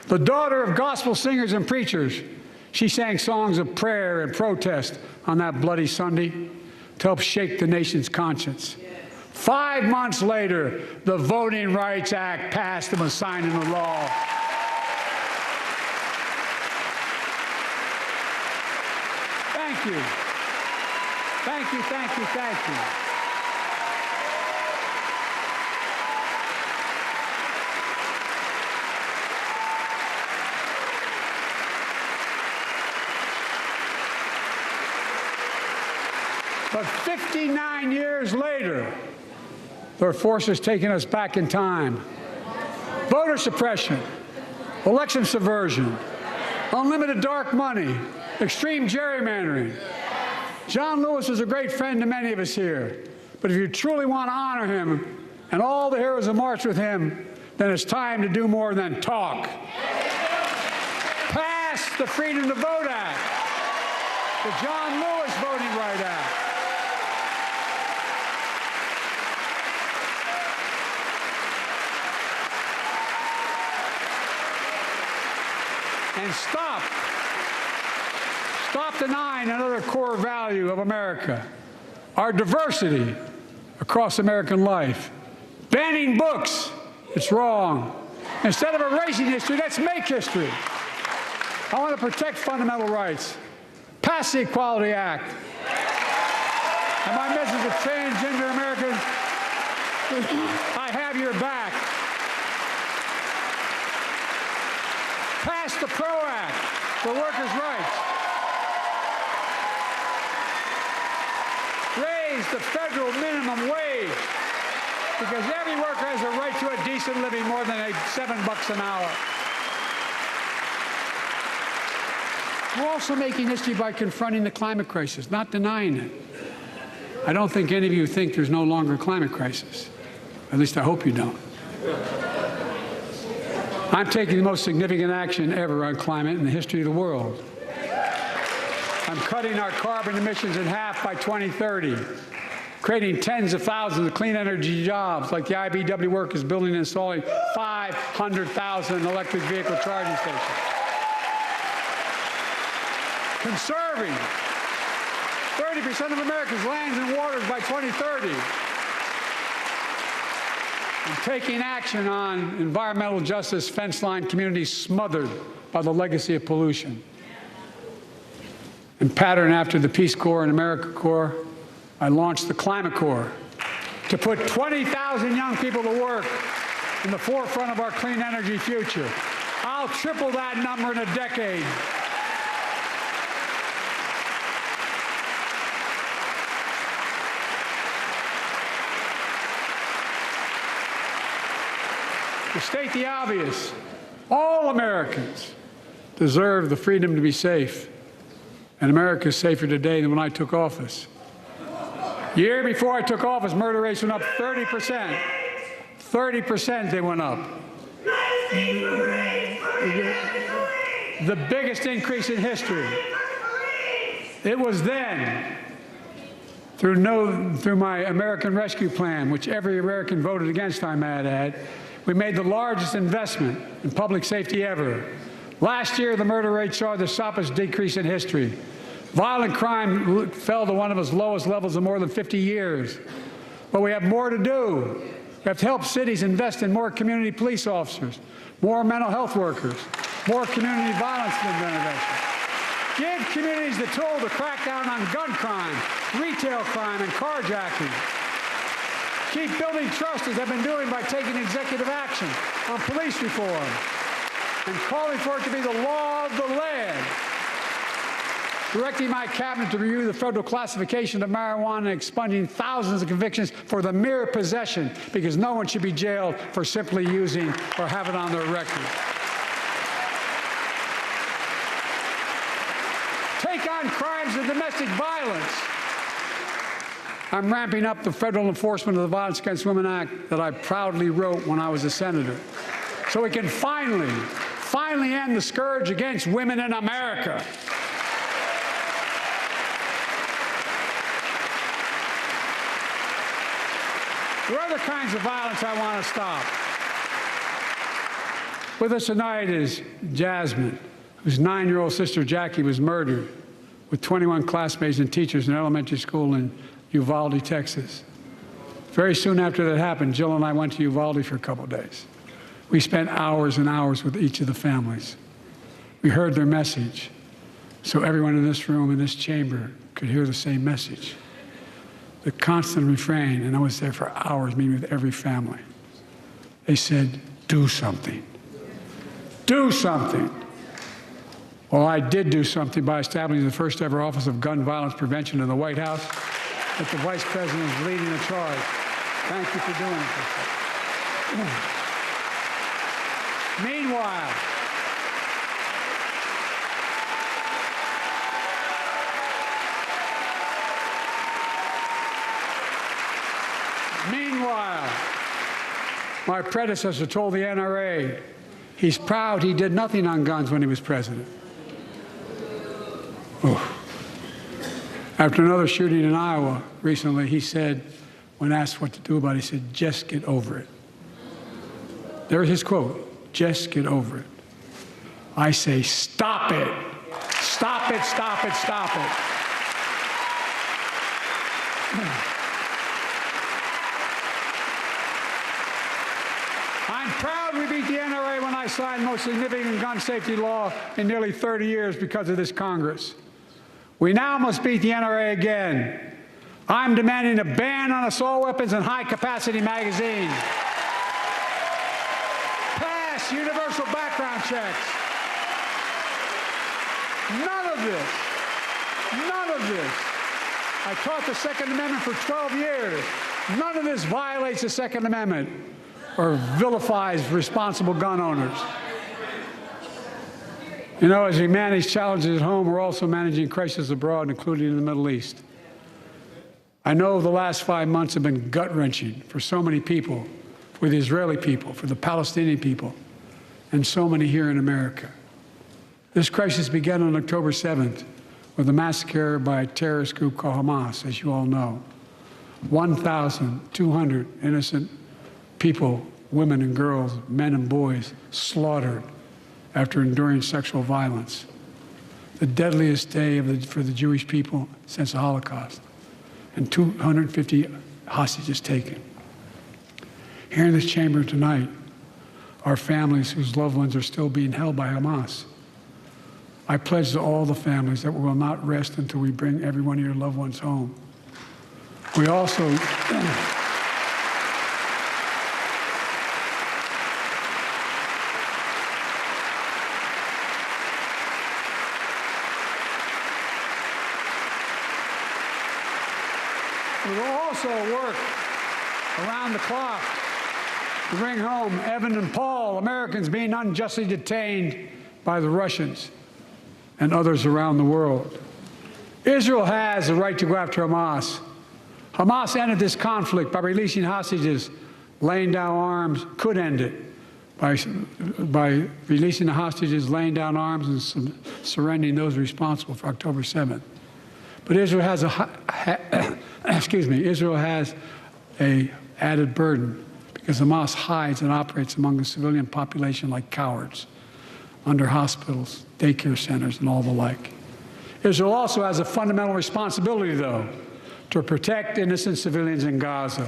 The daughter of gospel singers and preachers, she sang songs of prayer and protest on that bloody Sunday to help shake the nation's conscience. 5 months later, the Voting Rights Act passed and was signed into law. Thank you. Thank you, thank you, thank you. But 59 years later, there are forces taking us back in time. Voter suppression, election subversion, unlimited dark money, extreme gerrymandering. John Lewis is a great friend to many of us here, but if you truly want to honor him and all the heroes who marched with him, then it's time to do more than talk. Pass the Freedom to Vote Act, the John Lewis Voting Rights Act. And stop denying another core value of America, our diversity across American life. Banning books, it's wrong. Instead of erasing history, let's make history. I want to protect fundamental rights. Pass the Equality Act. And my message to transgender Americans, I have your back. Pass the PRO Act for workers' rights. Raise the federal minimum wage, because every worker has a right to a decent living, more than $7 an hour. We're also making history by confronting the climate crisis, not denying it. I don't think any of you think there's no longer a climate crisis. At least I hope you don't. I'm taking the most significant action ever on climate in the history of the world. I'm cutting our carbon emissions in half by 2030, creating tens of thousands of clean energy jobs like the IBEW work is building and installing 500,000 electric vehicle charging stations. Conserving 30% of America's lands and waters by 2030. And taking action on environmental justice, fence line communities smothered by the legacy of pollution. And pattern after the Peace Corps and AmeriCorps, I launched the Climate Corps to put 20,000 young people to work in the forefront of our clean energy future. I'll triple that number in a decade. To state the obvious, all Americans deserve the freedom to be safe. And America is safer today than when I took office. Year before I took office, murder rates went up 30%. 30% they went up. The biggest increase in history. It was then, through my American Rescue Plan, which every American voted against, I might add, we made the largest investment in public safety ever. Last year, the murder rate saw the sharpest decrease in history. Violent crime fell to one of its lowest levels in more than 50 years. But we have more to do. We have to help cities invest in more community police officers, more mental health workers, more community violence intervention. Give communities the tool to crack down on gun crime, retail crime, and carjacking. Keep building trust, as I've been doing by taking executive action on police reform and calling for it to be the law of the land. Directing my cabinet to review the federal classification of marijuana and expunging thousands of convictions for the mere possession, because no one should be jailed for simply using or have it on their record. Take on crimes of domestic violence. I'm ramping up the federal enforcement of the Violence Against Women Act that I proudly wrote when I was a senator, so we can finally end the scourge against women in America. There are other kinds of violence I want to stop. With us tonight is Jasmine, whose 9-year-old sister Jackie was murdered with 21 classmates and teachers in an elementary school in Uvalde, Texas. Very soon after that happened, Jill and I went to Uvalde for a couple of days. We spent hours and hours with each of the families. We heard their message, so everyone in this room, in this chamber, could hear the same message. The constant refrain, and I was there for hours meeting with every family. They said, do something. Do something. Well, I did do something by establishing the first ever Office of Gun Violence Prevention in the White House, that the Vice President is leading the charge. Thank you for doing it. Meanwhile, my predecessor told the NRA he's proud he did nothing on guns when he was president. Oh. After another shooting in Iowa recently, he said, when asked what to do about it, he said, just get over it. There's his quote, just get over it. I say, stop it. Stop it, stop it, stop it. I'm proud we beat the NRA when I signed the most significant gun safety law in nearly 30 years because of this Congress. We now must beat the NRA again. I'm demanding a ban on assault weapons and high-capacity magazines. Pass universal background checks. None of this. I taught the Second Amendment for 12 years. None of this violates the Second Amendment or vilifies responsible gun owners. You know, as we manage challenges at home, we're also managing crises abroad, including in the Middle East. I know the last 5 months have been gut-wrenching for so many people, for the Israeli people, for the Palestinian people, and so many here in America. This crisis began on October 7th with a massacre by a terrorist group called Hamas, as you all know. 1,200 innocent people, women and girls, men and boys, slaughtered after enduring sexual violence. The deadliest day for the Jewish people since the Holocaust, and 250 hostages taken. Here in this chamber tonight are families whose loved ones are still being held by Hamas. I pledge to all the families that we will not rest until we bring every one of your loved ones home. We also work around the clock to bring home Evan and Paul, Americans being unjustly detained by the Russians and others around the world. Israel has the right to go after Hamas. Hamas ended this conflict by releasing hostages, laying down arms, could end it by releasing the hostages, laying down arms, and surrendering those responsible for October 7th. But Israel has Israel has a added burden because Hamas hides and operates among the civilian population like cowards under hospitals, daycare centers, and all the like. Israel also has a fundamental responsibility, though, to protect innocent civilians in Gaza.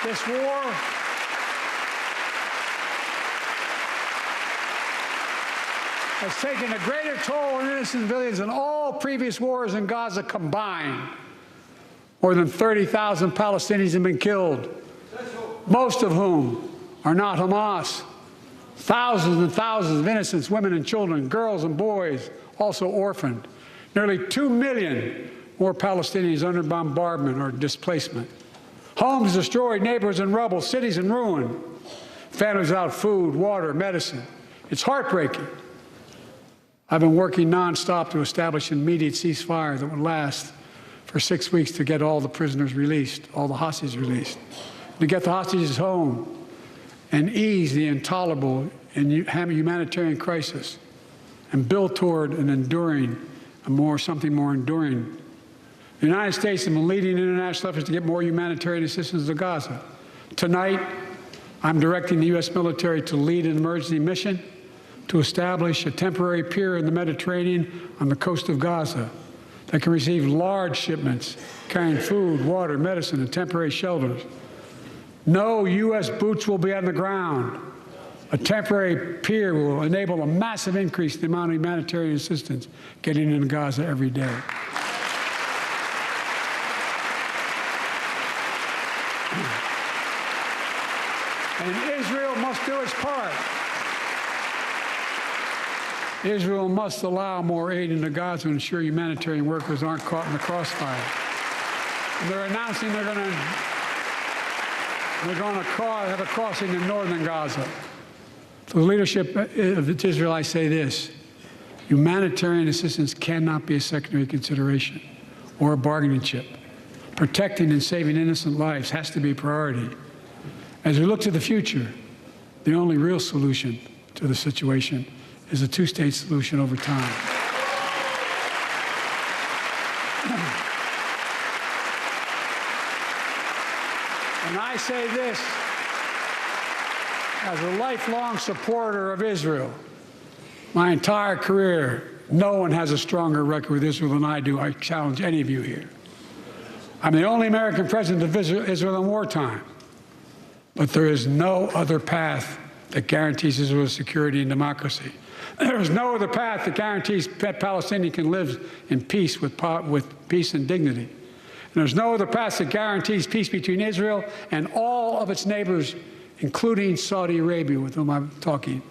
This war has taken a greater toll on innocent civilians than all previous wars in Gaza combined. More than 30,000 Palestinians have been killed, most of whom are not Hamas. Thousands and thousands of innocents, women and children, girls and boys, also orphaned. Nearly 2 million more Palestinians under bombardment or displacement. Homes destroyed, neighborhoods in rubble, cities in ruin, families without food, water, medicine. It's heartbreaking. I've been working nonstop to establish an immediate ceasefire that would last for 6 weeks to get all the prisoners released, all the hostages released, to get the hostages home and ease the intolerable and humanitarian crisis and build toward an enduring, something more enduring. The United States has been leading international efforts to get more humanitarian assistance to Gaza. Tonight, I'm directing the U.S. military to lead an emergency mission to establish a temporary pier in the Mediterranean on the coast of Gaza that can receive large shipments carrying food, water, medicine, and temporary shelters. No U.S. boots will be on the ground. A temporary pier will enable a massive increase in the amount of humanitarian assistance getting into Gaza every day. And Israel must do its part. Israel must allow more aid into Gaza to ensure humanitarian workers aren't caught in the crossfire. And they're announcing they're going to have a crossing in northern Gaza. To the leadership of Israel, I say this: humanitarian assistance cannot be a secondary consideration or a bargaining chip. Protecting and saving innocent lives has to be a priority. As we look to the future, the only real solution to the situation is a two-state solution over time. And I say this as a lifelong supporter of Israel. My entire career, no one has a stronger record with Israel than I do. I challenge any of you here. I'm the only American president of Israel in wartime. But there is no other path that guarantees Israel's security and democracy. There is no other path that guarantees that Palestinians can live in peace with peace and dignity. And there's no other path that guarantees peace between Israel and all of its neighbors, including Saudi Arabia, with whom I'm talking.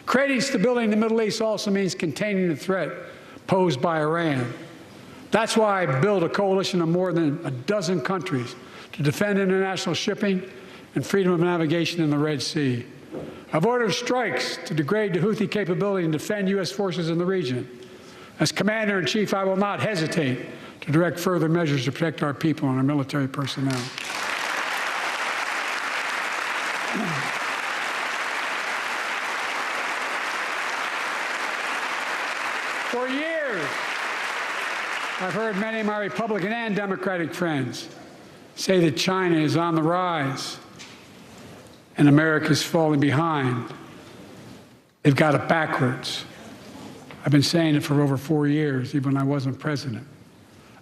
Creating stability in the Middle East also means containing the threat posed by Iran. That's why I built a coalition of more than a dozen countries to defend international shipping and freedom of navigation in the Red Sea. I've ordered strikes to degrade the Houthi capability and defend U.S. forces in the region. As Commander-in-Chief, I will not hesitate to direct further measures to protect our people and our military personnel. For years, I've heard many of my Republican and Democratic friends say that China is on the rise and America's falling behind. They've got it backwards. I've been saying it for over 4 years, even when I wasn't president.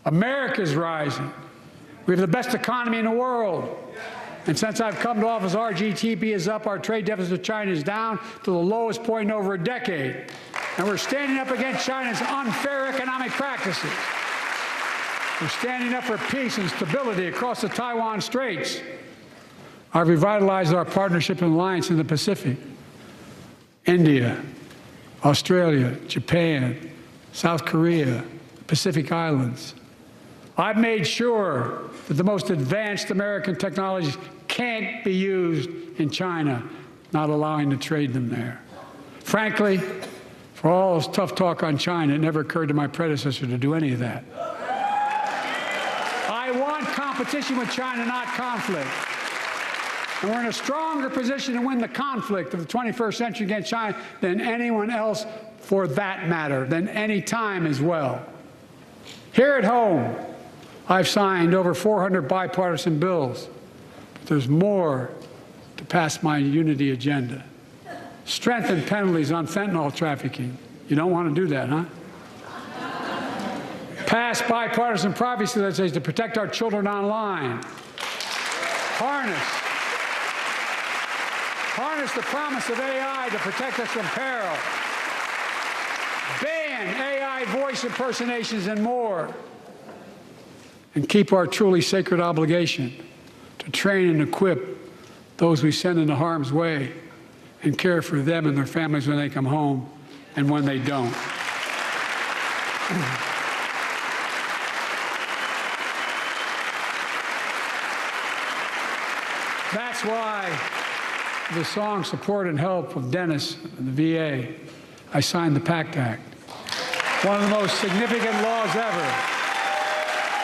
America's rising. We have the best economy in the world. And since I've come to office, our GDP is up, our trade deficit with China is down to the lowest point in over a decade. And we're standing up against China's unfair economic practices. We're standing up for peace and stability across the Taiwan Straits. I've revitalized our partnership and alliance in the Pacific. India, Australia, Japan, South Korea, Pacific Islands. I've made sure that the most advanced American technologies can't be used in China, not allowing to trade them there. Frankly, for all this tough talk on China, it never occurred to my predecessor to do any of that. I want competition with China, not conflict. And we're in a stronger position to win the conflict of the 21st century against China than anyone else, for that matter, than any time as well. Here at home, I've signed over 400 bipartisan bills, but there's more to pass my unity agenda. Strengthen penalties on fentanyl trafficking. You don't want to do that, huh? Pass bipartisan privacy legislation to protect our children online. Harness the promise of AI to protect us from peril. Ban AI voice impersonations and more. And keep our truly sacred obligation to train and equip those we send into harm's way and care for them and their families when they come home and when they don't. That's why the song Support and Help of Dennis and the VA, I signed the PACT Act. One of the most significant laws ever,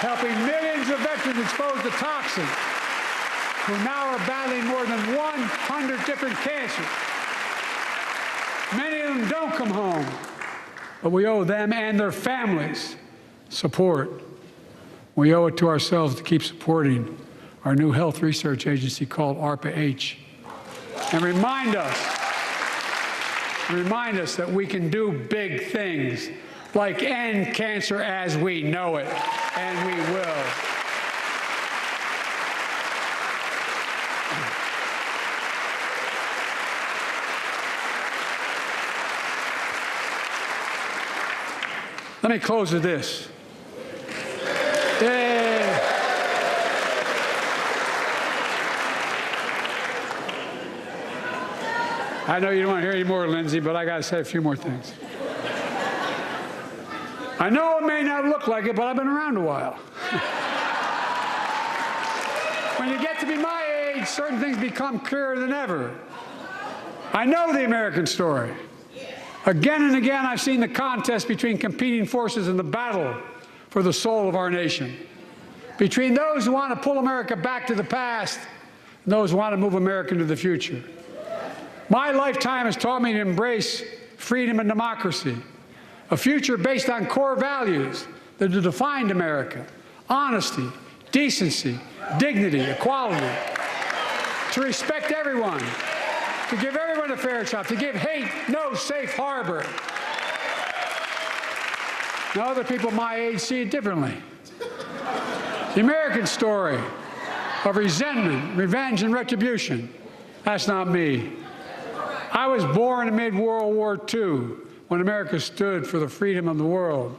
helping millions of veterans exposed to toxins who now are battling more than 100 different cancers. Many of them don't come home, but we owe them and their families support. We owe it to ourselves to keep supporting our new health research agency called ARPA-H, and remind us that we can do big things, like end cancer as we know it, and we will. Let me close with this. I know you don't want to hear any more, Lindsay, but I got to say a few more things. I know it may not look like it, but I've been around a while. When you get to be my age, certain things become clearer than ever. I know the American story. Again and again, I've seen the contest between competing forces in the battle for the soul of our nation, between those who want to pull America back to the past and those who want to move America into the future. My lifetime has taught me to embrace freedom and democracy, a future based on core values that have defined America: honesty, decency, dignity, equality, to respect everyone, to give everyone a fair shot, to give hate no safe harbor. Now, other people my age see it differently. The American story of resentment, revenge, and retribution, that's not me. I was born amid World War II, when America stood for the freedom of the world.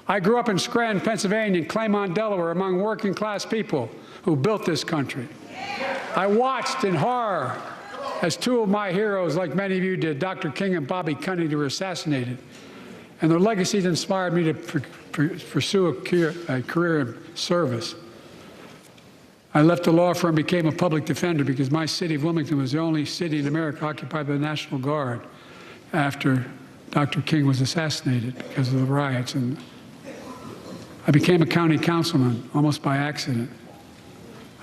I grew up in Scranton, Pennsylvania, and Claymont, Delaware, among working-class people who built this country. I watched in horror as two of my heroes, like many of you did, Dr. King and Bobby Kennedy, were assassinated. And their legacies inspired me to pursue a career in service. I left the law firm and became a public defender because my city of Wilmington was the only city in America occupied by the National Guard after Dr. King was assassinated because of the riots. And I became a county councilman almost by accident.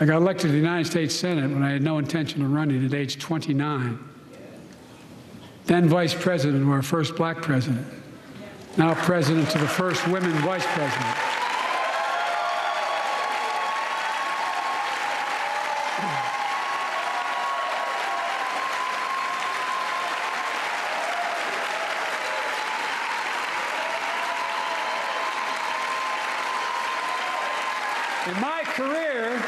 I got elected to the United States Senate when I had no intention of running at age 29. Then vice president of our first black president. Now president to the first women vice president. In my career,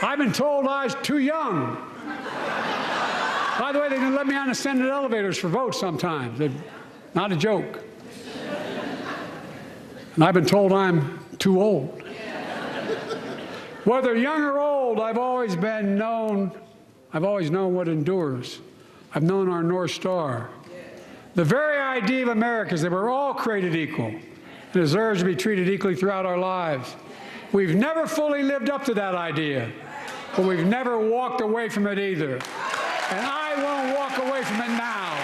I've been told I was too young. By the way, they didn't let me on the Senate elevators for votes sometimes. Not a joke. And I've been told I'm too old. Whether young or old, I've always known what endures. I've known our North Star. The very idea of America is that we're all created equal and deserves to be treated equally throughout our lives. We've never fully lived up to that idea, but we've never walked away from it either. And I won't walk away from it now.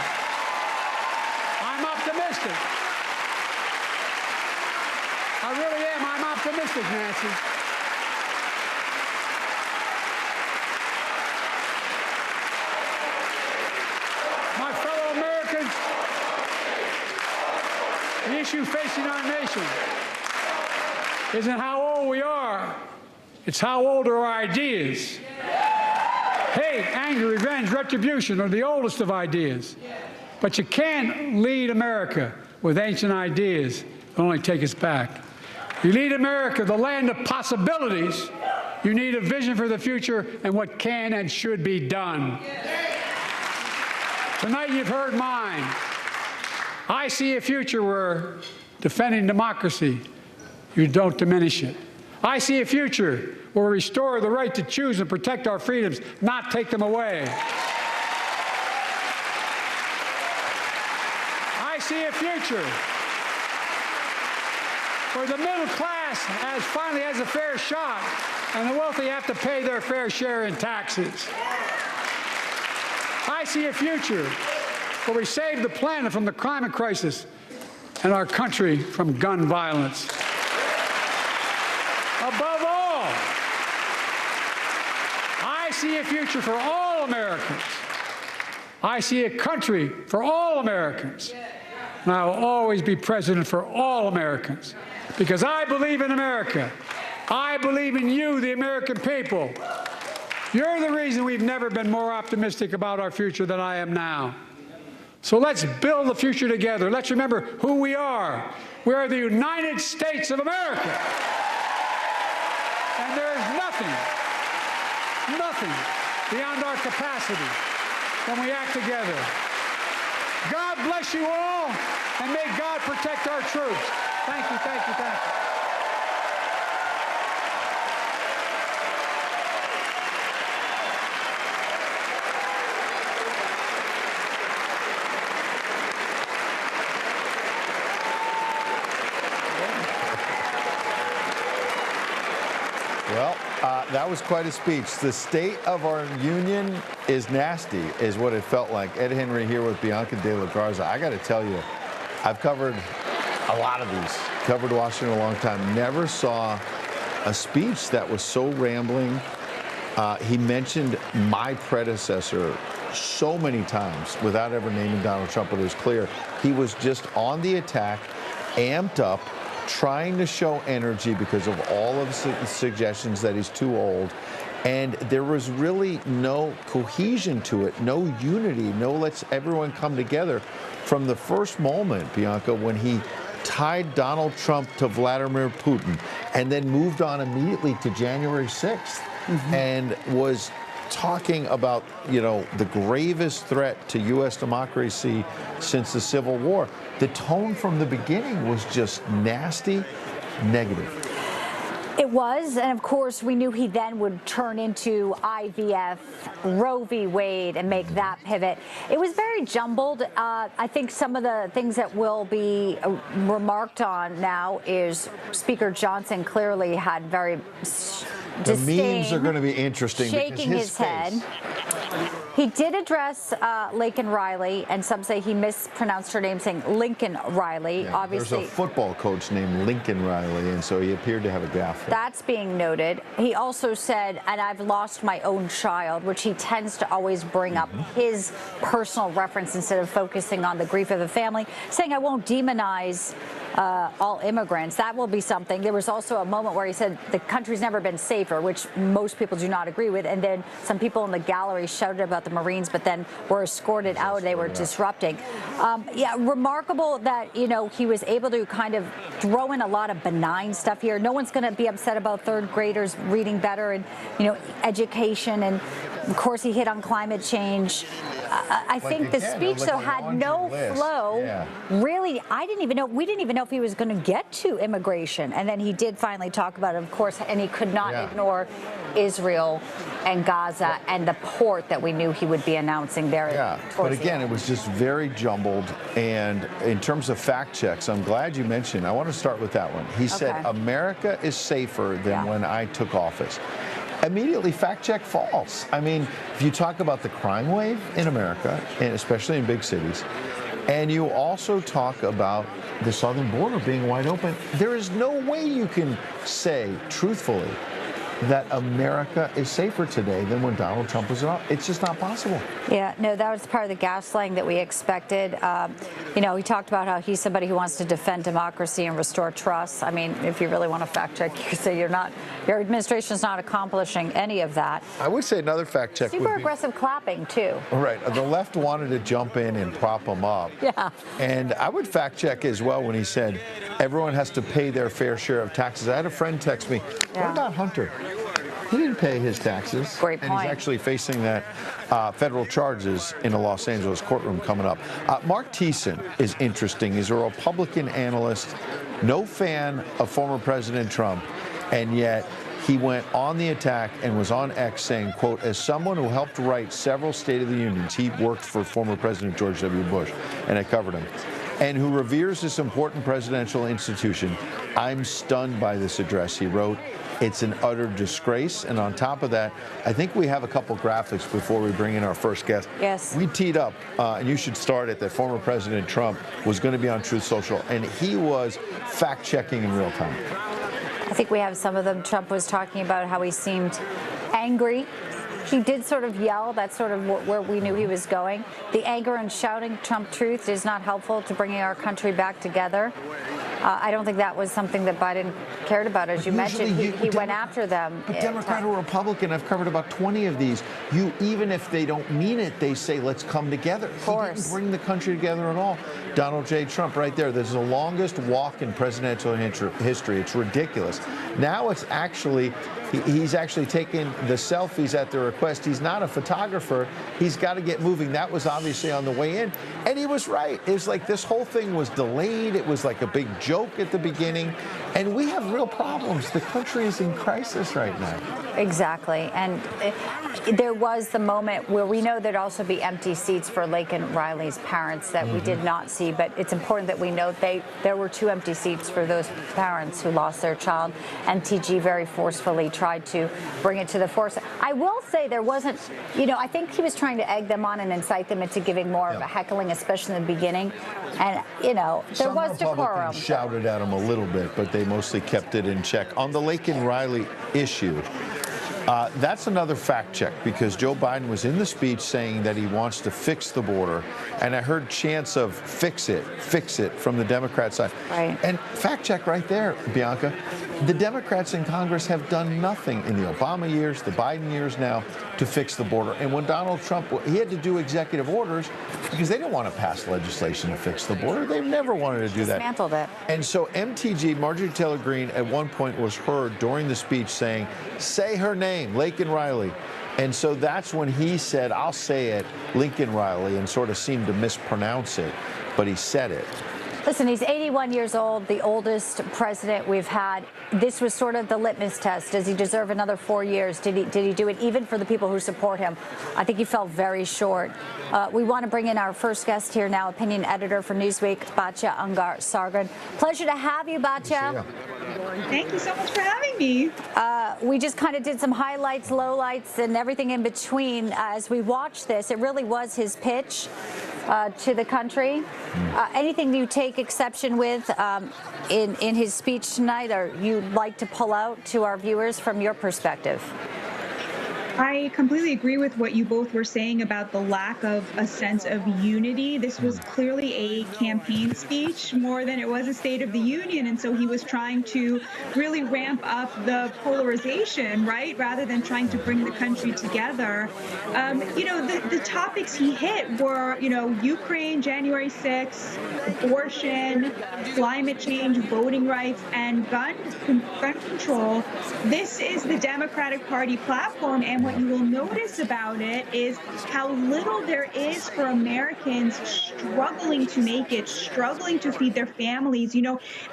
I'm optimistic. I really am. I'm optimistic, Nancy. My fellow Americans, the issue facing our nation isn't how old we are. It's how old are our ideas. Hate, anger, revenge, retribution are the oldest of ideas. But you can't lead America with ancient ideas that only take us back. You lead America, the land of possibilities. You need a vision for the future and what can and should be done. Tonight you've heard mine. I see a future where defending democracy, you don't diminish it. I see a future where we restore the right to choose and protect our freedoms, not take them away. I see a future where the middle class finally has a fair shot and the wealthy have to pay their fair share in taxes. I see a future where we save the planet from the climate crisis and our country from gun violence. Above all, I see a future for all Americans. I see a country for all Americans. And I will always be president for all Americans because I believe in America. I believe in you, the American people. You're the reason we've never been more optimistic about our future than I am now. So let's build the future together. Let's remember who we are. We are the United States of America. And there is nothing beyond our capacity when we act together. God bless you all, and may God protect our troops. Thank you, thank you, thank you. Well, that was quite a speech. The state of our union is nasty, is what it felt like. Ed Henry here with Bianca de la Garza. I got to tell you, I've covered a lot of these. Covered Washington a long time. Never saw a speech that was so rambling. He mentioned my predecessor so many times without ever naming Donald Trump, but it was clear he was just on the attack, amped up, trying to show energy because of all of the suggestions that he's too old. And there was really no cohesion to it, no unity, no let's everyone come together. From the first moment, Bianca, when he tied Donald Trump to Vladimir Putin and then moved on immediately to January 6th and was talking about, the gravest threat to U.S. democracy since the Civil War. The tone from the beginning was just nasty, negative. It was, and of course, we knew he then would turn into IVF, Roe v. Wade, and make that pivot. It was very jumbled. I think some of the things that will be remarked on now is Speaker Johnson clearly had very the memes are going to be interesting. Shaking because his head. He did address Laken Riley, and some say he mispronounced her name, saying Lincoln Riley. Yeah, obviously, there's a football coach named Lincoln Riley, and so he appeared to have a gaffe. That's being noted. He also said, and I've lost my own child, which he tends to always bring up his personal reference instead of focusing on the grief of the family, saying I won't demonize all immigrants. That will be something. There was also a moment where he said the country's never been safer, which most people do not agree with. And then some people in the gallery shouted about the Marines, but then were escorted out. They were disrupting. Yeah, remarkable that, you know, he was able to kind of throw in a lot of benign stuff here. No one's going to be upset about third graders reading better and, you know, education. And of course, he hit on climate change. I think the speech, though, had no flow. Yeah. Really, we didn't even know if he was going to get to immigration. And then he did finally talk about it, of course, and he could not ignore Israel and Gaza and the port that we knew he would be announcing there. Yeah, but again, it was just very jumbled. And in terms of fact checks, I'm glad you mentioned, I want to start with that one. He said, America is safer than when I took office. Immediately fact check false. I mean, if you talk about the crime wave in America, and especially in big cities, and you also talk about the southern border being wide open, there is no way you can say truthfully that America is safer today than when Donald Trump was in. It's just not possible. Yeah, no, that was part of the gaslighting that we expected. You know, he talked about how he's somebody who wants to defend democracy and restore trust. I mean, if you really want to fact check, you could say your administration's not accomplishing any of that. I would say another fact check Super aggressive clapping, too. Right. The left wanted to jump in and prop him up. Yeah. And I would fact check as well when he said everyone has to pay their fair share of taxes. I had a friend text me, what about Hunter? He didn't pay his taxes. Great point. And he's actually facing that federal charges in a Los Angeles courtroom coming up. Mark Thiessen is interesting. He's a Republican analyst, no fan of former President Trump, and yet he went on the attack and was on X saying, quote, as someone who helped write several State of the Unions, he worked for former President George W. Bush, and I covered him, and who reveres this important presidential institution, I'm stunned by this address, he wrote. It's an utter disgrace. And on top of that, I think we have a couple graphics before we bring in our first guest. Yes. We teed up, and you should start it, that former President Trump was going to be on Truth Social, and he was fact-checking in real time. I think we have some of them. Trump was talking about how he seemed angry. He did sort of yell. That's sort of where we knew he was going. The anger and shouting Trump truth is not helpful to bringing our country back together. I don't think that was something that Biden cared about. As you mentioned, he went after them. But Democrat or Republican, I've covered about 20 of these. Even if they don't mean it, they say, let's come together. Of course. He didn't bring the country together at all. Donald J. Trump right there. This is the longest walk in presidential history. It's ridiculous. Now it's actually, he's actually taking the selfies at the request. He's not a photographer. He's got to get moving. That was obviously on the way in. And he was right. It was like this whole thing was delayed. It was like a big joke at the beginning. And we have real problems. The country is in crisis right now. Exactly. And there was the moment where we know there'd also be empty seats for Laken Riley's parents that we did not see. But it's important that we note there were 2 empty seats for those parents who lost their child. And TG very forcefully tried to bring it to the force. I will say there wasn't, you know, I think he was trying to egg them on and incite them into giving more of a heckling, especially in the beginning. And, you know, there was decorum. Republicans shouted at him a little bit, but they mostly kept it in check. On the Laken Riley issue, that's another fact check, because Joe Biden was in the speech saying that he wants to fix the border, and I heard chants of fix it from the Democrat side. Right. And fact check right there, Bianca, the Democrats in Congress have done nothing in the Obama years, the Biden years now, to fix the border. And when Donald Trump, he had to do executive orders because they didn't want to pass legislation to fix the border. They've never wanted to do that. Dismantled it. And so MTG, Marjorie Taylor Greene, at one point was heard during the speech saying, say her name, Laken Riley. And so that's when he said, I'll say it, Lincoln Riley, and sort of seemed to mispronounce it, but he said it. Listen, he's 81 years old, the oldest president we've had. This was sort of the litmus test. Does he deserve another 4 years? Did he do it even for the people who support him? I think he fell very short. We want to bring in our first guest here now, opinion editor for Newsweek, Batya Ungar Sargon. Pleasure to have you, Batya. Thank you so much for having me. We just kind of did some highlights, lowlights, and everything in between. As we watched this, it really was his pitch to the country. Anything you take exception with in his speech tonight, or you'd like to pull out to our viewers from your perspective? I completely agree with what you both were saying about the lack of a sense of unity. This was clearly a campaign speech more than it was a State of the Union. And so he was trying to really ramp up the polarization, right, rather than trying to bring the country together. The topics he hit were, Ukraine, January 6th, abortion, climate change, voting rights, and gun control. This is the Democratic Party platform, and what you will notice about it is how little there is for Americans struggling to make it, struggling to feed their families.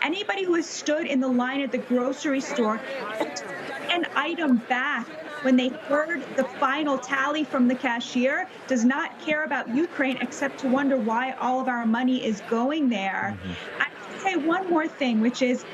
Anybody who has stood in the line at the grocery store took an item back when they heard the final tally from the cashier does not care about Ukraine except to wonder why all of our money is going there. I would say one more thing, which is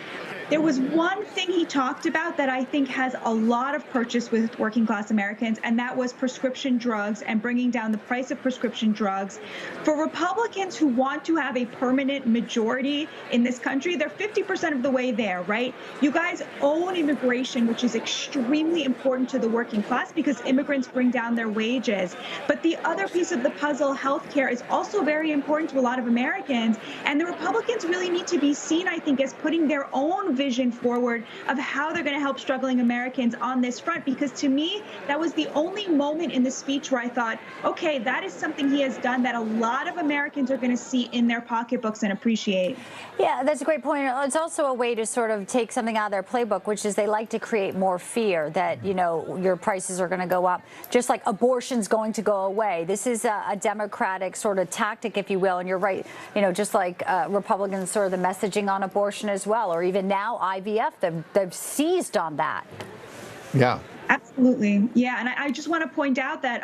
there was one thing he talked about that I think has a lot of purchase with working class Americans, and that was prescription drugs and bringing down the price of prescription drugs. For Republicans who want to have a permanent majority in this country, they're 50% of the way there, right? You guys own immigration, which is extremely important to the working class because immigrants bring down their wages. But the other piece of the puzzle, healthcare, is also very important to a lot of Americans. And the Republicans really need to be seen, I think, as putting their own vision forward of how they're going to help struggling Americans on this front, because to me, that was the only moment in the speech where I thought, okay, that is something he has done that a lot of Americans are going to see in their pocketbooks and appreciate. Yeah, that's a great point. It's also a way to sort of take something out of their playbook, which is they like to create more fear that, your prices are going to go up, just like abortion's going to go away. This is a Democratic sort of tactic, if you will. And you're right, just like Republicans, sort of the messaging on abortion as well, or even now IVF, they've seized on that. Yeah. Absolutely. Yeah. And I just want to point out that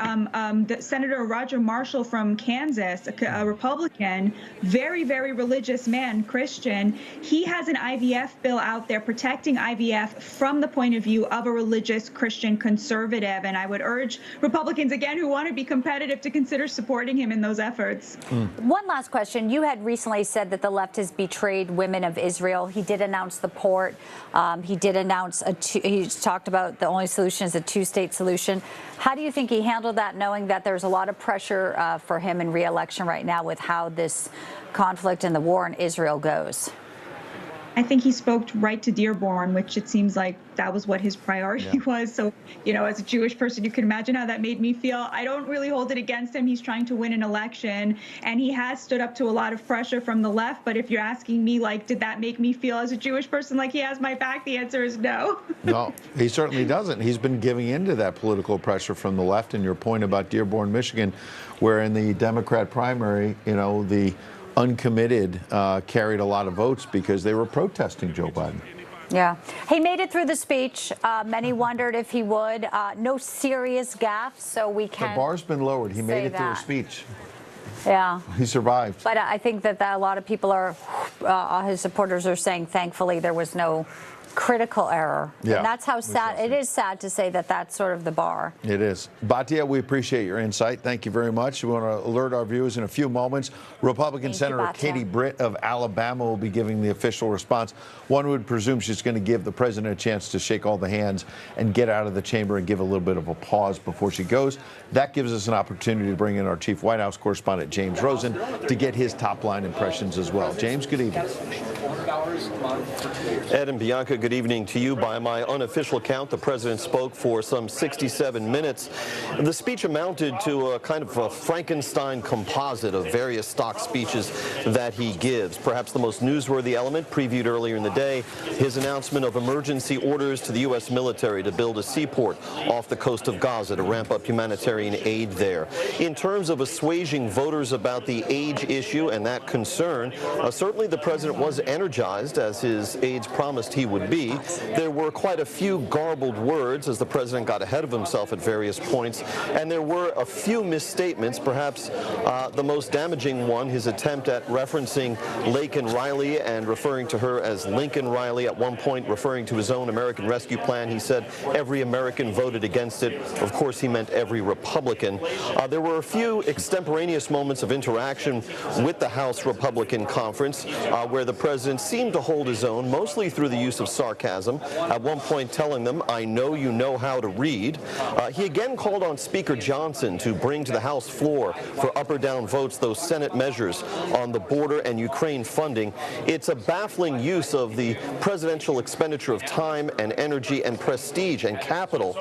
that Senator Roger Marshall from Kansas, a Republican, very, very religious man, Christian, he has an IVF bill out there protecting IVF from the point of view of a religious Christian conservative. And I would urge Republicans, again, who want to be competitive to consider supporting him in those efforts. One last question. You had recently said that the left has betrayed women of Israel. He did announce the port. He did announce he talked about the only solution is a two-state solution. How do you think he handled that, knowing that there's a lot of pressure for him in re-election right now with how this conflict and the war in Israel goes? I think he spoke right to Dearborn, which it seems like that was what his priority was. So, as a Jewish person, you can imagine how that made me feel. I don't really hold it against him. He's trying to win an election, and he has stood up to a lot of pressure from the left. But if you're asking me, did that make me feel as a Jewish person like he has my back? The answer is no. No, he certainly doesn't. He's been giving into that political pressure from the left. And your point about Dearborn, Michigan, where in the Democrat primary, the uncommitted carried a lot of votes because they were protesting Joe Biden. Yeah. He made it through the speech. Many wondered if he would. No serious gaffes, so we can. The bar's been lowered. He made it through a speech. Yeah. He survived. But I think that a lot of people his supporters are saying, thankfully, there was no critical error. Yeah. And that's how sad. It is sad to say that that's sort of the bar. It is. Batia, we appreciate your insight. Thank you very much. We want to alert our viewers in a few moments. Republican Senator Katie Britt of Alabama will be giving the official response. One would presume she's going to give the president a chance to shake all the hands and get out of the chamber and give a little bit of a pause before she goes. That gives us an opportunity to bring in our chief White House correspondent, James Rosen, to get his top-line impressions as well. James, good evening. Ed and Bianca, good evening to you. By my unofficial count, the president spoke for some 67 minutes. The speech amounted to a kind of a Frankenstein composite of various stock speeches that he gives. Perhaps the most newsworthy element, previewed earlier in the day, his announcement of emergency orders to the U.S. military to build a seaport off the coast of Gaza to ramp up humanitarian aid there. In terms of assuaging voters about the age issue and that concern, certainly the president was energized organized, as his aides promised he would be. There were quite a few garbled words as the president got ahead of himself at various points, and there were a few misstatements, perhaps the most damaging one, his attempt at referencing Laken Riley and referring to her as Lincoln Riley. At one point, referring to his own American Rescue Plan, he said every American voted against it. Of course, he meant every Republican. There were a few extemporaneous moments of interaction with the House Republican Conference where the president seemed to hold his own, mostly through the use of sarcasm, at one point telling them, "I know you know how to read." He again called on Speaker Johnson to bring to the House floor for up or down votes those Senate measures on the border and Ukraine funding. It's a baffling use of the presidential expenditure of time and energy and prestige and capital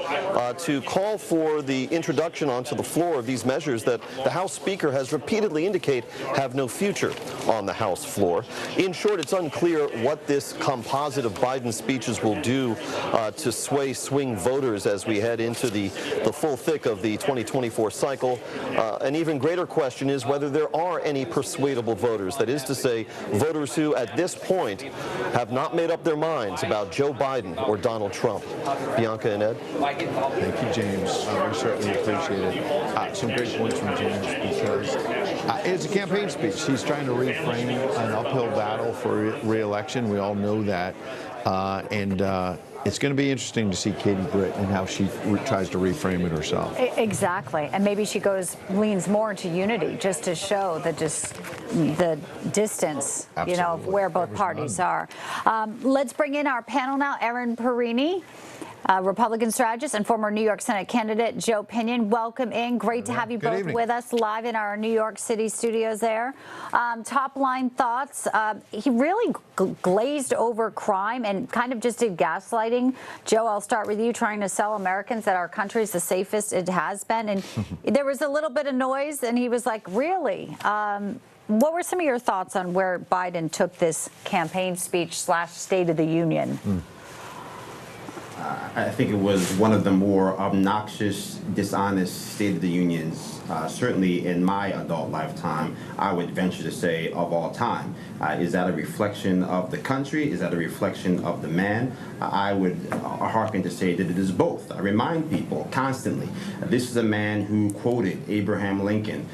to call for the introduction onto the floor of these measures that the House Speaker has repeatedly indicated have no future on the House floor. In short, it's unclear what this composite of Biden speeches will do to sway swing voters as we head into the full thick of the 2024 cycle. An even greater question is whether there are any persuadable voters, that is to say, voters who at this point have not made up their minds about Joe Biden or Donald Trump. Bianca and Ed. Thank you, James. We certainly appreciate it. Some great points from James because it's a campaign speech. He's trying to reframe an uphill battle for re-election. We all know that. It's going to be interesting to see Katie Britt and how she tries to reframe it herself. Exactly. And maybe she leans more into unity just to show the distance, Absolutely. you know, of where both parties are. Let's bring in our panel now. Erin Perini, Republican strategist and former New York Senate candidate Joe Pinion. Welcome in. Great to have you both with us live in our New York City studios there. Top line thoughts. He really glazed over crime and kind of just did gaslighting. Joe, I'll start with you, trying to sell Americans that our country is the safest it has been. And there was a little bit of noise and he was like, really? What were some of your thoughts on where Biden took this campaign speech / State of the Union? I think it was one of the more obnoxious, dishonest State of the Unions, certainly in my adult lifetime, I would venture to say of all time. Is that a reflection of the country? Is that a reflection of the man? I would hearken to say that it is both. I remind people constantly, this is a man who quoted Abraham Lincoln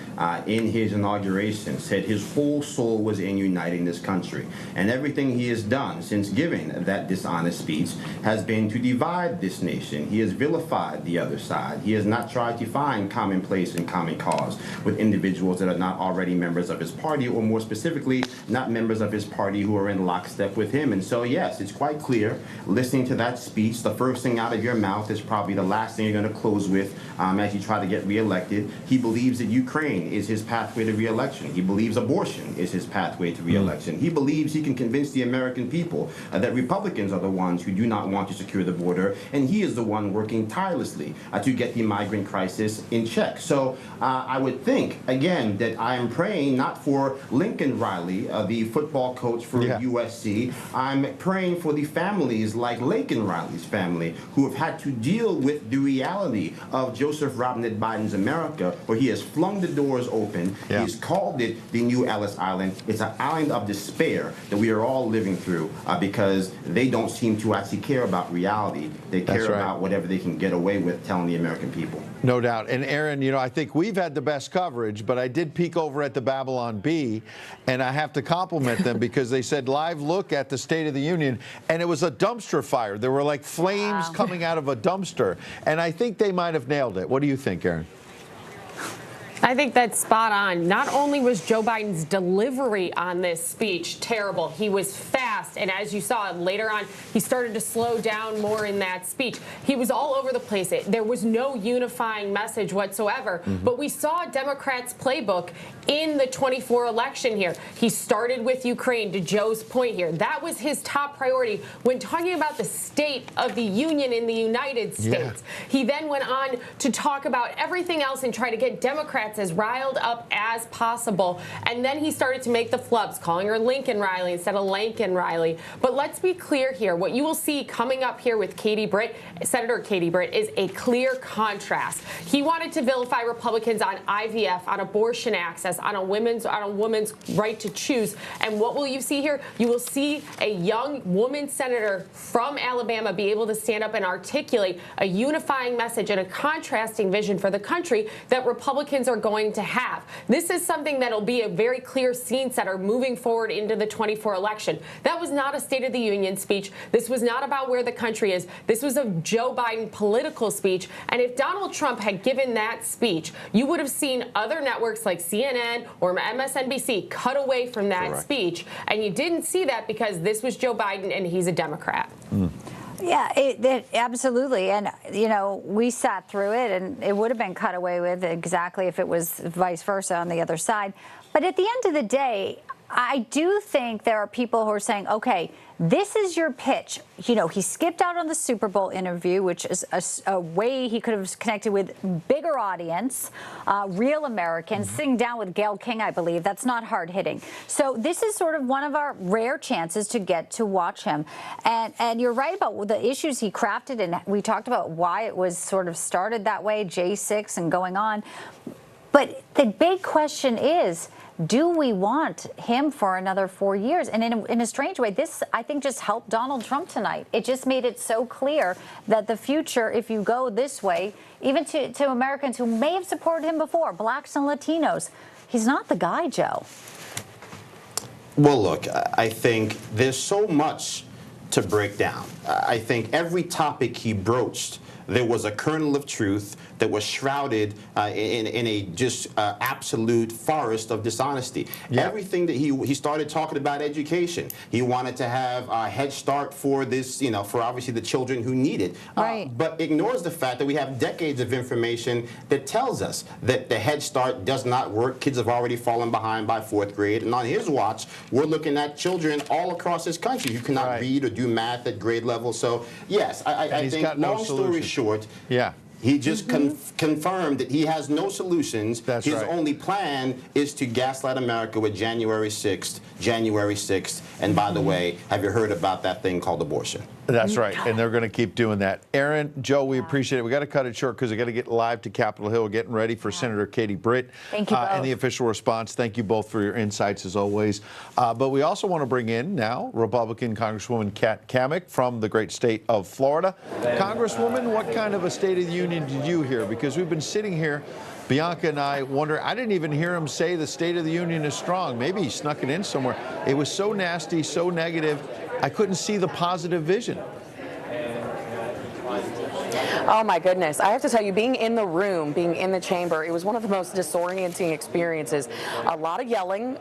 in his inauguration, said his whole soul was in uniting this country. And everything he has done since giving that dishonest speech has been to divide this nation. He has vilified the other side. He has not tried to find common place and common cause with individuals that are not already members of his party, or more specifically, not members of his party who are in lockstep with him. And so, yes, it's quite clear, listening to that speech, the first thing out of your mouth is probably the last thing you're going to close with as you try to get reelected. He believes that Ukraine is his pathway to reelection. He believes abortion is his pathway to reelection. He believes he can convince the American people that Republicans are the ones who do not want to secure the border, and he is the one working tirelessly to get the migrant crisis in check. So I would think, again, that I am praying not for Lincoln Riley, the football coach for USC. I'm praying for the families like Laken Riley's family who have had to deal with the reality of Joseph Robinette Biden's America, where he has flung the doors open. He has called it the new Ellis Island. It's an island of despair that we are all living through because they don't seem to actually care about reality. They care about whatever they can get away with telling the American people. No doubt. And Aaron, you know, I think we've had the best coverage, but I did peek over at the Babylon Bee, and I have to compliment them because they said live look at the State of the Union, and it was a dumpster fire. There were like flames coming out of a dumpster, and I think they might have nailed it. What do you think, Aaron? I think that's spot on. Not only was Joe Biden's delivery on this speech terrible, he was fast. And as you saw later on, he started to slow down more in that speech. He was all over the place. There was no unifying message whatsoever. But we saw Democrats' playbook in the 24 election here. He started with Ukraine, to Joe's point here. That was his top priority when talking about the State of the Union in the United States. He then went on to talk about everything else and try to get Democrats Democrats as riled up as possible. And then he started to make the flubs, calling her Lincoln Riley instead of Lankin Riley. But let's be clear here. What you will see coming up here with Senator Katie Britt, is a clear contrast. He wanted to vilify Republicans on IVF, on abortion access, on a woman's right to choose. And what will you see here? You will see a young woman senator from Alabama be able to stand up and articulate a unifying message and a contrasting vision for the country that Republicans are going to have. This is something that will be a very clear scene setter moving forward into the 24 election. That was not a State of the Union speech. This was not about where the country is. This was a Joe Biden political speech. And if Donald Trump had given that speech, you would have seen other networks like CNN or MSNBC cut away from that speech. And you didn't see that because this was Joe Biden and he's a Democrat. Yeah, it absolutely. And, you know, we sat through it and it would have been cut away with exactly if it was vice versa on the other side. But at the end of the day, I do think there are people who are saying, OK, this is your pitch. You know, he skipped out on the Super Bowl interview, which is a way he could have connected with bigger audience, real Americans, sitting down with Gayle King, I believe. That's not hard hitting. So this is sort of one of our rare chances to get to watch him. And you're right about the issues he crafted. And we talked about why it was sort of started that way, J6 and going on. But the big question is, do we want him for another 4 years? And in a strange way, this, I think, just helped Donald Trump tonight. It just made it so clear that the future, if you go this way, even to Americans who may have supported him before, blacks and Latinos, he's not the guy, Joe. Well, look, I think there's so much to break down. I think every topic he broached, there was a kernel of truth that was shrouded in a just absolute forest of dishonesty. Everything that he started talking about education. He wanted to have a head start for this, you know, for obviously the children who need it. But ignores the fact that we have decades of information that tells us that the Head Start does not work. Kids have already fallen behind by 4th grade. And on his watch, we're looking at children all across this country who cannot read or do math at grade level. So, yes, I think, long story short, he just confirmed that he has no solutions. His only plan is to gaslight America with January 6th, January 6th. And by the way, have you heard about that thing called abortion? That's right, and they're going to keep doing that. Aaron, Joe, we appreciate it. We got to cut it short because we got to get live to Capitol Hill, getting ready for Senator Katie Britt and the official response. Thank you both for your insights as always. But we also want to bring in now Republican Congresswoman Kat Cammack from the great state of Florida. Congresswoman, what kind of a State of the Union did you hear? Because we've been sitting here, Bianca and I wonder, I didn't even hear him say the State of the Union is strong. Maybe he snuck it in somewhere. It was so nasty, so negative. I couldn't see the positive vision. Oh, my goodness. I have to tell you, being in the room, being in the chamber, it was one of the most disorienting experiences. A lot of yelling,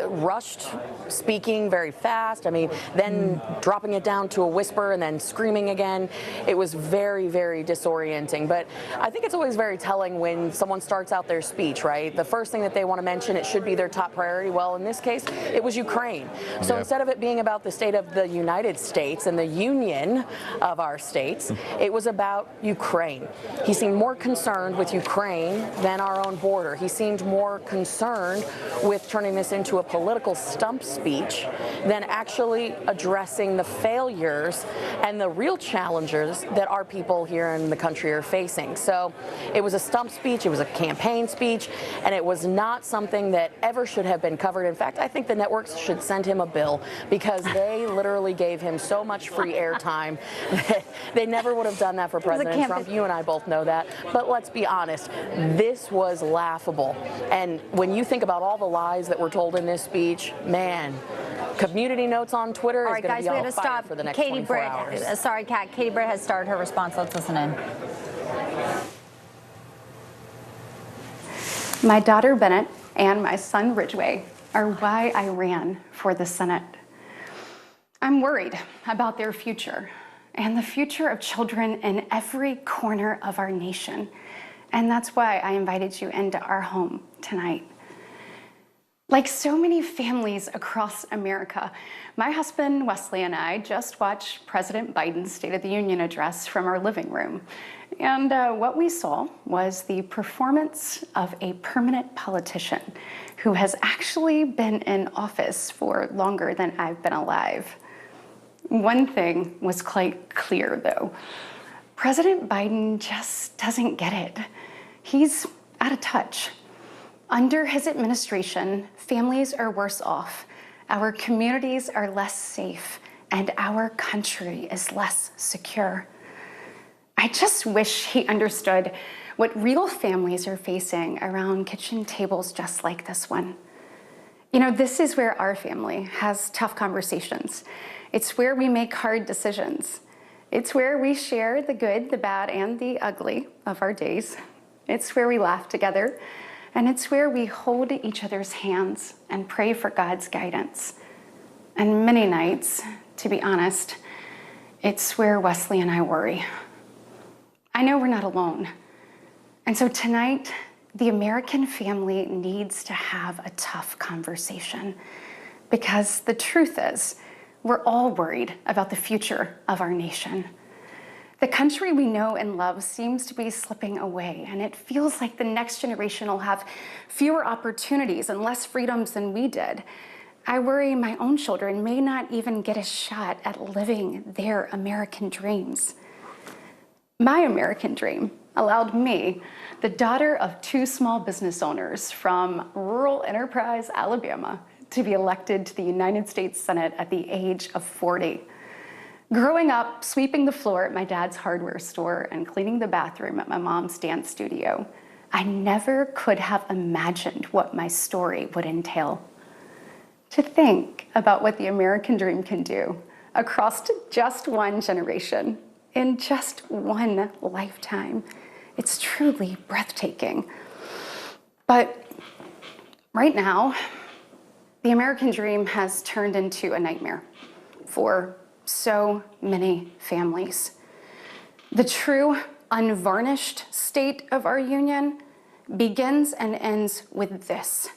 rushed speaking very fast. I mean, then dropping it down to a whisper and then screaming again. It was very, very disorienting. But I think it's always very telling when someone starts out their speech, right? The first thing that they want to mention, it should be their top priority. Well, in this case, it was Ukraine. So instead of it being about the state of the United States and the union of our states, it was about Ukraine. He seemed more concerned with Ukraine than our own border. He seemed more concerned with turning this into a political stump speech than actually addressing the failures and the real challenges that our people here in the country are facing. So it was a stump speech, it was a campaign speech, and it was not something that ever should have been covered. In fact, I think the networks should send him a bill because they literally gave him so much free airtime that they never would have done that for President Trump. You and I both know that. But let's be honest, this was laughable. And when you think about all the lies that were told in this speech, man, community notes on Twitter is going to be on fire for the next 24 hours. Sorry, Kat. Katie Britt has started her response. Let's listen in. My daughter Bennett and my son Ridgway are why I ran for the Senate. I'm worried about their future and the future of children in every corner of our nation. And that's why I invited you into our home tonight. Like so many families across America, my husband Wesley and I just watched President Biden's State of the Union address from our living room. And what we saw was the performance of a permanent politician who has actually been in office for longer than I've been alive. One thing was quite clear, though. President Biden just doesn't get it. He's out of touch. Under his administration, families are worse off, our communities are less safe, and our country is less secure. I just wish he understood what real families are facing around kitchen tables just like this one. You know, this is where our family has tough conversations. It's where we make hard decisions. It's where we share the good, the bad, and the ugly of our days. It's where we laugh together, and it's where we hold each other's hands and pray for God's guidance. And many nights, to be honest, it's where Wesley and I worry. I know we're not alone. And so tonight, the American family needs to have a tough conversation, because the truth is, we're all worried about the future of our nation. The country we know and love seems to be slipping away, and it feels like the next generation will have fewer opportunities and less freedoms than we did. I worry my own children may not even get a shot at living their American dreams. My American dream allowed me, the daughter of 2 small business owners from rural Enterprise, Alabama, to be elected to the United States Senate at the age of 40. Growing up, sweeping the floor at my dad's hardware store and cleaning the bathroom at my mom's dance studio, I never could have imagined what my story would entail. To think about what the American dream can do across just one generation, in just one lifetime, it's truly breathtaking. But right now, the American dream has turned into a nightmare for so many families. The true, unvarnished state of our union begins and ends with this.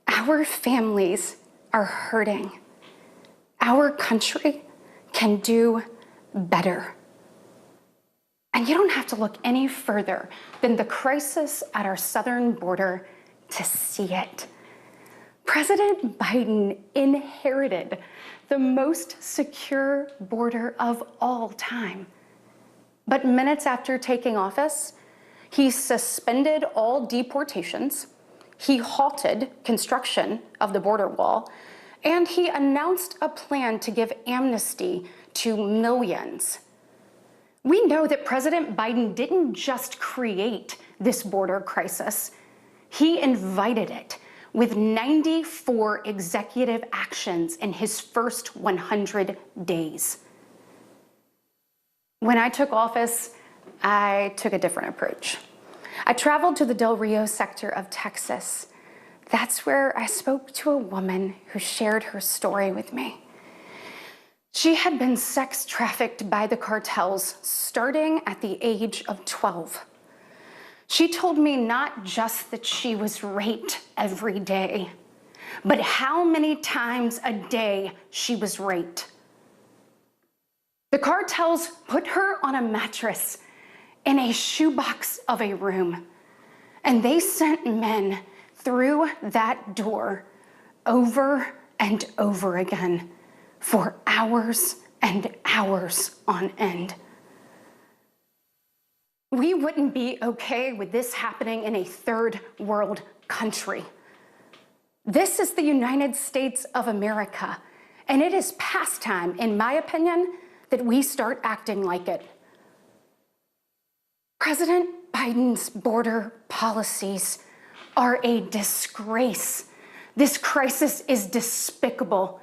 Our families are hurting. Our country can do better. And you don't have to look any further than the crisis at our southern border to see it. President Biden inherited the most secure border of all time. But minutes after taking office, he suspended all deportations, he halted construction of the border wall, and he announced a plan to give amnesty to millions. We know that President Biden didn't just create this border crisis, he invited it with 94 executive actions in his first 100 days. When I took office, I took a different approach. I traveled to the Del Rio sector of Texas. That's where I spoke to a woman who shared her story with me. She had been sex trafficked by the cartels starting at the age of 12. She told me not just that she was raped every day, but how many times a day she was raped. The cartels put her on a mattress in a shoebox of a room, and they sent men through that door over and over again for hours and hours on end. We wouldn't be okay with this happening in a third world country. This is the United States of America, and it is past time, in my opinion, that we start acting like it. President Biden's border policies are a disgrace. This crisis is despicable.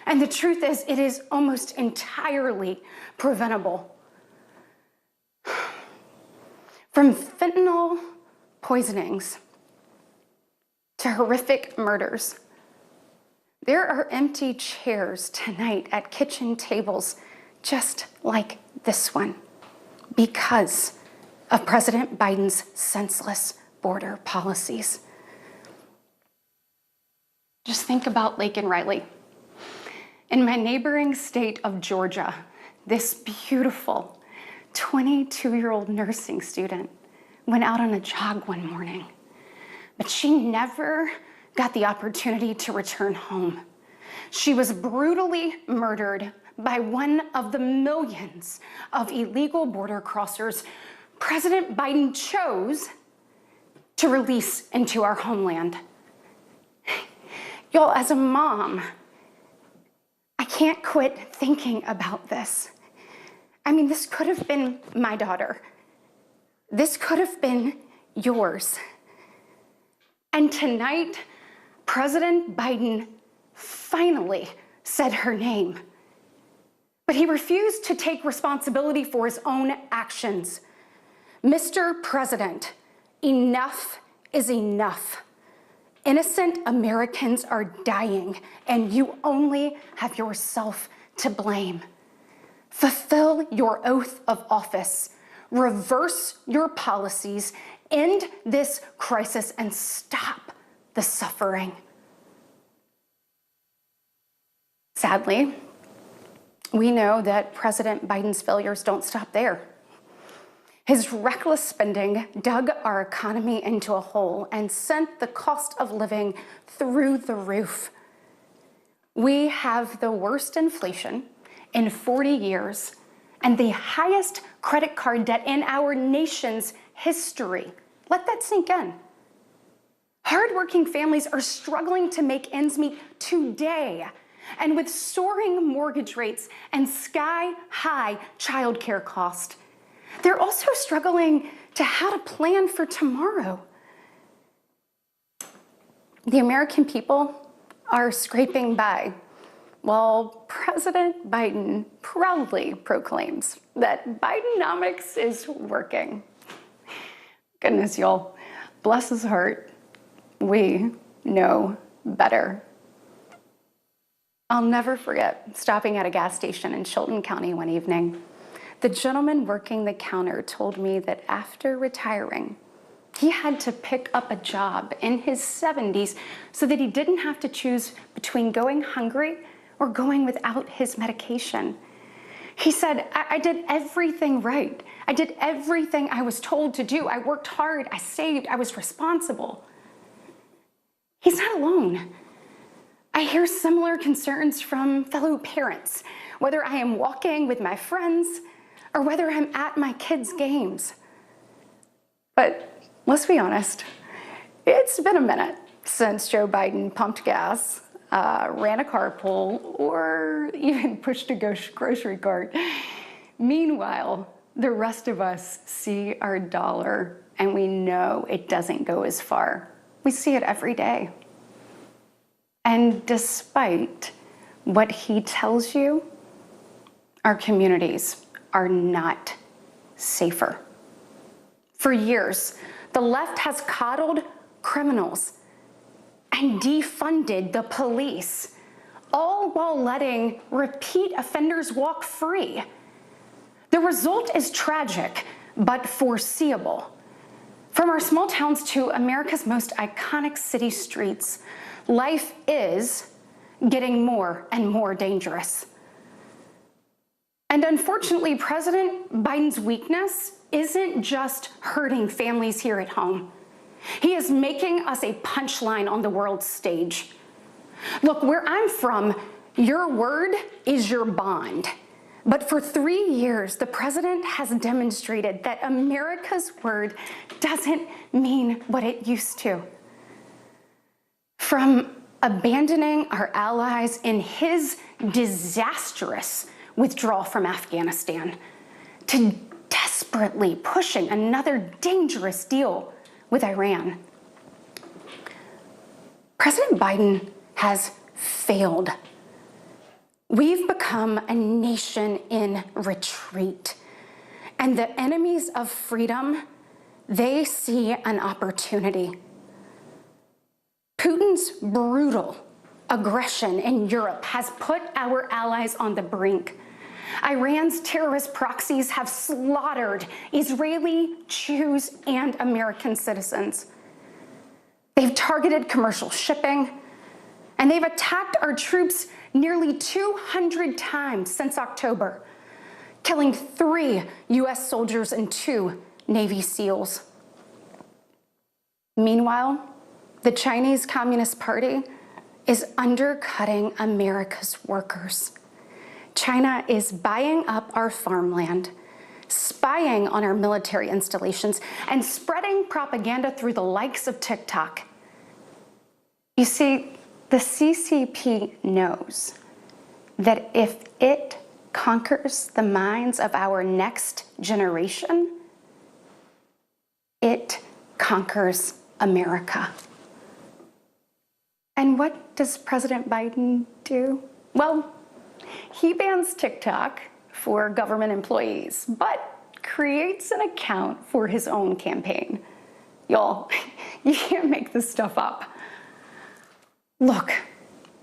And the truth is, it is almost entirely preventable. From fentanyl poisonings to horrific murders, there are empty chairs tonight at kitchen tables just like this one because of President Biden's senseless border policies. Just think about Lake and Riley. In my neighboring state of Georgia, this beautiful 22-year-old nursing student went out on a jog one morning, but she never got the opportunity to return home. She was brutally murdered by one of the millions of illegal border crossers President Biden chose to release into our homeland. Y'all, as a mom, I can't quit thinking about this. I mean, this could have been my daughter. This could have been yours. And tonight, President Biden finally said her name. But he refused to take responsibility for his own actions. Mr. President, enough is enough. Innocent Americans are dying, and you only have yourself to blame. Fulfill your oath of office, reverse your policies, end this crisis, and stop the suffering. Sadly, we know that President Biden's failures don't stop there. His reckless spending dug our economy into a hole and sent the cost of living through the roof. We have the worst inflation in 40 years and the highest credit card debt in our nation's history. Let that sink in. Hardworking families are struggling to make ends meet today. And with soaring mortgage rates and sky-high childcare costs, they're also struggling to how to plan for tomorrow. The American people are scraping by, while President Biden proudly proclaims that Bidenomics is working. Goodness, y'all, bless his heart, we know better. I'll never forget stopping at a gas station in Chilton County one evening. The gentleman working the counter told me that after retiring, he had to pick up a job in his 70s so that he didn't have to choose between going hungry or going without his medication. He said, I did everything right. I did everything I was told to do. I worked hard, I saved, I was responsible. He's not alone. I hear similar concerns from fellow parents, whether I am walking with my friends or whether I'm at my kids' games. But let's be honest, it's been a minute since Joe Biden pumped gas, ran a carpool, or even pushed a grocery cart. Meanwhile, the rest of us see our dollar and we know it doesn't go as far. We see it every day. And despite what he tells you, our communities are not safer. For years, the left has coddled criminals and defunded the police, all while letting repeat offenders walk free. The result is tragic, but foreseeable. From our small towns to America's most iconic city streets, life is getting more and more dangerous. And unfortunately, President Biden's weakness isn't just hurting families here at home. He is making us a punchline on the world stage. Look, where I'm from, your word is your bond. But for 3 years, the president has demonstrated that America's word doesn't mean what it used to. From abandoning our allies in his disastrous withdrawal from Afghanistan to desperately pushing another dangerous deal with Iran, President Biden has failed. We've become a nation in retreat, and the enemies of freedom, they see an opportunity. Putin's brutal aggression in Europe has put our allies on the brink. Iran's terrorist proxies have slaughtered Israeli, Jews, and American citizens. They've targeted commercial shipping, and they've attacked our troops nearly 200 times since October. killing 3 U.S. soldiers and 2 Navy SEALs. Meanwhile, the Chinese Communist Party is undercutting America's workers. China is buying up our farmland, spying on our military installations, and spreading propaganda through the likes of TikTok. You see, the CCP knows that if it conquers the minds of our next generation, it conquers America. And what does President Biden do? Well, he bans TikTok for government employees, but creates an account for his own campaign. Y'all, you can't make this stuff up. Look,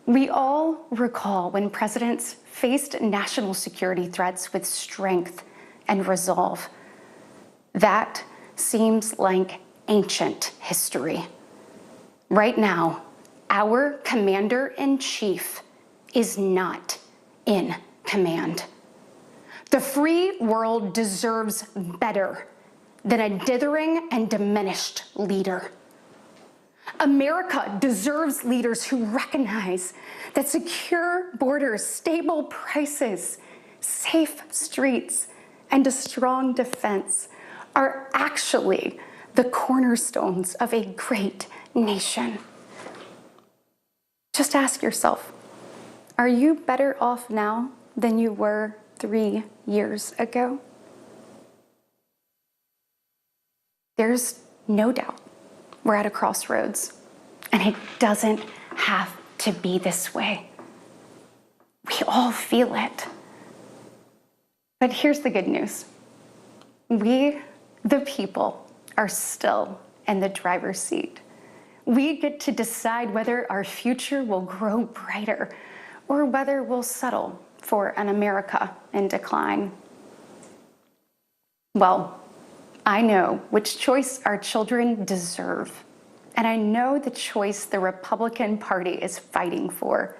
we all recall when presidents faced national security threats with strength and resolve. That seems like ancient history. Right now, our commander-in-chief is not in command. The free world deserves better than a dithering and diminished leader. America deserves leaders who recognize that secure borders, stable prices, safe streets, and a strong defense are actually the cornerstones of a great nation. Just ask yourself, are you better off now than you were 3 years ago? There's no doubt we're at a crossroads, and it doesn't have to be this way. We all feel it. But here's the good news. We, the people, are still in the driver's seat. We get to decide whether our future will grow brighter or whether we'll settle for an America in decline. Well, I know which choice our children deserve, and I know the choice the Republican Party is fighting for.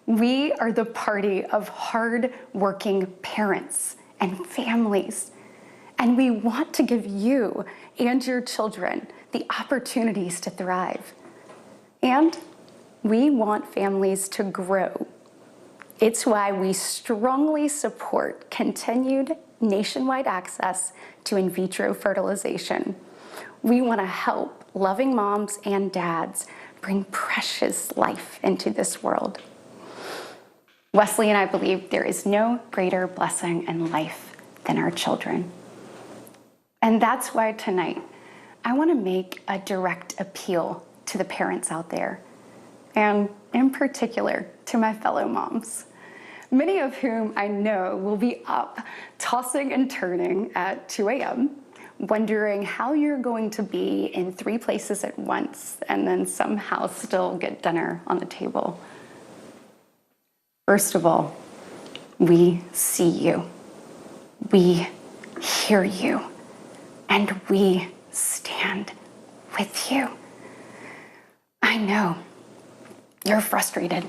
We are the party of hard-working parents and families, and we want to give you and your children the opportunities to thrive. And we want families to grow. It's why we strongly support continued nationwide access to in vitro fertilization. We want to help loving moms and dads bring precious life into this world. Wesley and I believe there is no greater blessing in life than our children. And that's why tonight, I want to make a direct appeal to the parents out there, and in particular to my fellow moms, many of whom I know will be up tossing and turning at 2 a.m., wondering how you're going to be in 3 places at once and then somehow still get dinner on the table. First of all, we see you, we hear you, and we stand with you. I know you're frustrated.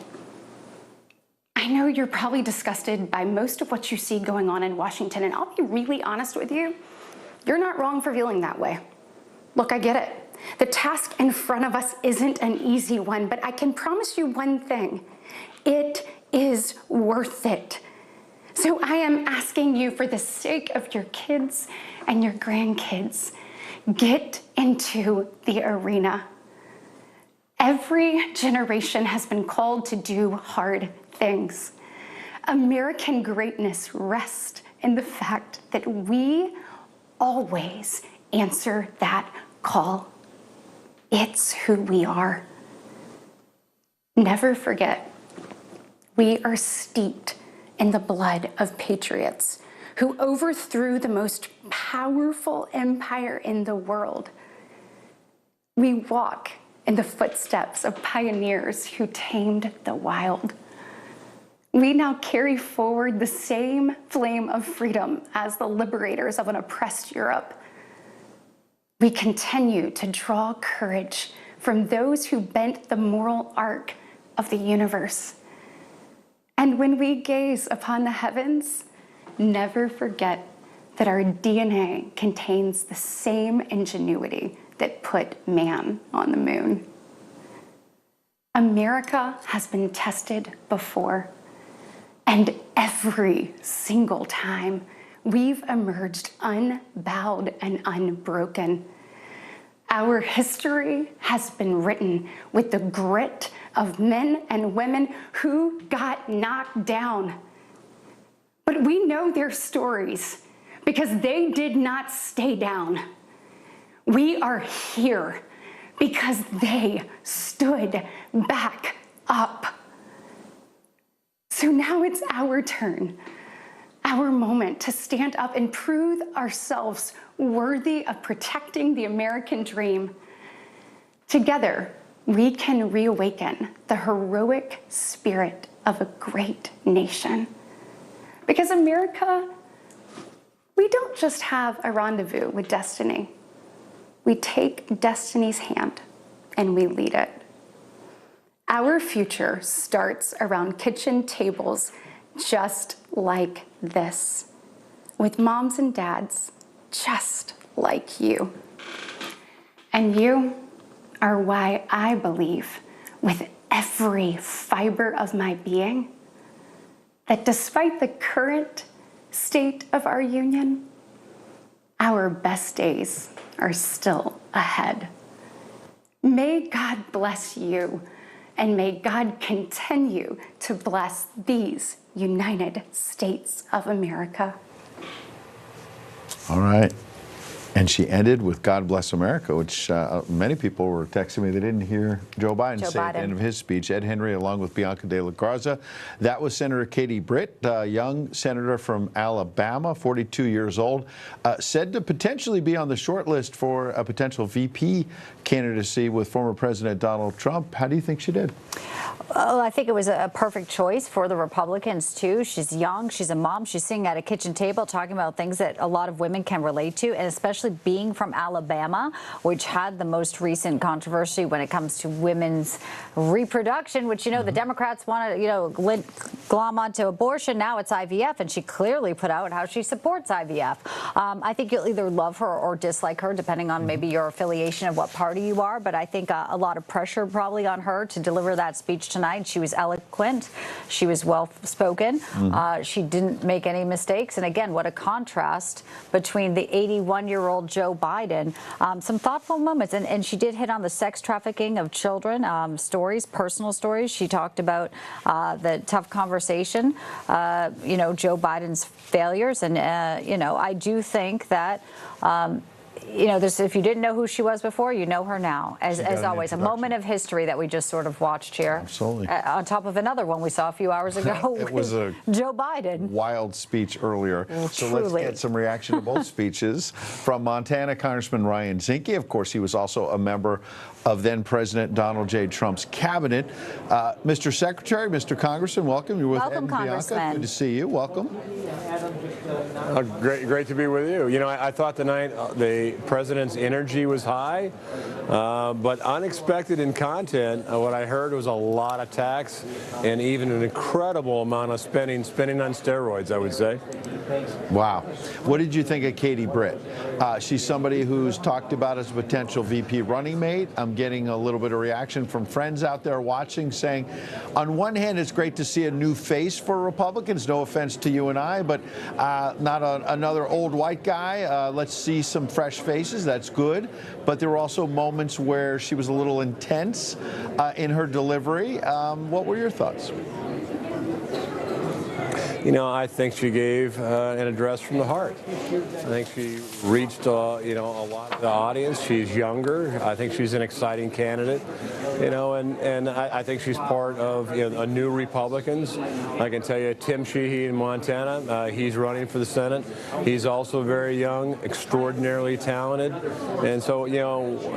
I know you're probably disgusted by most of what you see going on in Washington, and I'll be really honest with you, you're not wrong for feeling that way. Look, I get it. The task in front of us isn't an easy one, but I can promise you one thing. It is worth it. So I am asking you, for the sake of your kids and your grandkids, get into the arena. Every generation has been called to do hard things. American greatness rests in the fact that we always answer that call. It's who we are. Never forget, we are steeped in the blood of patriots who overthrew the most powerful empire in the world. We walk in the footsteps of pioneers who tamed the wild. We now carry forward the same flame of freedom as the liberators of an oppressed Europe. We continue to draw courage from those who bent the moral arc of the universe. And when we gaze upon the heavens, never forget that our DNA contains the same ingenuity that put man on the moon. America has been tested before, and every single time we've emerged unbowed and unbroken. Our history has been written with the grit of men and women who got knocked down. But we know their stories because they did not stay down. We are here because they stood back up. So now it's our turn, our moment to stand up and prove ourselves worthy of protecting the American dream. Together, we can reawaken the heroic spirit of a great nation. Because America, we don't just have a rendezvous with destiny. We take destiny's hand and we lead it. Our future starts around kitchen tables just like this, with moms and dads just like you. And you are why I believe with every fiber of my being that despite the current state of our union, our best days are still ahead. May God bless you, and may God continue to bless these United States of America. All right. And she ended with God bless America, which many people were texting me they didn't hear Joe Biden say at the end of his speech. Ed Henry, along with Bianca de la Garza. That was Senator Katie Britt, a young senator from Alabama, 42 years old, said to potentially be on the short list for a potential VP candidacy with former President Donald Trump. How do you think she did? Well, I think it was a perfect choice for the Republicans, too. She's young. She's a mom. She's sitting at a kitchen table talking about things that a lot of women can relate to, and especially being from Alabama, which had the most recent controversy when it comes to women's reproduction, which, the Democrats want to, glom onto abortion. Now it's IVF, and she clearly put out how she supports IVF. I think you'll either love her or dislike her, depending on maybe your affiliation of what party you are. But I think a lot of pressure probably on her to deliver that speech tonight. She was eloquent. She was well-spoken. She didn't make any mistakes. And again, what a contrast between the 81-year-old Joe Biden. Some thoughtful moments. And she did hit on the sex trafficking of children, stories, personal stories. She talked about the tough conversation, Joe Biden's failures. And, I do think that if you didn't know who she was before, you know her now. As always, a moment of history that we just sort of watched here. Absolutely. On top of another one we saw a few hours ago. It was a Joe Biden. Wild speech earlier. So Truly. let's get some reaction to both speeches. From Montana, Congressman Ryan Zinke. Of course, he was also a member of then-President Donald J. Trump's cabinet. Mr. Secretary, Mr. Congressman, welcome. You're with Ed and Bianca. Good to see you. Welcome. Great to be with you. I thought tonight the president's energy was high, but unexpected in content. What I heard was a lot of tax and even an incredible amount of spending on steroids, I would say. Wow. What did you think of Katie Britt? She's somebody who's talked about as a potential VP running mate. I'm getting a little bit of reaction from friends out there watching saying, on one hand, it's great to see a new face for Republicans. No offense to you and I, but not another old white guy. Let's see some fresh faces. That's good. But there were also moments where she was a little intense in her delivery. What were your thoughts? I think she gave an address from the heart. I think she reached, a lot of the audience. She's younger. I think she's an exciting candidate, and I think she's part of a new Republicans. I can tell you, Tim Sheehy in Montana, he's running for the Senate. He's also very young, extraordinarily talented, and so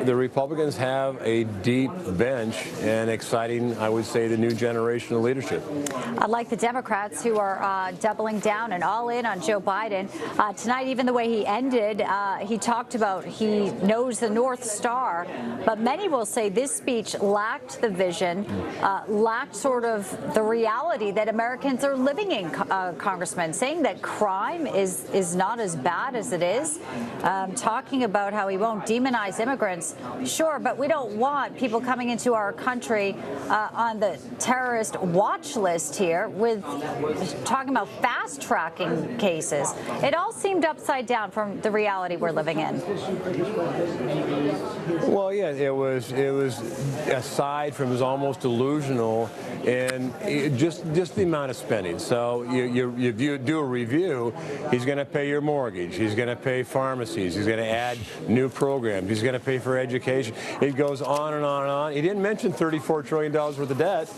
the Republicans have a deep bench and exciting, I would say, the new generation of leadership. Like the Democrats who are doubling down and all in on Joe Biden. Tonight, even the way he ended, he talked about he knows the North Star, but many will say this speech lacked the vision, lacked sort of the reality that Americans are living in, Congressman, saying that crime is not as bad as it is, talking about how he won't demonize immigrants. Sure, but we don't want people coming into our country on the terrorist watch list here with talking about fast-tracking cases. It all seemed upside down from the reality we're living in. Well, yeah, it was aside from, it was almost delusional in just the amount of spending. So you do a review, he's going to pay your mortgage, he's going to pay pharmacies, he's going to add new programs, he's going to pay for education. It goes on and on and on. He didn't mention $34 trillion worth of debt,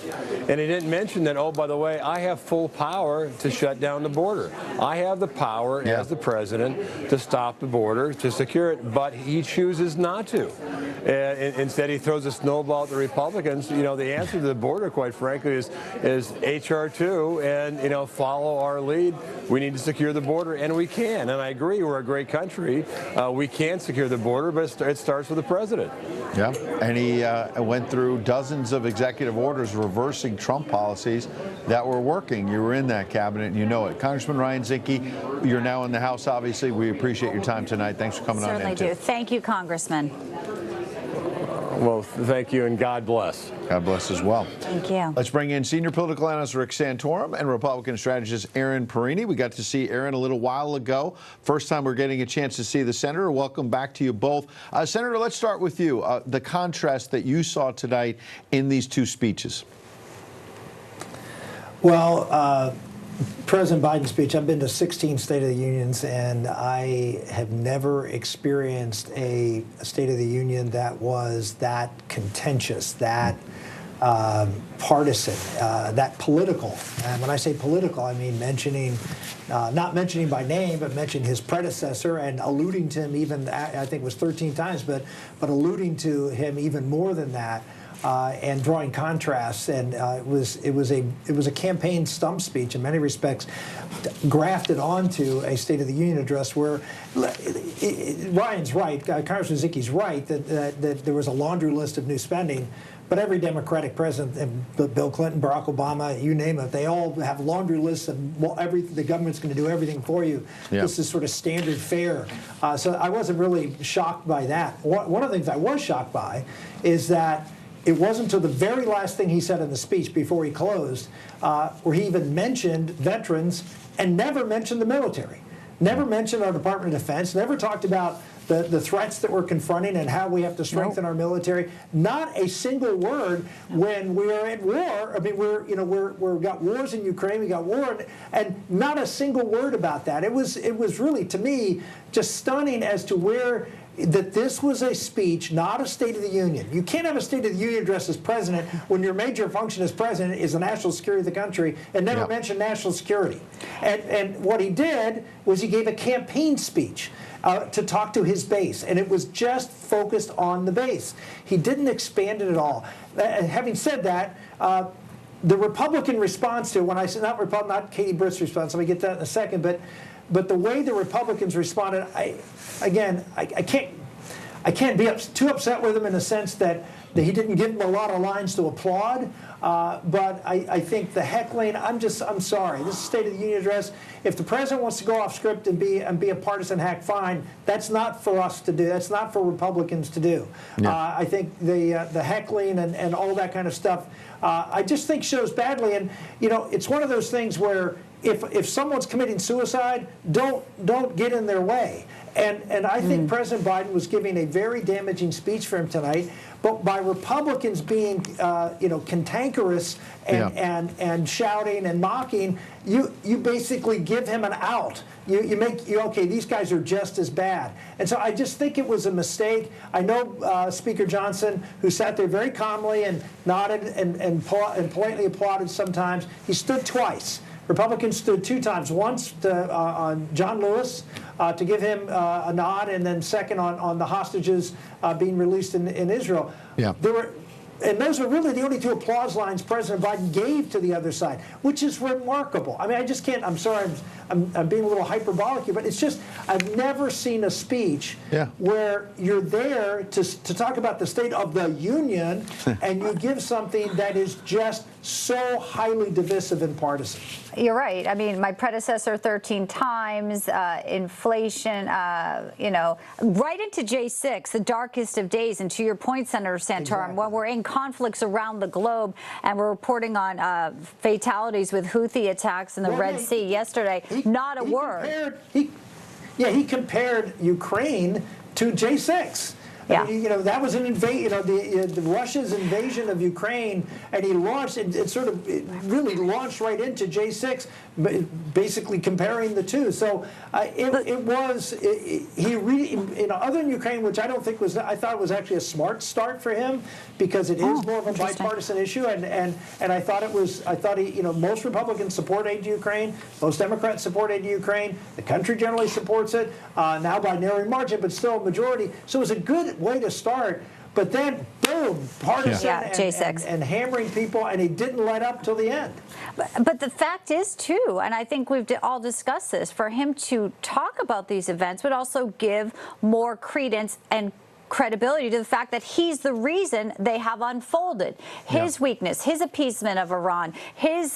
and he didn't mention that, oh, by the way, I have full power to shut down the border. I have the power as the president to stop the border, to secure it, but he chooses not to. Instead, he throws a snowball at the Republicans. You know, the answer to the border, quite frankly, is H.R. 2, and, you know, follow our lead. We need to secure the border, and we can. And I agree, we're a great country. We can secure the border, but it starts with the president. Yeah, and he went through dozens of executive orders reversing Trump policies that were working. You were in that cabinet, and you know it. Congressman Ryan Zinke, you're now in the House, obviously. We appreciate your time tonight. Thanks for coming on. Certainly do. Thank you, Congressman. Well, thank you, and God bless. God bless as well. Thank you. Let's bring in senior political analyst Rick Santorum and Republican strategist Aaron Perini. We got to see Aaron a little while ago. First time we're getting a chance to see the senator. Welcome back to you both. Senator, let's start with you. The contrast that you saw tonight in these two speeches. Well, President Biden's speech, I've been to 16 State of the Unions, and I have never experienced a State of the Union that was that contentious, that partisan, that political. And when I say political, I mean not mentioning by name, but mentioning his predecessor and alluding to him even, I think it was 13 times, but alluding to him even more than that. And drawing contrasts, and it was a campaign stump speech in many respects, grafted onto a State of the Union address where Ryan's right, Congressman Zinke's right that there was a laundry list of new spending, but every Democratic president, Bill Clinton, Barack Obama, you name it, they all have laundry lists of the government's going to do everything for you. Yeah. This is sort of standard fare. So I wasn't really shocked by that. One of the things I was shocked by is that it wasn't until the very last thing he said in the speech before he closed where he even mentioned veterans and never mentioned the military, never mentioned our Department of Defense, never talked about the threats that we're confronting and how we have to strengthen our military. Not a single word when we're at war. I mean, we've got wars in Ukraine, we got war, and not a single word about that. It was really, to me, just stunning as to that this was a speech, not a State of the Union. You can't have a State of the Union address as president when your major function as president is the national security of the country and never mention national security. And what he did was he gave a campaign speech to talk to his base, and it was just focused on the base. He didn't expand it at all. Having said that, the Republican response to, when I say not Katie Britt's response, I'm going to get that in a second, but the way the Republicans responded, I can't be too upset with him in the sense that he didn't give them a lot of lines to applaud. But I think the heckling, I'm sorry. This is a State of the Union address. If the president wants to go off script and be a partisan hack, fine. That's not for us to do. That's not for Republicans to do. Yeah. I think the heckling and all that kind of stuff, I just think shows badly. And it's one of those things where if someone's committing suicide, don't get in their way. And I think President Biden was giving a very damaging speech for him tonight. But by Republicans being, cantankerous and shouting and mocking, you basically give him an out. Okay, these guys are just as bad. And so I just think it was a mistake. I know Speaker Johnson, who sat there very calmly and nodded and politely applauded sometimes, he stood twice. Republicans stood two times, once on John Lewis to give him a nod, and then second on the hostages being released in Israel. Yeah. And those are really the only two applause lines President Biden gave to the other side, which is remarkable. I mean, I just can't, I'm sorry, I'm being a little hyperbolic here, but it's just, I've never seen a speech where you're there to talk about the state of the union and you give something that is just so highly divisive and partisan. You're right. I mean, my predecessor 13 times, inflation, you know, right into J6, the darkest of days. And to your point, Senator Santorum, when we're in conflicts around the globe and we're reporting on fatalities with Houthi attacks in the Red Sea yesterday, not a word. He compared Ukraine to J6. I mean, you know, that was an invasion, you know, the Russia's invasion of Ukraine, and he launched, it really launched right into J6, basically comparing the two. So he really, you know, other than Ukraine, which I don't think was, I thought it was actually a smart start for him, because it is more of a bipartisan issue, and I thought he, you know, most Republicans support aid to Ukraine, most Democrats support aid to Ukraine, the country generally supports it, now by narrow margin, but still a majority. So it was a good way to start, but then boom, partisan and hammering people, and he didn't let up till the end. But the fact is, too, and I think we've all discussed this, for him to talk about these events would also give more credence and credibility to the fact that he's the reason they have unfolded. His weakness, his appeasement of Iran, his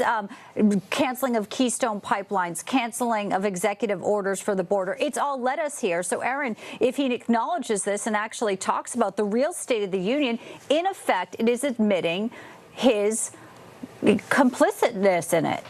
canceling of Keystone pipelines, canceling of executive orders for the border. It's all led us here. So, Aaron, if he acknowledges this and actually talks about the real State of the Union, in effect, it is admitting his complicitness in it.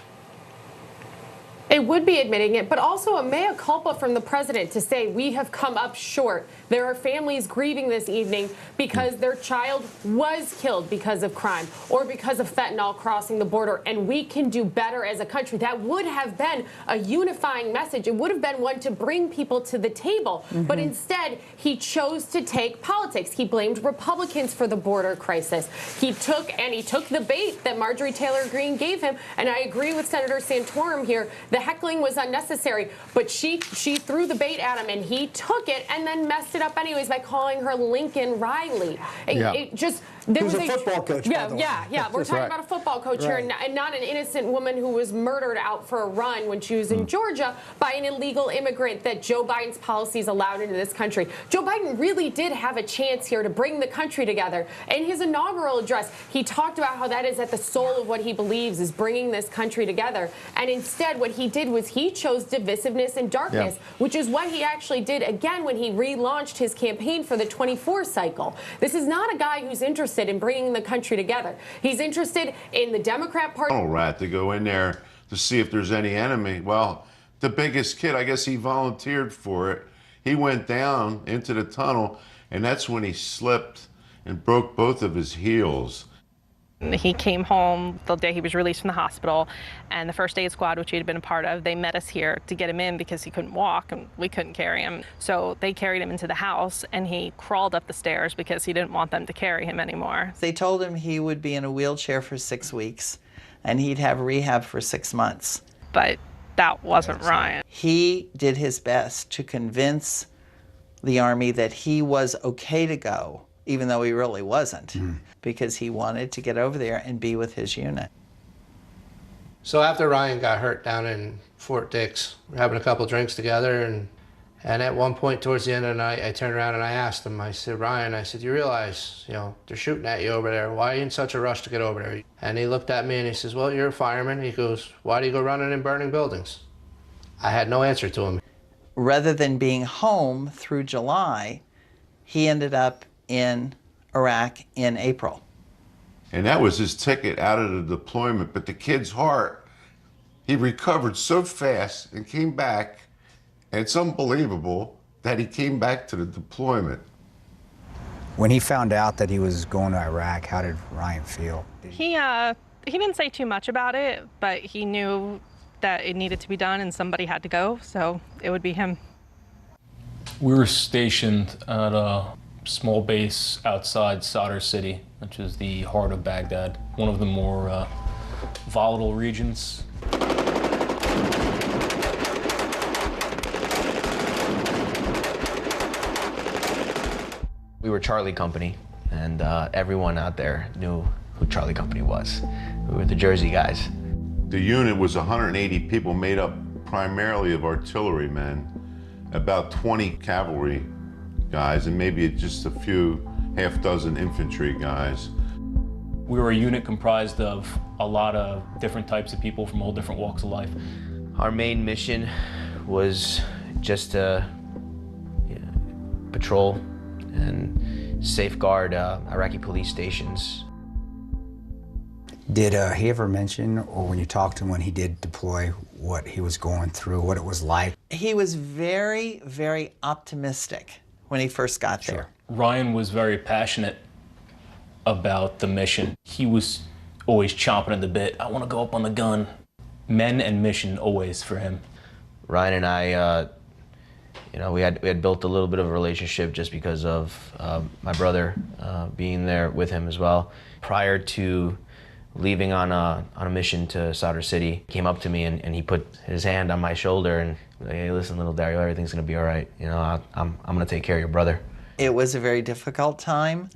It would be admitting it, but also a mea culpa from the president to say we have come up short. There are families grieving this evening because their child was killed because of crime or because of fentanyl crossing the border, and we can do better as a country. That would have been a unifying message. It would have been one to bring people to the table. But instead, he chose to take politics. He blamed Republicans for the border crisis. He took the bait that Marjorie Taylor Greene gave him, and I agree with Senator Santorum here. The heckling was unnecessary, but she threw the bait at him, and he took it and then messed it up anyways by calling her Lincoln Riley. It just there was a football coach. We're talking about a football coach here, and not an innocent woman who was murdered out for a run when she was in Georgia by an illegal immigrant that Joe Biden's policies allowed into this country. Joe Biden really did have a chance here to bring the country together. In his inaugural address, he talked about how that is at the soul of what he believes is bringing this country together. And instead, what he did was he chose divisiveness and darkness, which is what he actually did again when he relaunched his campaign for the 24 cycle. This is not a guy who's interested in bringing the country together. He's interested in the Democrat Party. Rat to go in there to see if there's any enemy. Well, the biggest kid, I guess he volunteered for it. He went down into the tunnel, and that's when he slipped and broke both of his heels. He came home the day he was released from the hospital, and the first aid squad, which he had been a part of, they met us here to get him in because he couldn't walk and we couldn't carry him. So they carried him into the house, and he crawled up the stairs because he didn't want them to carry him anymore. They told him he would be in a wheelchair for 6 weeks and he'd have rehab for 6 months. But that wasn't right. He did his best to convince the Army that he was okay to go, even though he really wasn't, because he wanted to get over there and be with his unit. So after Ryan got hurt down in Fort Dix, we're having a couple drinks together, and at one point towards the end of the night, I turned around and I asked him, I said, Ryan, I said, you realize, you know, they're shooting at you over there. Why are you in such a rush to get over there? And he looked at me and he says, well, you're a fireman. He goes, why do you go running in burning buildings? I had no answer to him. Rather than being home through July, he ended up in Iraq in April. And that was his ticket out of the deployment. But the kid's heart, he recovered so fast and came back. And it's unbelievable that he came back to the deployment. When he found out that he was going to Iraq, how did Ryan feel? He didn't say too much about it, but he knew that it needed to be done and somebody had to go, so it would be him. We were stationed at a small base outside Sadr City, which is the heart of Baghdad, one of the more volatile regions. We were Charlie Company, and everyone out there knew who Charlie Company was. We were the Jersey guys. The unit was 180 people made up primarily of artillery men, about 20 cavalry guys, and maybe just a few, half dozen infantry guys. We were a unit comprised of a lot of different types of people from all different walks of life. Our main mission was just to patrol and safeguard Iraqi police stations. Did he ever mention, or when you talked to him when he did deploy, what he was going through, what it was like? He was very, very optimistic when he first got there. Ryan was very passionate about the mission. He was always chomping at the bit. I want to go up on the gun. Men and mission always for him. Ryan and I, we had built a little bit of a relationship just because of my brother being there with him as well. Prior to leaving on a mission to Sadr City, he came up to me and he put his hand on my shoulder and, hey, listen, little Dario, everything's gonna be all right. I'm gonna take care of your brother. It was a very difficult time,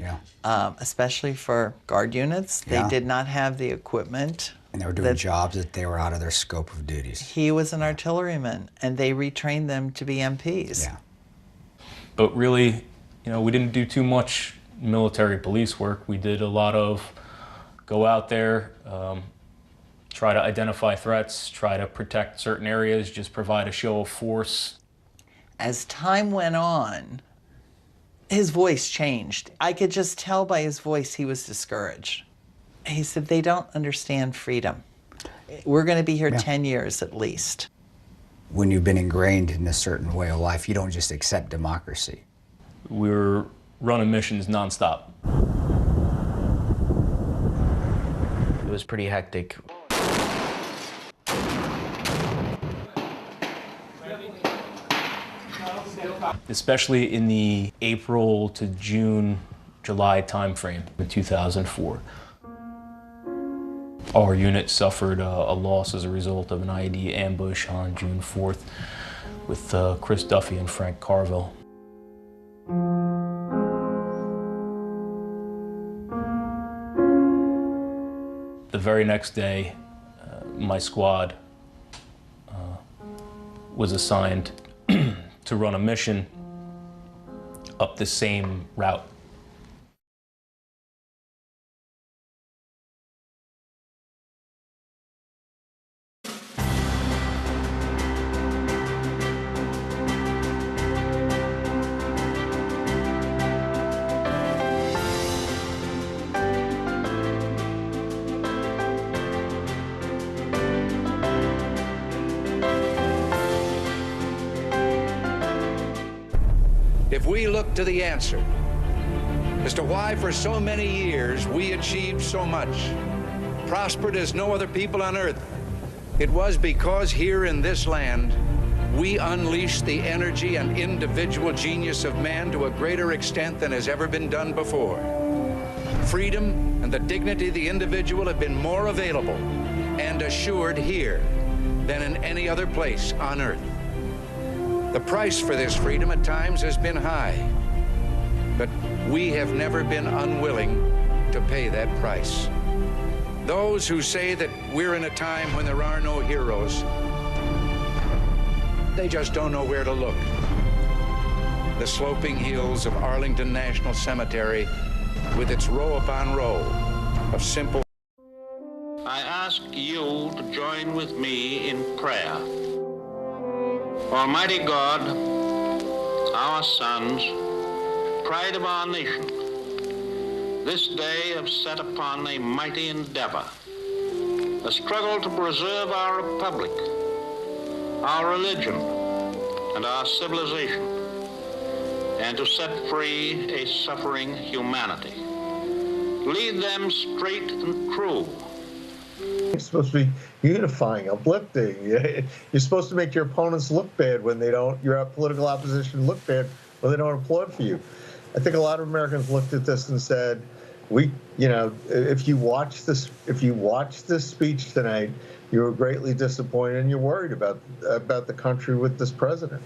especially for guard units. They did not have the equipment. And they were doing jobs that they were out of their scope of duties. He was an artilleryman, and they retrained them to be MPs. Yeah. But really, we didn't do too much military police work. We did a lot of go out there, try to identify threats, try to protect certain areas, just provide a show of force. As time went on, his voice changed. I could just tell by his voice he was discouraged. He said, they don't understand freedom. We're going to be here 10 years at least. When you've been ingrained in a certain way of life, you don't just accept democracy. We were running missions nonstop. It was pretty hectic. Especially in the April to June, July timeframe in 2004. Our unit suffered a loss as a result of an IED ambush on June 4th with Chris Duffy and Frank Carville. The very next day, my squad was assigned to run a mission up the same route. If we look to the answer as to why for so many years we achieved so much, prospered as no other people on earth, it was because here in this land we unleashed the energy and individual genius of man to a greater extent than has ever been done before. Freedom and the dignity of the individual have been more available and assured here than in any other place on earth. The price for this freedom at times has been high, but we have never been unwilling to pay that price. Those who say that we're in a time when there are no heroes, they just don't know where to look. The sloping hills of Arlington National Cemetery, with its row upon row of simple... I ask you to join with me in prayer. Almighty God, our sons, pride of our nation, this day have set upon a mighty endeavor, a struggle to preserve our republic, our religion, and our civilization, and to set free a suffering humanity. Lead them straight and true. You're supposed to be unifying, uplifting. You're supposed to make your opponents look bad when they don't, your political opposition look bad when they don't applaud for you. I think a lot of Americans looked at this and said, if you watch this speech tonight, you were greatly disappointed and you're worried about the country with this president.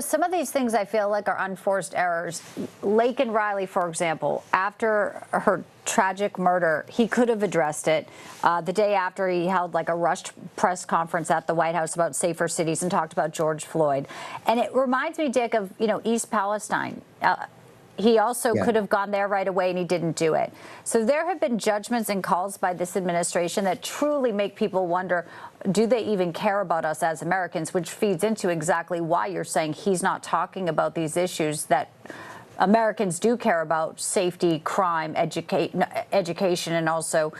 Some of these things I feel like are unforced errors. Laken Riley, for example, after her tragic murder, he could have addressed it. The day after, he held like a rushed press conference at the White House about safer cities and talked about George Floyd. And it reminds me, Dick, of, East Palestine. He also could have gone there right away, and he didn't do it. So there have been judgments and calls by this administration that truly make people wonder, do they even care about us as Americans, which feeds into exactly why you're saying he's not talking about these issues that Americans do care about: safety, crime, education, and also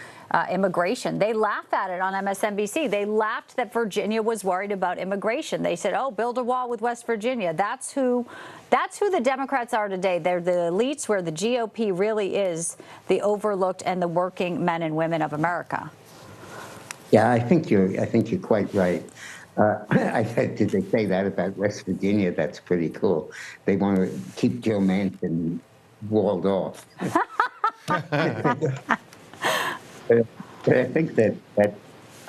immigration. They laugh at it on MSNBC. They laughed that Virginia was worried about immigration. They said, "Oh, build a wall with West Virginia." That's who the Democrats are today. They're the elites, where the GOP really is the overlooked and the working men and women of America. Yeah, I think you're quite right. Did they say that about West Virginia? That's pretty cool. They want to keep Joe Manchin walled off. But I think that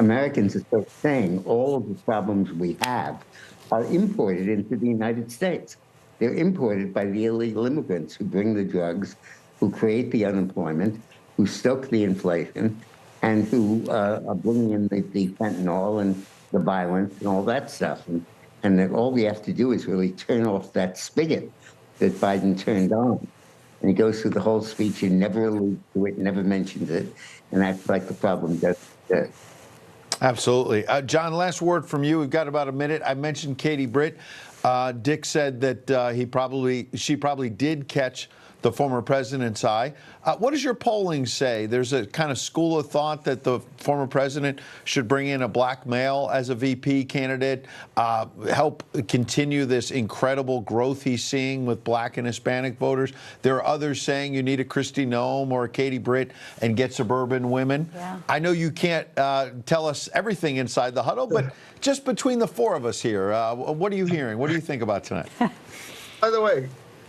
Americans are still saying all of the problems we have are imported into the United States. They're imported by the illegal immigrants who bring the drugs, who create the unemployment, who stoke the inflation, and who are bringing in the fentanyl and the violence and all that stuff. And that all we have to do is really turn off that spigot that Biden turned on. And he goes through the whole speech and never alludes to it, never mentions it, and acts like the problem doesn't exist. Absolutely. John, last word from you. We've got about a minute. I mentioned Katie Britt. Dick said that she probably did catch the former president's eye. What does your polling say? There's a kind of school of thought that the former president should bring in a black male as a VP candidate, help continue this incredible growth he's seeing with black and Hispanic voters. There are others saying you need a Kristi Noem or a Katie Britt and get suburban women. Yeah. I know you can't tell us everything inside the huddle, but just between the four of us here, what are you hearing? What do you think about tonight? By the way,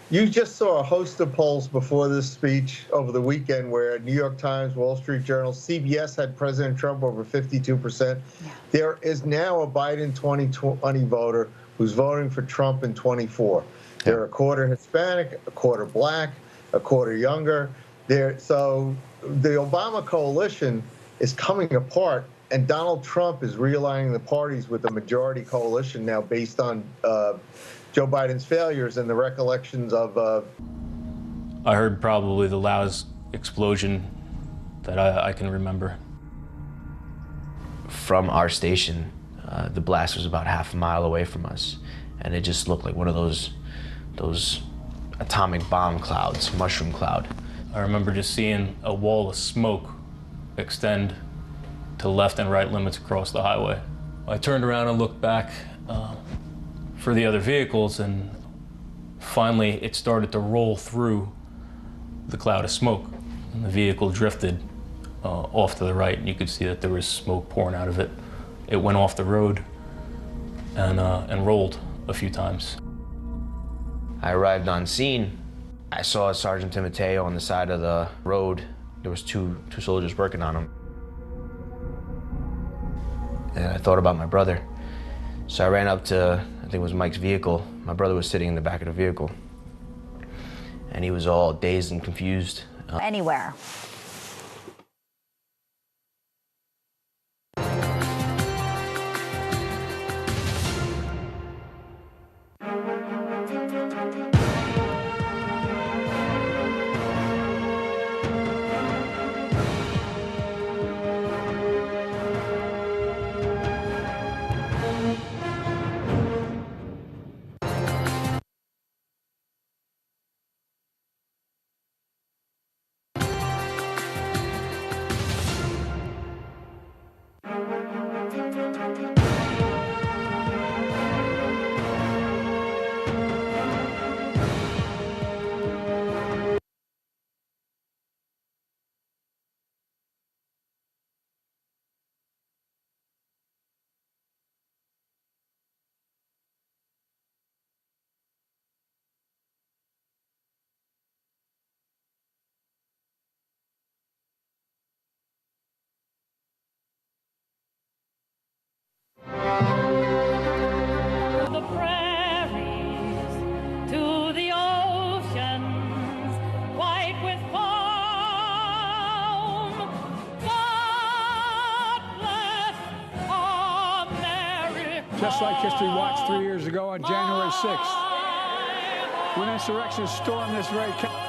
you just saw a host of polls before this speech over the weekend where New York Times, Wall Street Journal, CBS had President Trump over 52%. Yeah. There is now a Biden 2020 voter who's voting for Trump in 24. They're a quarter Hispanic, a quarter black, a quarter younger. So the Obama coalition is coming apart, and Donald Trump is realigning the parties with a majority coalition now based on Joe Biden's failures and the recollections of... I heard probably the loudest explosion that I can remember. From our station, the blast was about half a mile away from us, and it just looked like one of those atomic bomb clouds, mushroom cloud. I remember just seeing a wall of smoke extend to left and right limits across the highway. I turned around and looked back for the other vehicles, and finally it started to roll through the cloud of smoke, and the vehicle drifted off to the right, and you could see that there was smoke pouring out of it. It went off the road and rolled a few times. I arrived on scene. I saw Sergeant Timoteo on the side of the road. There was two soldiers working on him. And I thought about my brother. So I ran up to, I think it was Mike's vehicle. My brother was sitting in the back of the vehicle, and he was all dazed and confused. Anywhere. Just like history watched 3 years ago on January 6th, when insurrectionists stormed this very Capitol.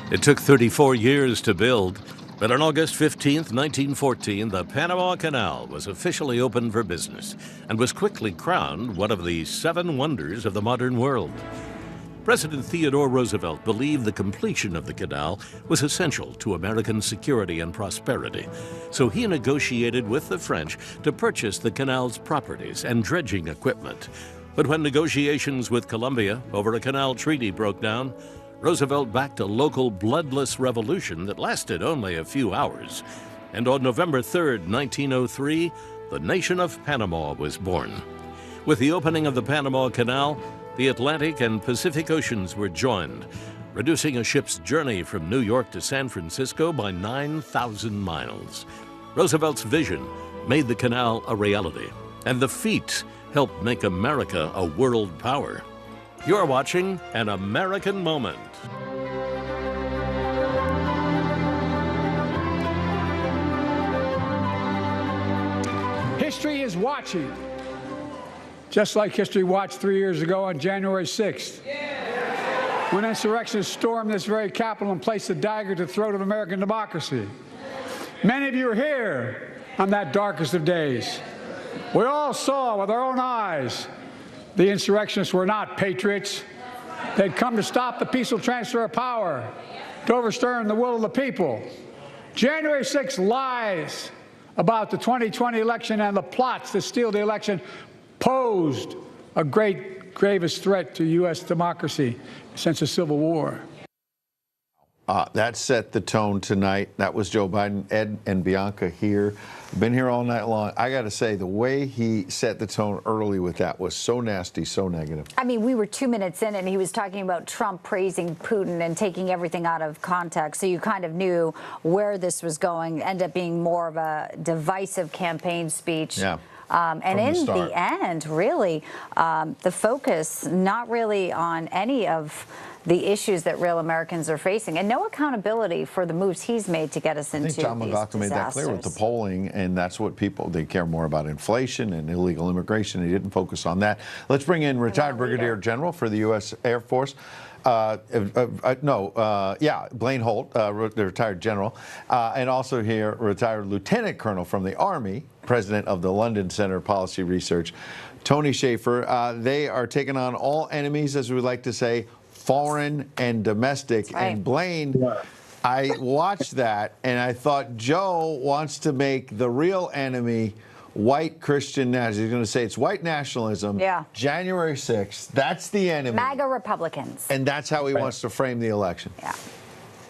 It took 34 years to build, but on August 15, 1914, the Panama Canal was officially opened for business and was quickly crowned one of the 7 wonders of the modern world. President Theodore Roosevelt believed the completion of the canal was essential to American security and prosperity, so he negotiated with the French to purchase the canal's properties and dredging equipment. But when negotiations with Colombia over a canal treaty broke down, Roosevelt backed a local bloodless revolution that lasted only a few hours. And on November 3, 1903, the nation of Panama was born. With the opening of the Panama Canal, the Atlantic and Pacific Oceans were joined, reducing a ship's journey from New York to San Francisco by 9,000 miles. Roosevelt's vision made the canal a reality, and the feat helped make America a world power. You're watching An American Moment. History is watching, just like history watched 3 years ago on January 6th, when insurrectionists stormed this very Capitol and placed a dagger to the throat of American democracy. Many of you are here on that darkest of days. We all saw with our own eyes the insurrectionists were not patriots. They'd come to stop the peaceful transfer of power, to overturn the will of the people. January 6th lies about the 2020 election and the plots to steal the election posed a gravest threat to U.S. democracy since the Civil War. That set the tone tonight. That was Joe Biden. Ed and Bianca here. Been here all night long. I got to say, the way he set the tone early with that was so nasty, so negative. I mean, we were 2 minutes in and he was talking about Trump praising Putin and taking everything out of context. So you kind of knew where this was going. Ended up being more of a divisive campaign speech. Yeah. And in the end, really, the focus not really on any of the issues that real Americans are facing, and no accountability for the moves he's made to get us into these disasters. I think John McLaughlin made that clear with the polling, and that's what people, they care more about inflation and illegal immigration. He didn't focus on that. Let's bring in retired Brigadier General for the U.S. Air Force. Blaine Holt, the retired general, and also here, retired Lieutenant Colonel from the Army, president of the London Center of Policy Research, Tony Shaffer. They are taking on all enemies, as we like to say, foreign and domestic. Right. And Blaine, I watched that, and I thought Joe wants to make the real enemy white Christian nationalism. He's going to say it's white nationalism. Yeah. January 6th. That's the enemy. MAGA Republicans. And that's how he wants to frame the election. Yeah.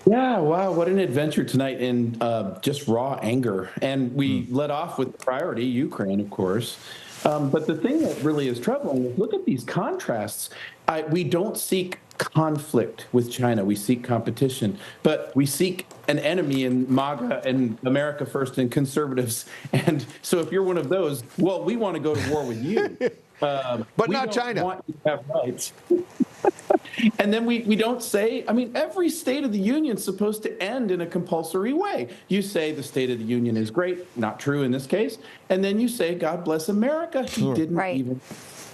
Yeah, wow, what an adventure tonight in just raw anger. And we led off with priority, Ukraine, of course. But the thing that really is troubling is look at these contrasts. We don't seek conflict with China. We seek competition. But we seek an enemy in MAGA and America First and conservatives. And so if you're one of those, well, we want to go to war with you. But not China. Want you to have rights. And then we don't say, I mean, every State of the Union is supposed to end in a compulsory way. You say the State of the Union is great, not true in this case. And then you say, God bless America. He didn't even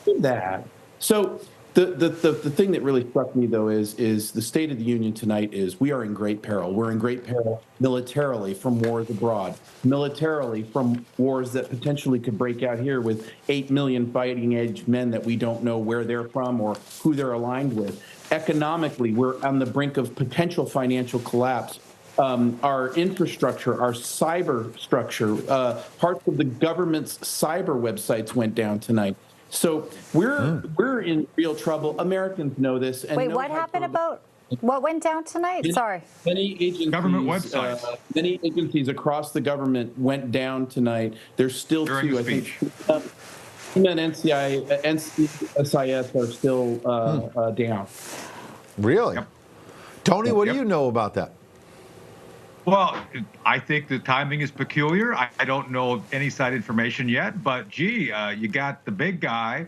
do that. So the thing that really struck me, though, is the State of the Union tonight is we are in great peril. We're in great peril militarily from wars abroad, militarily from wars that potentially could break out here with 8 million fighting-age men that we don't know where they're from or who they're aligned with. Economically, we're on the brink of potential financial collapse. Our infrastructure, our cyber structure, parts of the government's cyber websites went down tonight. So we're in real trouble. Americans know this. And wait, what happened about what went down tonight? Sorry. Many agencies, government websites. Many agencies across the government went down tonight. There's still during two. The speech. I think NCIS are still down. Really? Yep. Tony, what do you know about that? Well, I think the timing is peculiar. I don't know of any side information yet, but gee, you got the big guy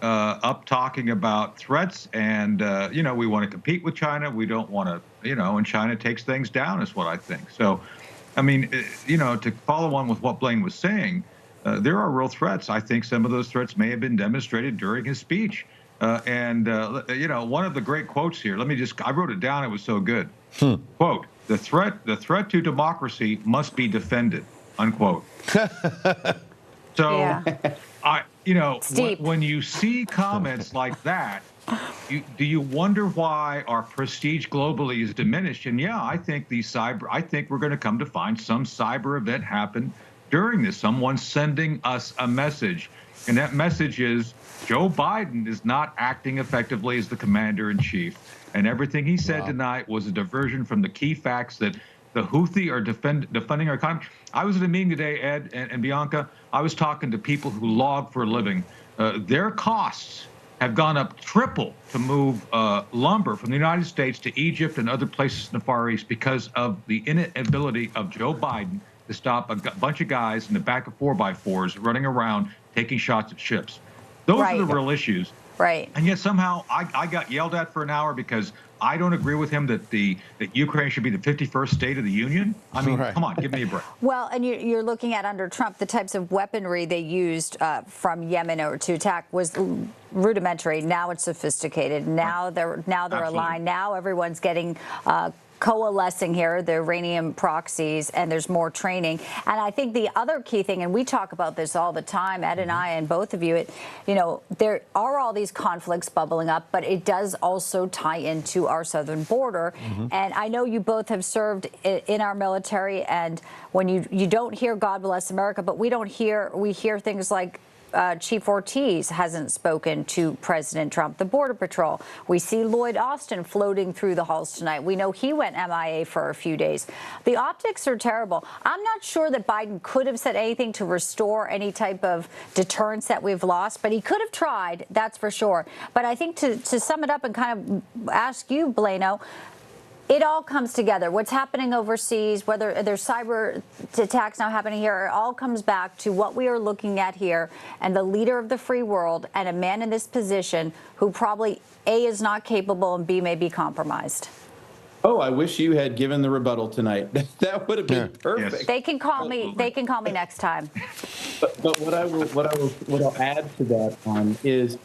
up talking about threats, and you know, we want to compete with China. We don't want to, you know, and China takes things down, is what I think. So, I mean, you know, to follow on with what Blaine was saying, there are real threats. I think some of those threats may have been demonstrated during his speech. You know, one of the great quotes here. I wrote it down. It was so good. Quote: the threat to democracy must be defended. Unquote. So, yeah. You know, when you see comments like that, do you wonder why our prestige globally is diminished? And yeah, I think I think we're going to come to find some cyber event happen during this. Someone's sending us a message, and that message is Joe Biden is not acting effectively as the commander in chief. And everything he said tonight was a diversion from the key facts that the Houthi are defending our economy. I was at a meeting today, Ed and Bianca. I was talking to people who log for a living. Their costs have gone up triple to move lumber from the United States to Egypt and other places in the Far East because of the inability of Joe Biden to stop a bunch of guys in the back of 4x4s running around taking shots at ships. Those are the real issues. Right. And yet somehow I got yelled at for an hour because I don't agree with him that Ukraine should be the 51st state of the Union. I mean, come on, give me a break. Well, and you're looking at under Trump, the types of weaponry they used from Yemen or to attack was rudimentary. Now it's sophisticated. Now they're aligned. Now everyone's getting coalescing here, the Iranian proxies, and there's more training. And I think the other key thing, and we talk about this all the time, Ed and I and both of you, you know, there are all these conflicts bubbling up, but it does also tie into our southern border. And I know you both have served in our military, and when you don't hear God bless America, but we hear things like Chief Ortiz hasn't spoken to President Trump, the Border Patrol. We see Lloyd Austin floating through the halls tonight. We know he went MIA for a few days. The optics are terrible. I'm not sure that Biden could have said anything to restore any type of deterrence that we've lost, but he could have tried, that's for sure. But I think to sum it up and kind of ask you, Blaino, it all comes together. What's happening overseas, whether there's cyber attacks now happening here, it all comes back to what we are looking at here and the leader of the free world and a man in this position who probably A, is not capable and B, may be compromised. Oh, I wish you had given the rebuttal tonight. That would have been perfect. Yes. They can call me. They can call me next time. But what I'll add to that is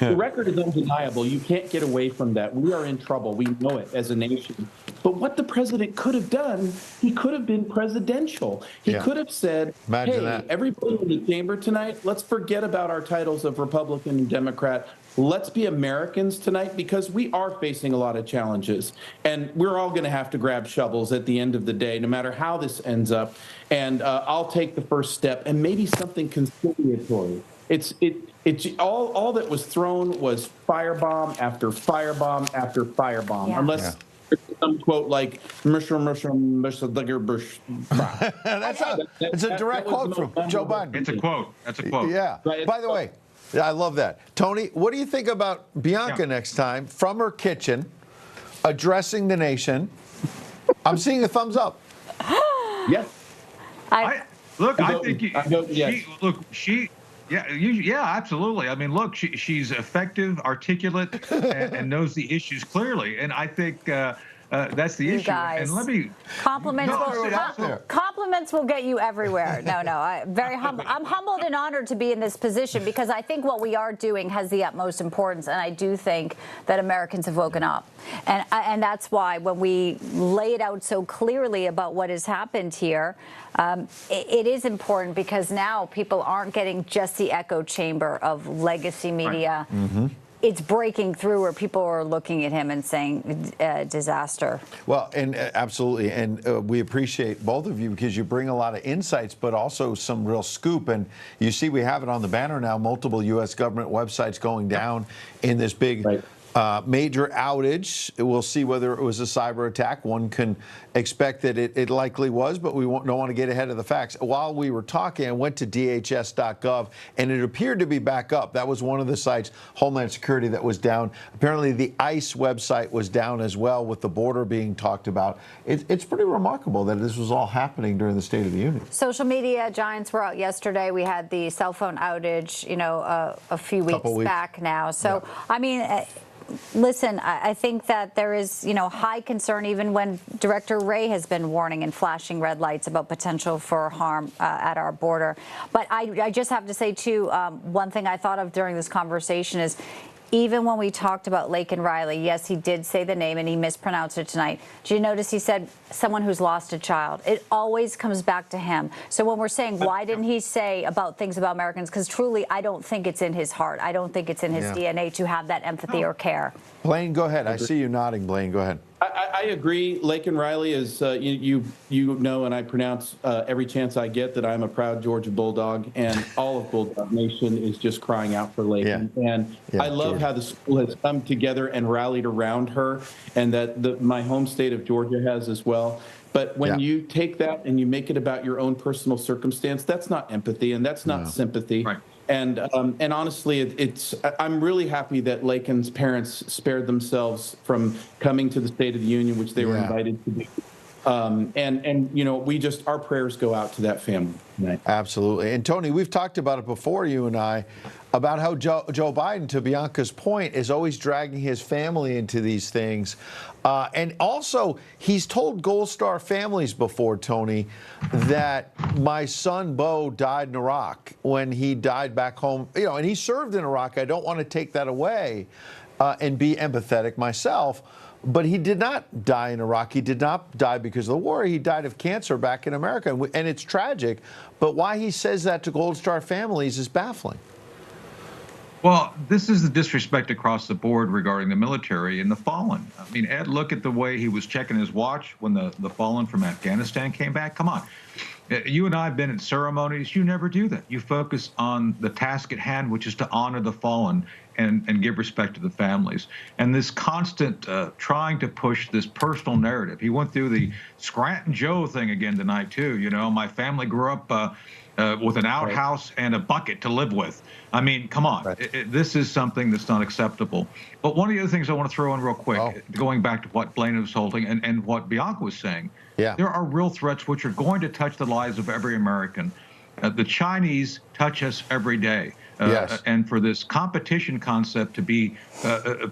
the record is undeniable. You can't get away from that. We are in trouble. We know it as a nation. But what the president could have done, he could have been presidential. He could have said, hey, everybody in the chamber tonight, let's forget about our titles of Republican and Democrat. Let's be Americans tonight because we are facing a lot of challenges. And we're all going to have to grab shovels at the end of the day, no matter how this ends up. And I'll take the first step and maybe something conciliatory. It's all that was thrown was firebomb after firebomb after firebomb, unless some quote like It's a direct quote from Joe Biden. It's a quote. That's a quote. Yeah. By the way, I love that. Tony, what do you think about Bianca next time from her kitchen addressing the nation? I'm seeing a thumbs up. Yes. I think Yeah, absolutely. I mean, look, she's effective, articulate, and knows the issues clearly. And I think that's the issue. Guys. And let me compliments will get you everywhere. No, I'm humbled and honored to be in this position because I think what we are doing has the utmost importance, and I do think that Americans have woken up, and that's why when we lay it out so clearly about what has happened here, it is important because now people aren't getting just the echo chamber of legacy media. Right. It's breaking through where people are looking at him and saying disaster. Well, and absolutely. And we appreciate both of you because you bring a lot of insights, but also some real scoop. And you see we have it on the banner now, multiple U.S. government websites going down in this big major outage. We'll see whether it was a cyber attack. One can expect that it likely was, but we don't want to get ahead of the facts. While we were talking, I went to DHS.gov, and it appeared to be back up. That was one of the sites, Homeland Security, that was down. Apparently, the ICE website was down as well, with the border being talked about. It's pretty remarkable that this was all happening during the State of the Union. Social media giants were out yesterday. We had the cell phone outage, a few weeks back now. So, yeah. I mean, listen, I think that there is, high concern, even when Director Wray has been warning and flashing red lights about potential for harm at our border. But I just have to say, too, one thing I thought of during this conversation is, even when we talked about Laken Riley, yes, he did say the name and he mispronounced it tonight. Did you notice he said someone who's lost a child? It always comes back to him. So when we're saying, why didn't he say about things about Americans? Because truly, I don't think it's in his heart. I don't think it's in his DNA to have that empathy or care. Blaine, go ahead. I see you nodding, Blaine. Go ahead. I agree. Laken Riley is, you know, and I pronounce every chance I get that I'm a proud Georgia Bulldog, and all of Bulldog Nation is just crying out for Laken. Yeah. And I love how the school has come together and rallied around her, and that my home state of Georgia has as well. But when you take that and you make it about your own personal circumstance, that's not empathy and that's not sympathy. Right. And honestly, I'm really happy that Laken's parents spared themselves from coming to the State of the Union, which they were invited to do. And our prayers go out to that family tonight. Absolutely. And Tony, we've talked about it before, you and I, about how Joe Biden, to Bianca's point, is always dragging his family into these things. And also, he's told Gold Star families before, Tony, that my son Bo died in Iraq when he died back home. And he served in Iraq. I don't want to take that away and be empathetic myself. But he did not die in Iraq. He did not die because of the war. He died of cancer back in America. And it's tragic. But why he says that to Gold Star families is baffling. Well, this is the disrespect across the board regarding the military and the fallen. I mean, Ed, look at the way he was checking his watch when the fallen from Afghanistan came back. Come on. You and I have been at ceremonies. You never do that. You focus on the task at hand, which is to honor the fallen and give respect to the families. And this constant trying to push this personal narrative. He went through the Scranton Joe thing again tonight, too. My family grew up with an outhouse and a bucket to live with. I mean, come on. This is something that's not acceptable. But one of the other things I want to throw in real quick, going back to what Blaine was holding and what Bianca was saying, there are real threats which are going to touch the lives of every American. The Chinese touch us every day. And for this competition concept to be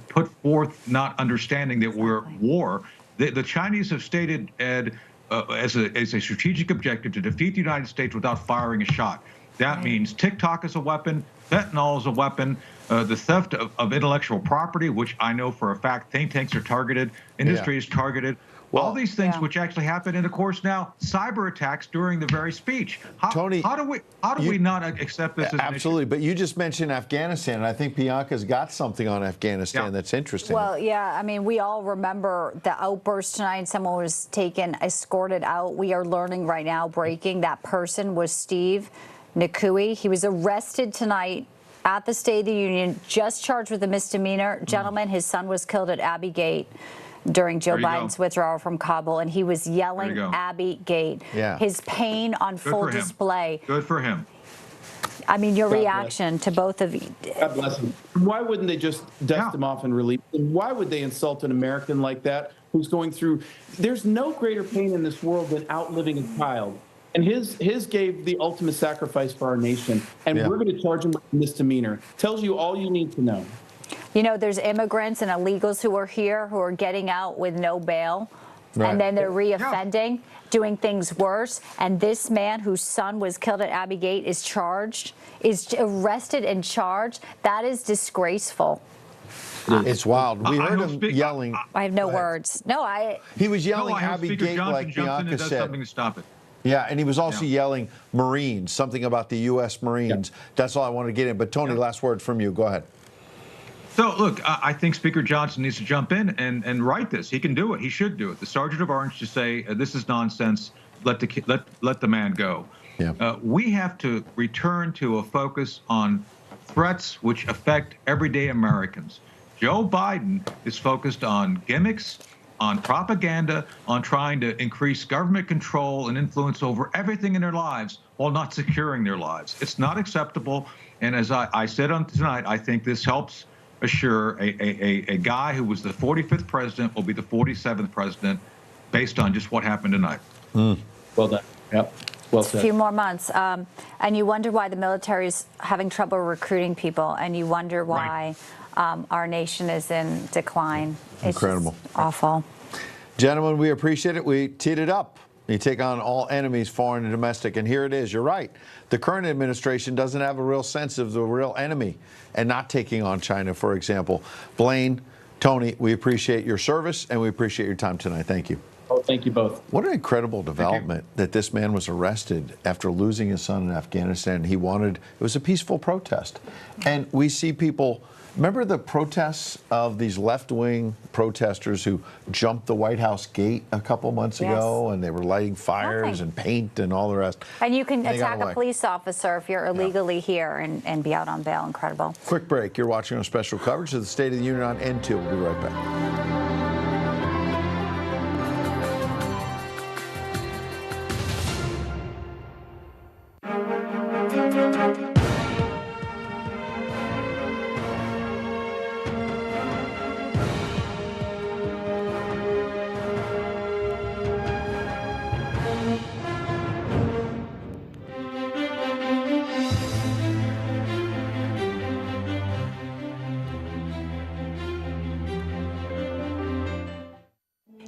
put forth, not understanding that we're at war, the Chinese have stated, Ed, as a strategic objective to defeat the United States without firing a shot. That means TikTok is a weapon, fentanyl is a weapon, the theft of intellectual property, which I know for a fact think tanks are targeted, industry is targeted. All these things which actually happen, and of course now cyber attacks during the very speech. Tony, how do we not accept this as absolutely? But you just mentioned Afghanistan, and I think Bianca's got something on Afghanistan that's interesting. Well, I mean, we all remember the outburst tonight. Someone was escorted out. We are learning right now, breaking, that person was Steve Nakui. He was arrested tonight at the State of the Union, just charged with a misdemeanor. Gentlemen, his son was killed at Abbey Gate during Joe Biden's withdrawal from Kabul, and he was yelling Abbey Gate. His pain on full display. Good for him. I mean, your reaction to both of you. God bless him. Why wouldn't they just dust him off and release him? Why would they insult an American like that who's going through? There's no greater pain in this world than outliving a child. And his gave the ultimate sacrifice for our nation. And we're going to charge him with misdemeanor. Tells you all you need to know. There's immigrants and illegals who are here who are getting out with no bail, and then they're reoffending, doing things worse. And this man whose son was killed at Abbey Gate is arrested and charged. That is disgraceful. It's wild. We heard him yelling. I have no words. He was yelling Abbey Gate, like Bianca said. Something to stop it. Yeah, and he was also yelling Marines, something about the U.S. Marines. That's all I wanted to get in. But Tony, last word from you. Go ahead. So, look, I think Speaker Johnson needs to jump in and write this. He can do it. He should do it. The Sergeant of Arms to say, this is nonsense. Let the man go. We have to return to a focus on threats which affect everyday Americans. Joe Biden is focused on gimmicks, on propaganda, on trying to increase government control and influence over everything in their lives while not securing their lives. It's not acceptable. And as I said on tonight, I think this helps assure a guy who was the 45th president will be the 47th president based on just what happened tonight. Well done. Yep. Well said. A few more months. And you wonder why the military is having trouble recruiting people, and you wonder why our nation is in decline. It's Incredible. Just awful. Gentlemen, we appreciate it. We teed it up. You take on all enemies, foreign and domestic. And here it is. You're right. The current administration doesn't have a real sense of the real enemy and not taking on China, for example. Blaine, Tony, we appreciate your service and we appreciate your time tonight. Thank you. Oh, thank you both. What an incredible development that this man was arrested after losing his son in Afghanistan. It was a peaceful protest. And we see people, remember the protests of these left-wing protesters who jumped the White House gate a couple months ago, and they were lighting fires and paint and all the rest. And you can They got attack a away. police officer if you're illegally here and be out on bail. Incredible. Quick break. You're watching our special coverage of the State of the Union on N2. We'll be right back.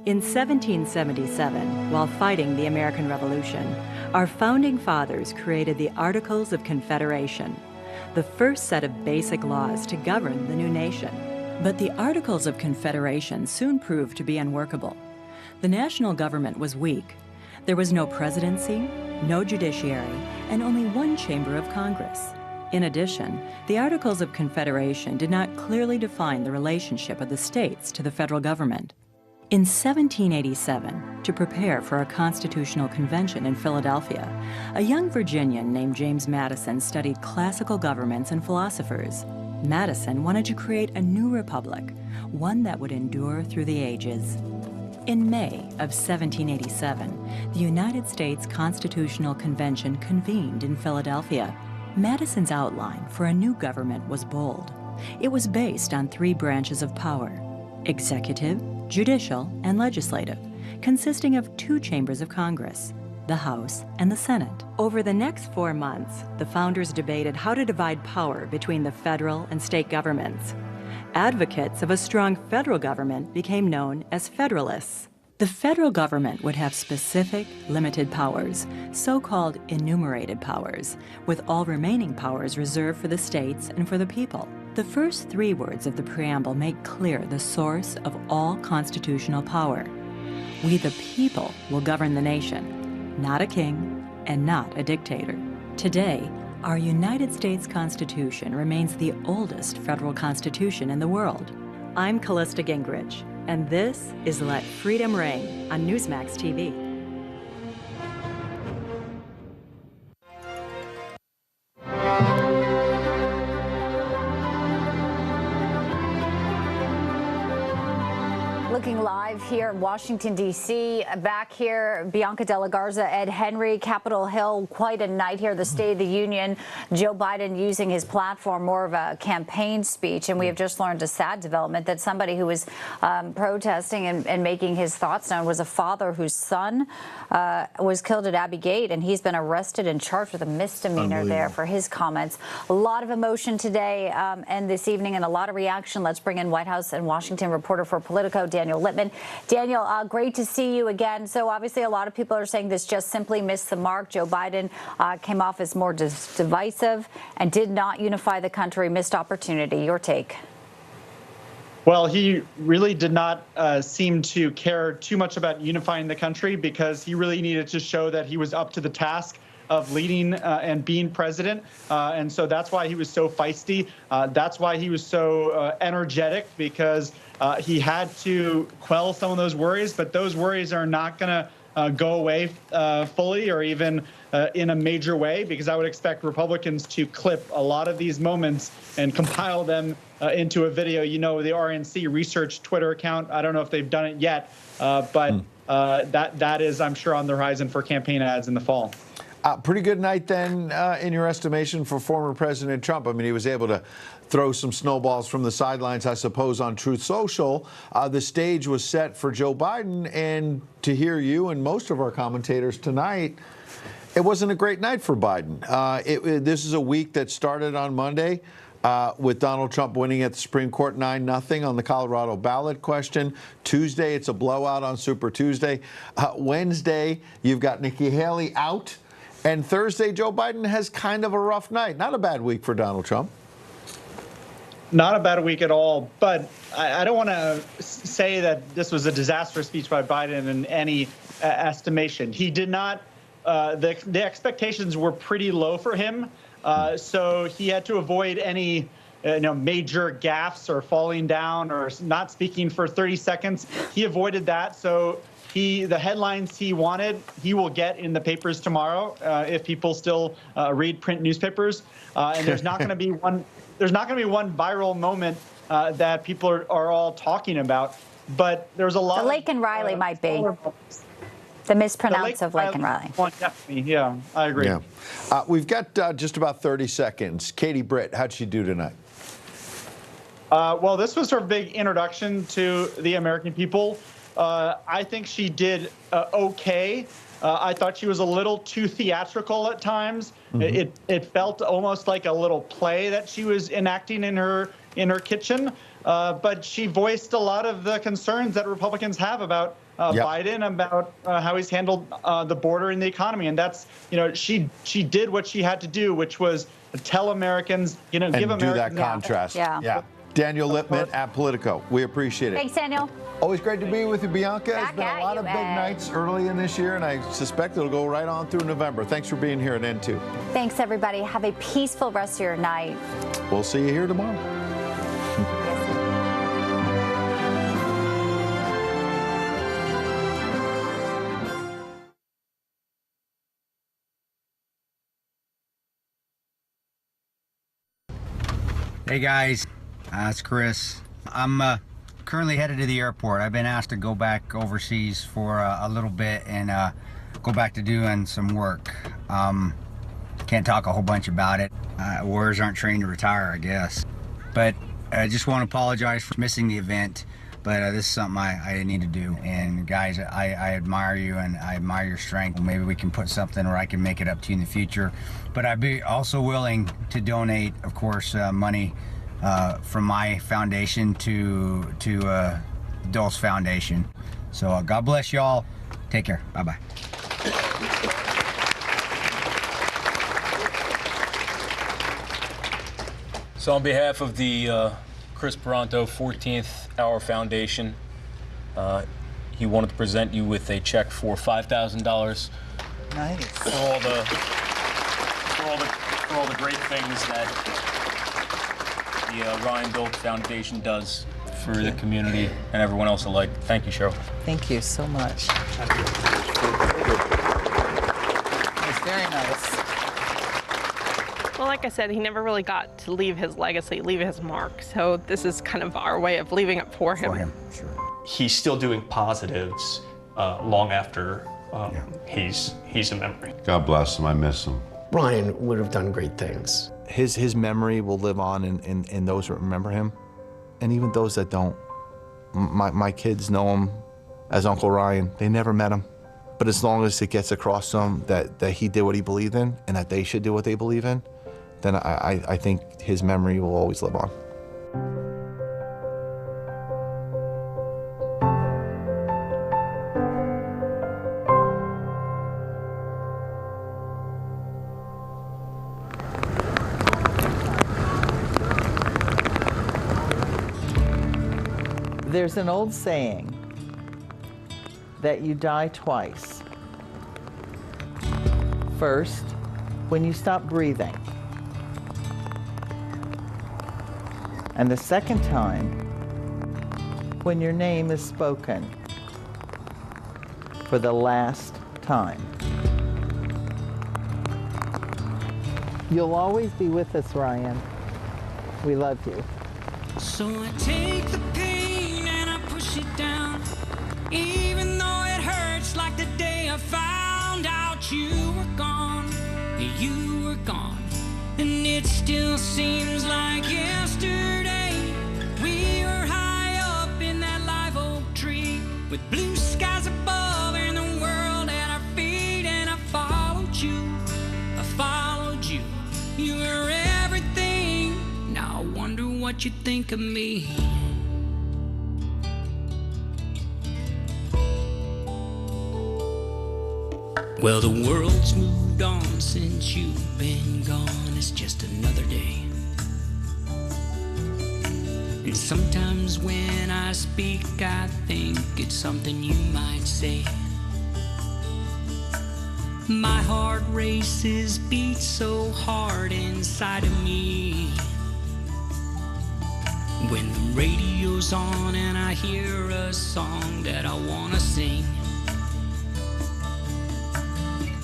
In 1777, while fighting the American Revolution, our founding fathers created the Articles of Confederation, the first set of basic laws to govern the new nation. But the Articles of Confederation soon proved to be unworkable. The national government was weak. There was no presidency, no judiciary, and only one chamber of Congress. In addition, the Articles of Confederation did not clearly define the relationship of the states to the federal government. In 1787, to prepare for a constitutional convention in Philadelphia, a young Virginian named James Madison studied classical governments and philosophers. Madison wanted to create a new republic, one that would endure through the ages. In May of 1787, the United States Constitutional Convention convened in Philadelphia. Madison's outline for a new government was bold. It was based on three branches of power: executive, judicial, and legislative, consisting of two chambers of Congress, the House and the Senate. Over the next 4 months, the founders debated how to divide power between the federal and state governments. Advocates of a strong federal government became known as Federalists. The federal government would have specific, limited powers, so-called enumerated powers, with all remaining powers reserved for the states and for the people. The first three words of the preamble make clear the source of all constitutional power. We the people will govern the nation, not a king and not a dictator. Today, our United States Constitution remains the oldest federal constitution in the world. I'm Callista Gingrich, and this is Let Freedom Ring on Newsmax TV. Looking live here in Washington, D.C. Back here, Bianca de Garza, Ed Henry, Capitol Hill. Quite a night here, the State of the Union. Joe Biden using his platform more of a campaign speech. And we have just learned a sad development that somebody who was protesting and making his thoughts known was a father whose son was killed at Abbey Gate. And he's been arrested and charged with a misdemeanor there for his comments. A lot of emotion today and this evening and a lot of reaction. Let's bring in White House and Washington reporter for Politico, Daniel Littman. Daniel, great to see you again. So obviously a lot of people are saying this just simply missed the mark. Joe Biden came off as more divisive and did not unify the country. Missed opportunity. Your take? Well, he really did not seem to care too much about unifying the country because he really needed to show that he was up to the task of leading and being president. And so that's why he was so feisty. That's why he was so energetic, because he had to quell some of those worries. But those worries are not going to go away fully or even in a major way, because I would expect Republicans to clip a lot of these moments and compile them into a video. You know, the RNC research Twitter account, I don't know if they've done it yet, but that is, I'm sure, on the horizon for campaign ads in the fall. Pretty good night then, in your estimation, for former President Trump. I mean, he was able to throw some snowballs from the sidelines, I suppose, on Truth Social. The stage was set for Joe Biden, and to hear you and most of our commentators tonight, it wasn't a great night for Biden. This is a week that started on Monday with Donald Trump winning at the Supreme Court 9-0 on the Colorado ballot question. Tuesday, it's a blowout on Super Tuesday. Wednesday, you've got Nikki Haley out. And Thursday, Joe Biden has kind of a rough night. Not a bad week for Donald Trump. Not a bad week at all, but I don't want to say that this was a disastrous speech by Biden in any estimation. He did not, the expectations were pretty low for him, so he had to avoid any major gaffes or falling down or not speaking for 30 seconds. He avoided that, so the headlines he wanted, he will get in the papers tomorrow if people still read print newspapers. And there's not going to be one. There's not going to be one viral moment that people are all talking about. But there's a lot. The Lake and Riley might be the mispronounce of Lake and Riley. Definitely, yeah, I agree. Yeah, we've got just about 30 seconds. Katie Britt, how'd she do tonight? Well, this was her big introduction to the American people. I think she did okay. I thought she was a little too theatrical at times. Mm-hmm. It felt almost like a little play that she was enacting in her kitchen. But she voiced a lot of the concerns that Republicans have about Biden, about how he's handled the border and the economy. And that's, she did what she had to do, which was tell Americans, give Americans do that contrast. Yeah. Daniel Lippman at Politico. We appreciate it. Thanks, Daniel. Always great to be with you, Bianca. It's been a lot of big nights early in this year, and I suspect it'll go right on through November. Thanks for being here at N2. Thanks, everybody. Have a peaceful rest of your night. We'll see you here tomorrow. Hey, guys. It's Chris. I'm currently headed to the airport. I've been asked to go back overseas for a little bit and go back to doing some work. Can't talk a whole bunch about it. Warriors aren't trained to retire, I guess. But I just want to apologize for missing the event. But this is something I need to do. And guys, I admire you and I admire your strength. Maybe we can put something where I can make it up to you in the future. But I'd be also willing to donate, of course, money from my foundation to Dulce Foundation. So God bless y'all. Take care. Bye-bye. So on behalf of the Chris Peranto 14th Hour Foundation, he wanted to present you with a check for $5,000. Nice. For all the great things that the Ryan Dulce Foundation does for the community and everyone else alike. Thank you, Cheryl. Thank you so much. It's very nice. Well, like I said, he never really got to leave his legacy, leave his mark. So this is kind of our way of leaving it for him. Sure. He's still doing positives long after he's a memory. God bless him. I miss him. Brian would have done great things. His memory will live on in those that remember him, and even those that don't. My kids know him as Uncle Ryan. They never met him. But as long as it gets across to them that he did what he believed in and that they should do what they believe in, then I think his memory will always live on. There's an old saying that you die twice. First, when you stop breathing. And the second time, when your name is spoken. for the last time. You'll always be with us, Ryan. We love you. So I take the pain and I push it down, even though it hurts like the day I found out you were gone. You were gone, and it still seems like yesterday. We were high up in that live oak tree with blue skies above and the world at our feet, and I followed you. I followed you. You were everything. Now I wonder what you think of me. Well, the world's moved on since you've been gone. It's just another day. And sometimes when I speak, I think it's something you might say. My heart races, beats so hard inside of me. When the radio's on and I hear a song that I wanna sing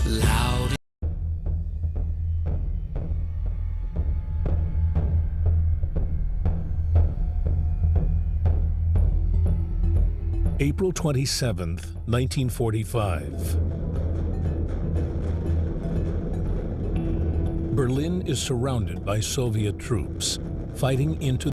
loud. April 27th, 1945. Berlin is surrounded by Soviet troops, fighting into